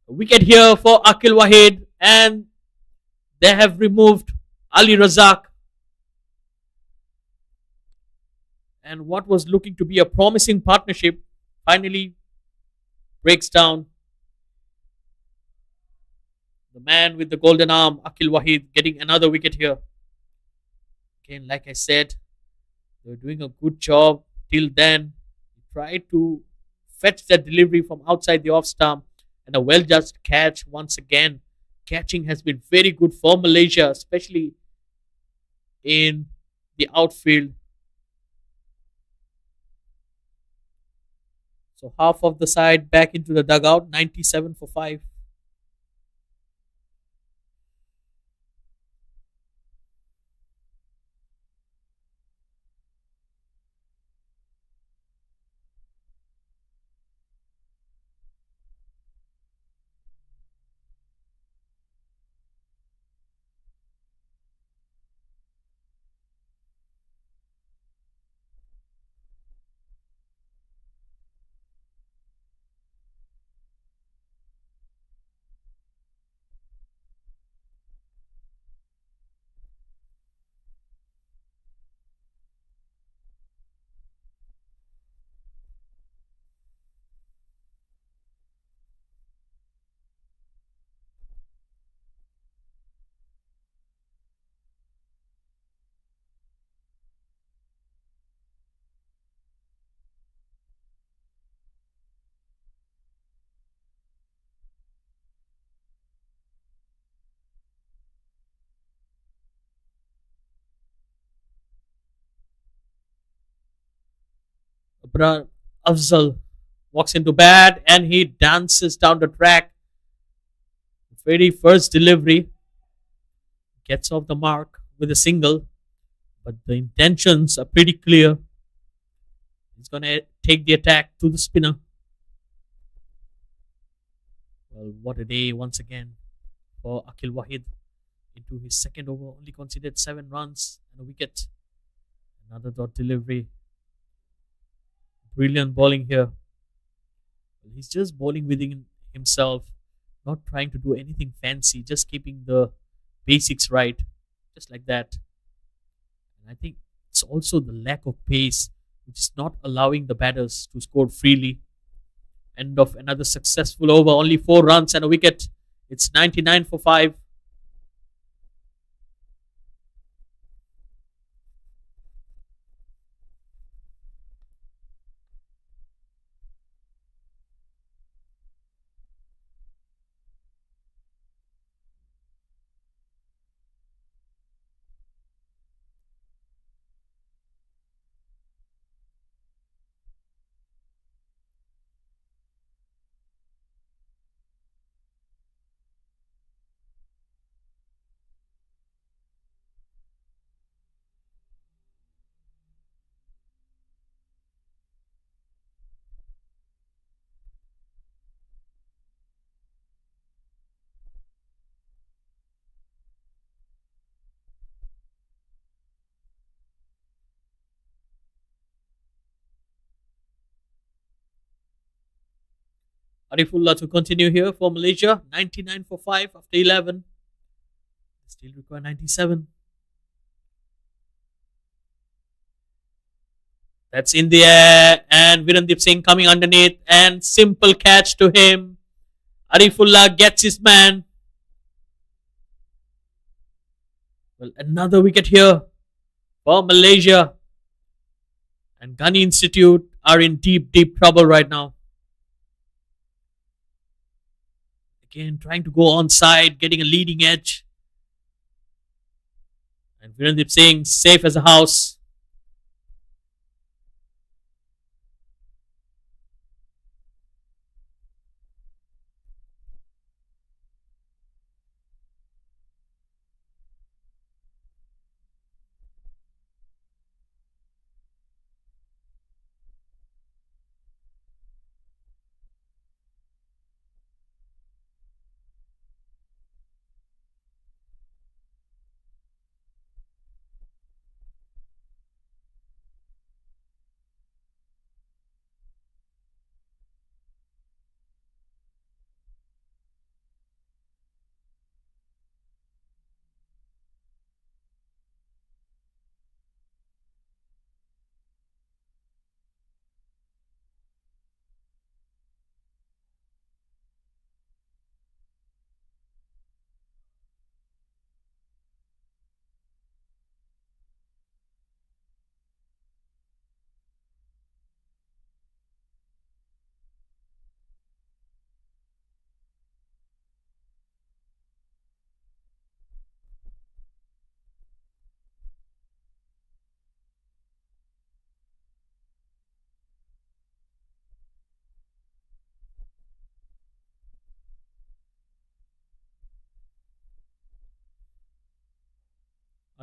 A wicket here for Akil Wahid. And they have removed Ali Razak. And what was looking to be a promising partnership finally breaks down. The man with the golden arm, Akil Wahid, getting another wicket here. Again, like I said, they were doing a good job till then. Tried to fetch that delivery from outside the off stump, and a well judged catch once again. Catching has been very good for Malaysia, especially in the outfield. So half of the side back into the dugout, 97 for 5. Afzal walks into bat and he dances down the track. Very first delivery gets off the mark with a single, but the intentions are pretty clear. He's going to take the attack to the spinner. Well, what a day once again for Akil Wahid. Into his second over, only conceded 7 runs and a wicket. Another dot delivery. Brilliant bowling here. Well, he's just bowling within himself, not trying to do anything fancy, just keeping the basics right, just like that. And I think it's also the lack of pace which is not allowing the batters to score freely. End of another successful over, only 4 runs and a wicket. It's 99 for 5. Arifullah to continue here for Malaysia. 99 for 5 after 11. Still require 97. That's in the air. And Virendip Singh coming underneath. And simple catch to him. Arifullah gets his man. Well, another wicket here for Malaysia. And Ghani Institute are in deep, deep trouble right now. Again, trying to go onside, getting a leading edge. And Virendip Singh safe as a house.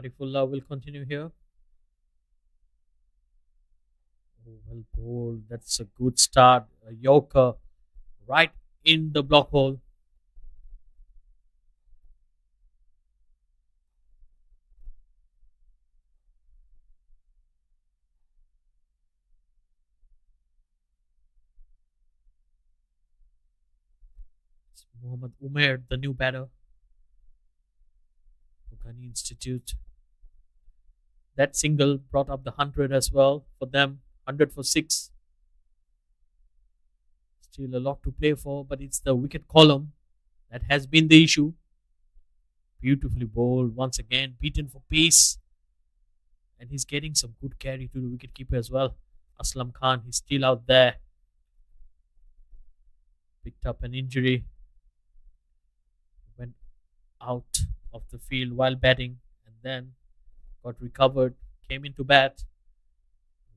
Arifullah will continue here. Oh, well bowled. That's a good start. A Yorker right in the block hole. It's Mohammad Umair, the new batter for Ghani Institute. That single brought up the 100 as well for them. 100 for 6. Still a lot to play for, but it's the wicket column that has been the issue. Beautifully bowled once again, beaten for pace. And he's getting some good carry to the wicketkeeper as well. Aslam Khan, he's still out there. Picked up an injury. Went out of the field while batting and then got recovered, came into bat.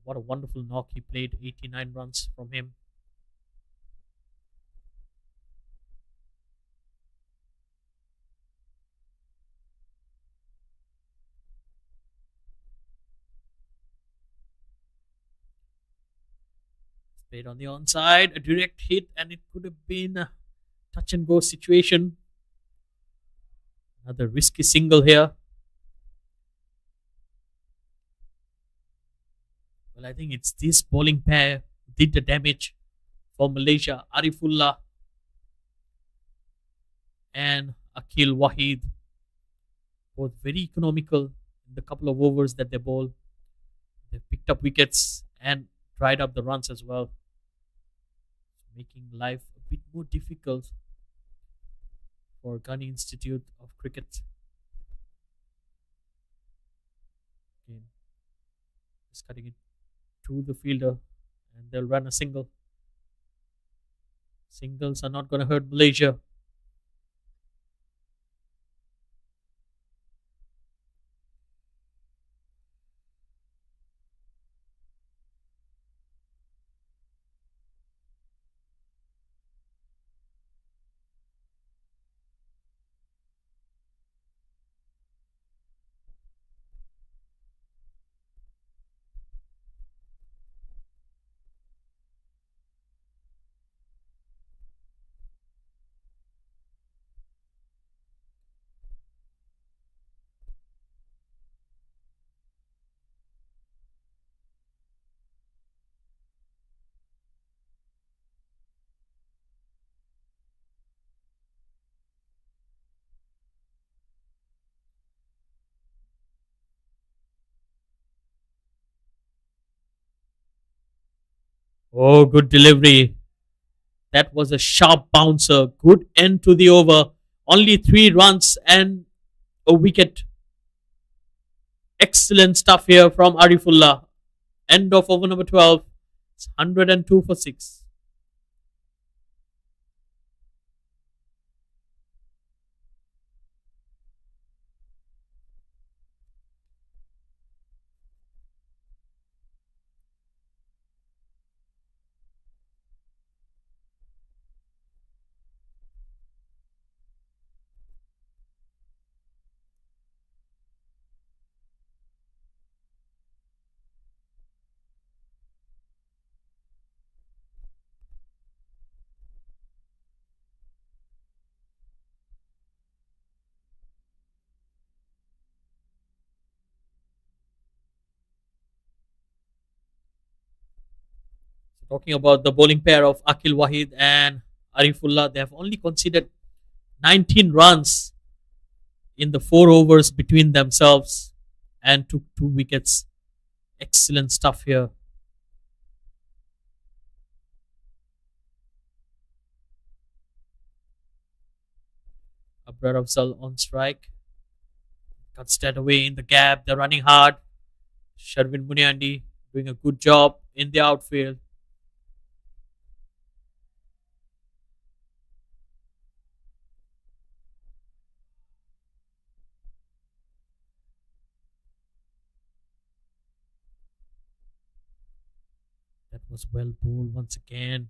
What a wonderful knock he played. 89 runs from him. Played on the onside, a direct hit, and it could have been a touch and go situation. Another risky single here. Well, I think it's this bowling pair who did the damage for Malaysia. Arifullah and Akil Wahid, both very economical in the couple of overs that they bowl. They picked up wickets and dried up the runs as well, making life a bit more difficult for Ghani Institute of Cricket. Again, just cutting it to the fielder, and they'll run a single. Singles are not going to hurt Malaysia. Oh, good delivery. That was a sharp bouncer. Good end to the over. Only 3 runs and a wicket. Excellent stuff here from Arifullah. End of over number 12. It's 102 for 6. So talking about the bowling pair of Akil Wahid and Arifullah, they have only conceded 19 runs in the 4 overs between themselves and took 2 wickets. Excellent stuff here. Abrar Afzal on strike. Cuts that away in the gap. They're running hard. Sharvin Muniandi doing a good job in the outfield. That was well bowled once again.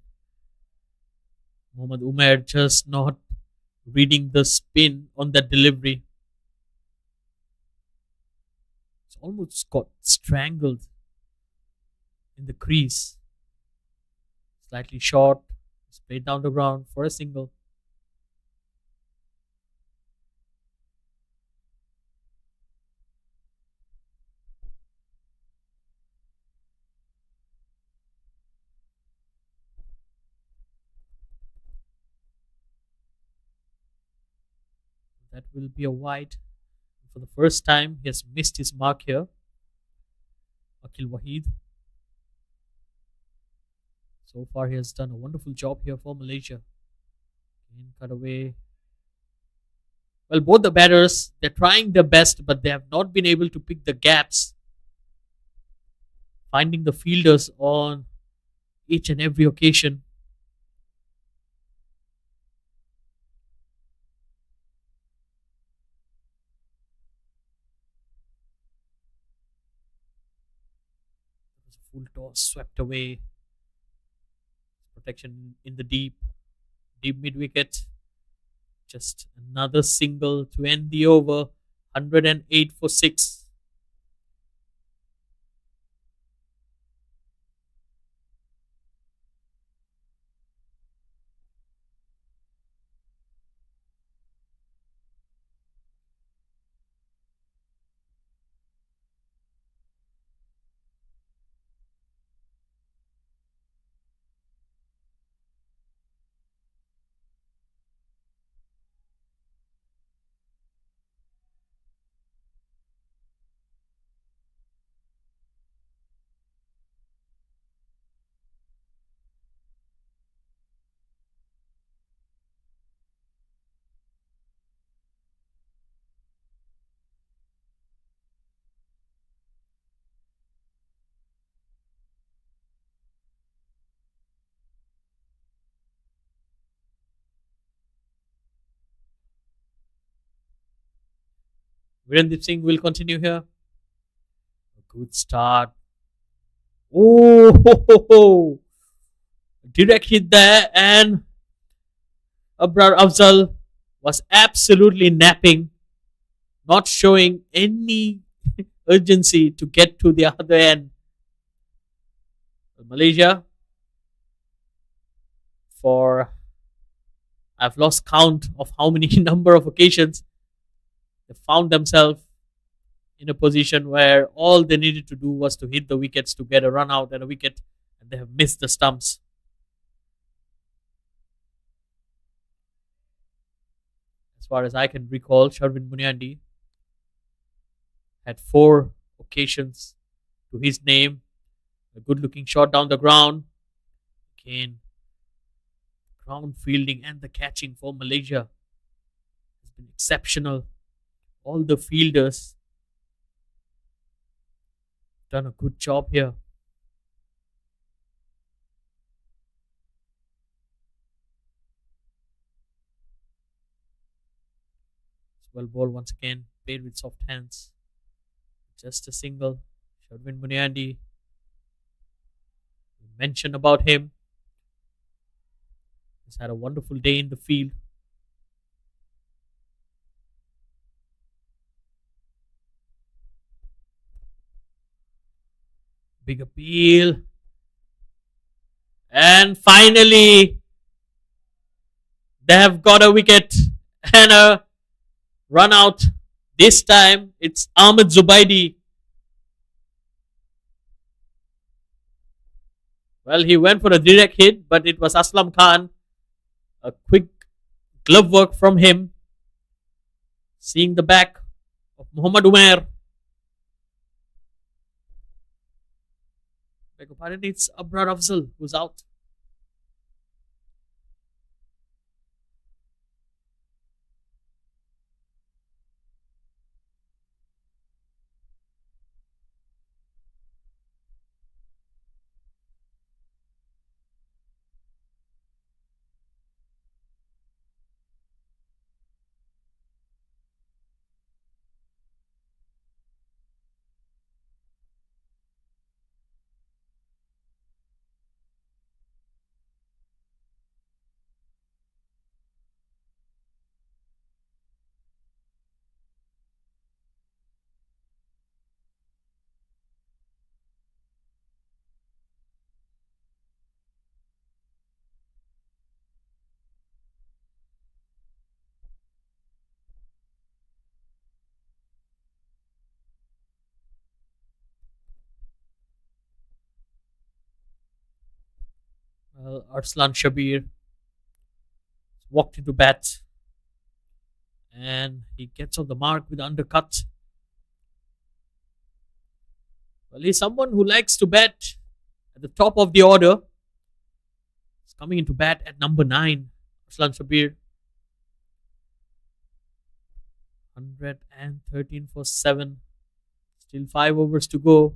Mohammad Umair just not reading the spin on that delivery. It's almost got strangled in the crease. Slightly short. It's played down the ground for a single. That will be a wide. For the first time, he has missed his mark here. Akil Wahid. So far, he has done a wonderful job here for Malaysia. In cut away. Well, both the batters, they're trying their best, but they have not been able to pick the gaps. Finding the fielders on each and every occasion. Full That was swept away. Protection in the deep mid wicket. Just another single to end the over. 108 for 6. Virendra Singh will continue here. A good start. Oh, ho, ho, ho. Direct hit there, and Abrar Afzal was absolutely napping, not showing any urgency to get to the other end. Malaysia, for I've lost count of how many number of occasions they found themselves in a position where all they needed to do was to hit the wickets to get a run out and a wicket, and they have missed the stumps. As far as I can recall, Sharvin Muniandi had 4 occasions to his name. A good looking shot down the ground. Again, ground fielding and the catching for Malaysia has been exceptional. All the fielders done a good job here. It's well ball once again, played with soft hands. Just a single. Sharvin Muniandi, we mentioned about him. He's had a wonderful day in the field. Big appeal. And finally, they have got a wicket and a run out. This time, it's Ahmed Zubaidi. Well, he went for a direct hit, but it was Aslam Khan. A quick glove work from him. Seeing the back of Muhammad Umair. Beg your pardon, it's Abrar Afzal who's out. Well, Arslan Shabir walked into bat and he gets on the mark with the undercut. Well, he's someone who likes to bat at the top of the order. He's coming into bat at number 9, Arslan Shabir. 113 for 7. Still 5 overs to go.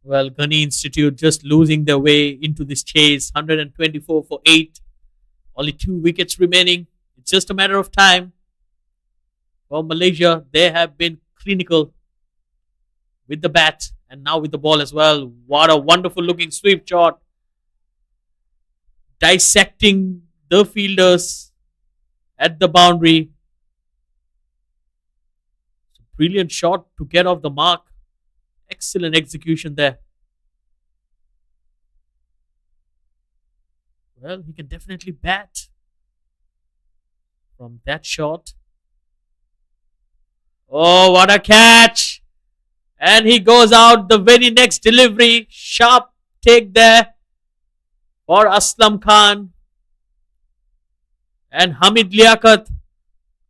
Well, Ghani Institute just losing their way into this chase. 124 for 8. Only 2 wickets remaining. It's just a matter of time. For Malaysia, they have been clinical with the bat and now with the ball as well. What a wonderful looking sweep shot. Dissecting the fielders at the boundary. Brilliant shot to get off the mark. Excellent execution there. Well, he can definitely bat from that shot. Oh, what a catch! And he goes out the very next delivery. Sharp take there for Aslam Khan. And Hamid Liaquat,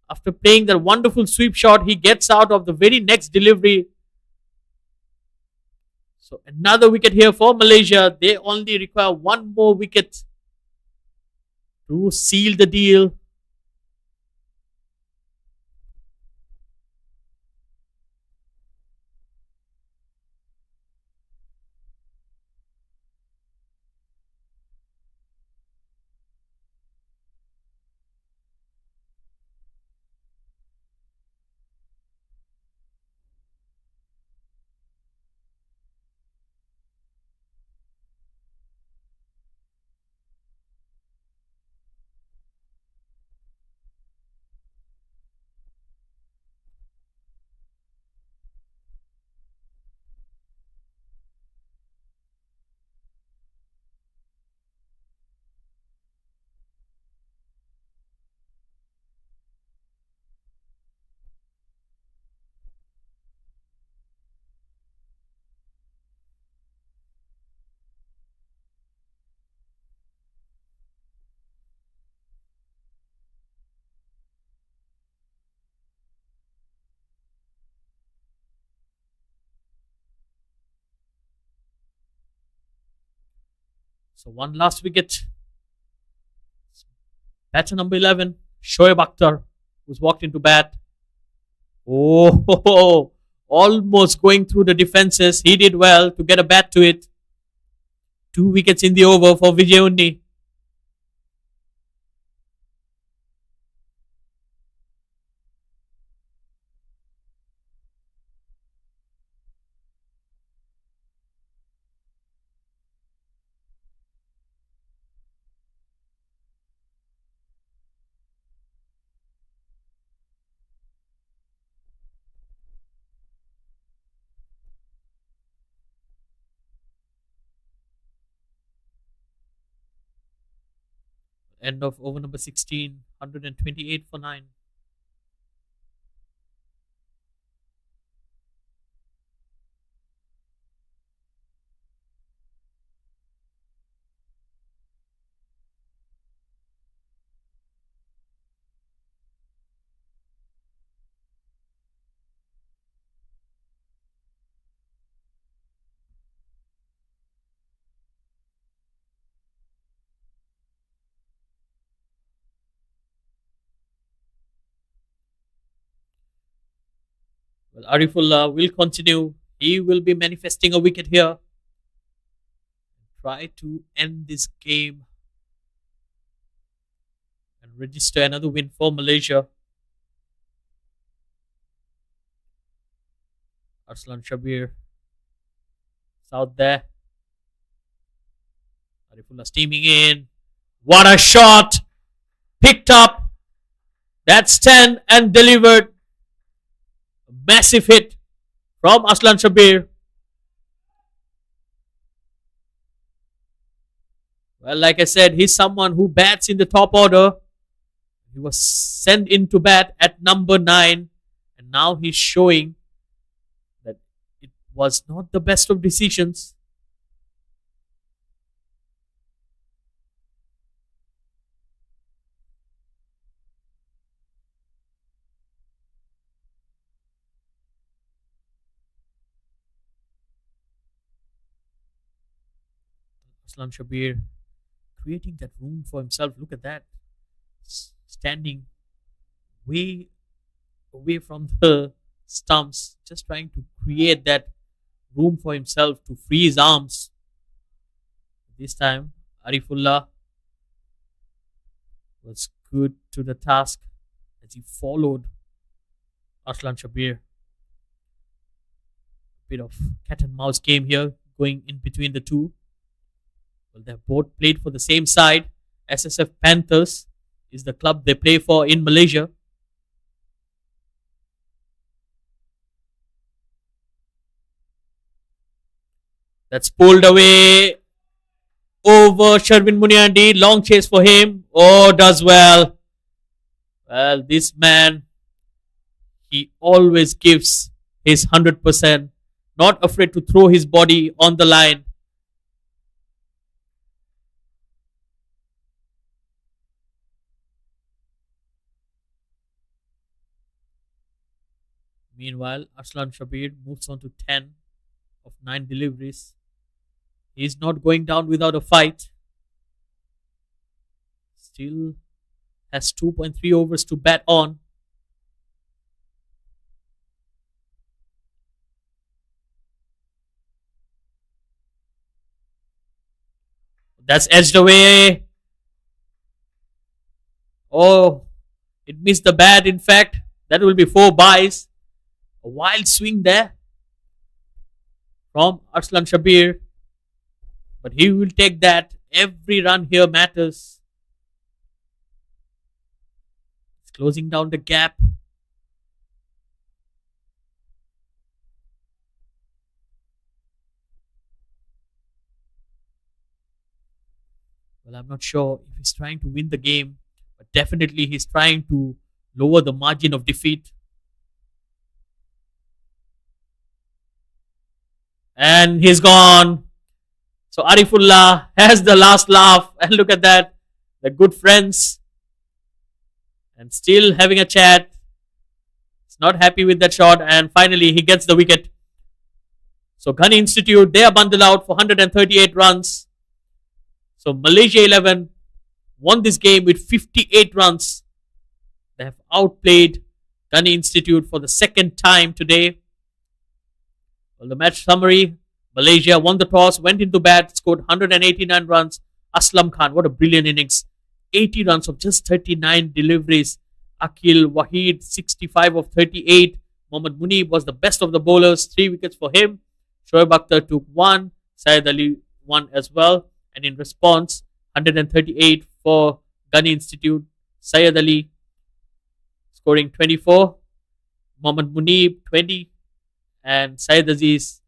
after playing that wonderful sweep shot, he gets out of the very next delivery. So another wicket here for Malaysia. They only require one more wicket to seal the deal. So one last wicket. Batter number 11, Shoaib Akhtar, who's walked into bat. Oh, almost going through the defenses. He did well to get a bat to it. 2 wickets in the over for Vijay Unni. End of over number 16, 128 for 9. Well, Arifullah will continue. He will be manifesting a wicket here. Try to end this game and register another win for Malaysia. Arslan Shabir is out there. Arifullah steaming in. What a shot! Picked up. That's 10 and delivered. A massive hit from Aslan Shabir. Well, like I said, he's someone who bats in the top order. He was sent into bat at number 9. And now he's showing that it was not the best of decisions. Aslam Shabir creating that room for himself. Look at that. Standing way away from the stumps, just trying to create that room for himself to free his arms. This time, Arifullah was good to the task as he followed Aslan Shabir. Bit of cat and mouse game here going in between the two. Well, they've both played for the same side. SSF Panthers is the club they play for in Malaysia. That's pulled away over Sherwin Muniandi. Long chase for him. Oh, does well. Well, this man, he always gives his 100%. Not afraid to throw his body on the line. Meanwhile, Aslan Shabir moves on to 10 of 9 deliveries. He's not going down without a fight. Still has 2.3 overs to bat on. That's edged away. Oh, it missed the bat. In fact, that will be 4 byes. A wild swing there from Aslan Shabir. But he will take that. Every run here matters. It's closing down the gap. Well, I'm not sure if he's trying to win the game, but definitely he's trying to lower the margin of defeat. And he's gone. So Arifullah has the last laugh. And look at that. They're good friends. And still having a chat. He's not happy with that shot. And finally he gets the wicket. So Ghani Institute, they are bundled out for 138 runs. So Malaysia 11 won this game with 58 runs. They have outplayed Ghani Institute for the second time today. Well, the match summary: Malaysia won the toss, went into bat, scored 189 runs. Aslam Khan, what a brilliant innings. 80 runs of just 39 deliveries. Akil Wahid, 65 of 38. Mohammad Munib was the best of the bowlers. 3 wickets for him. Shoaib Akhtar took 1. Syed Ali 1 as well. And in response, 138 for Ghani Institute. Syed Ali scoring 24. Mohammad Munib 20. And Syed Aziz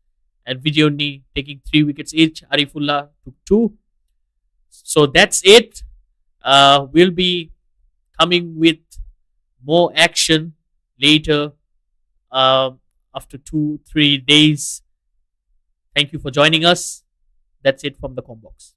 and Vijayuni taking 3 wickets each. Arifullah took 2. So that's it. We'll be coming with more action later after 2-3 days. Thank you for joining us. That's it from the Combox.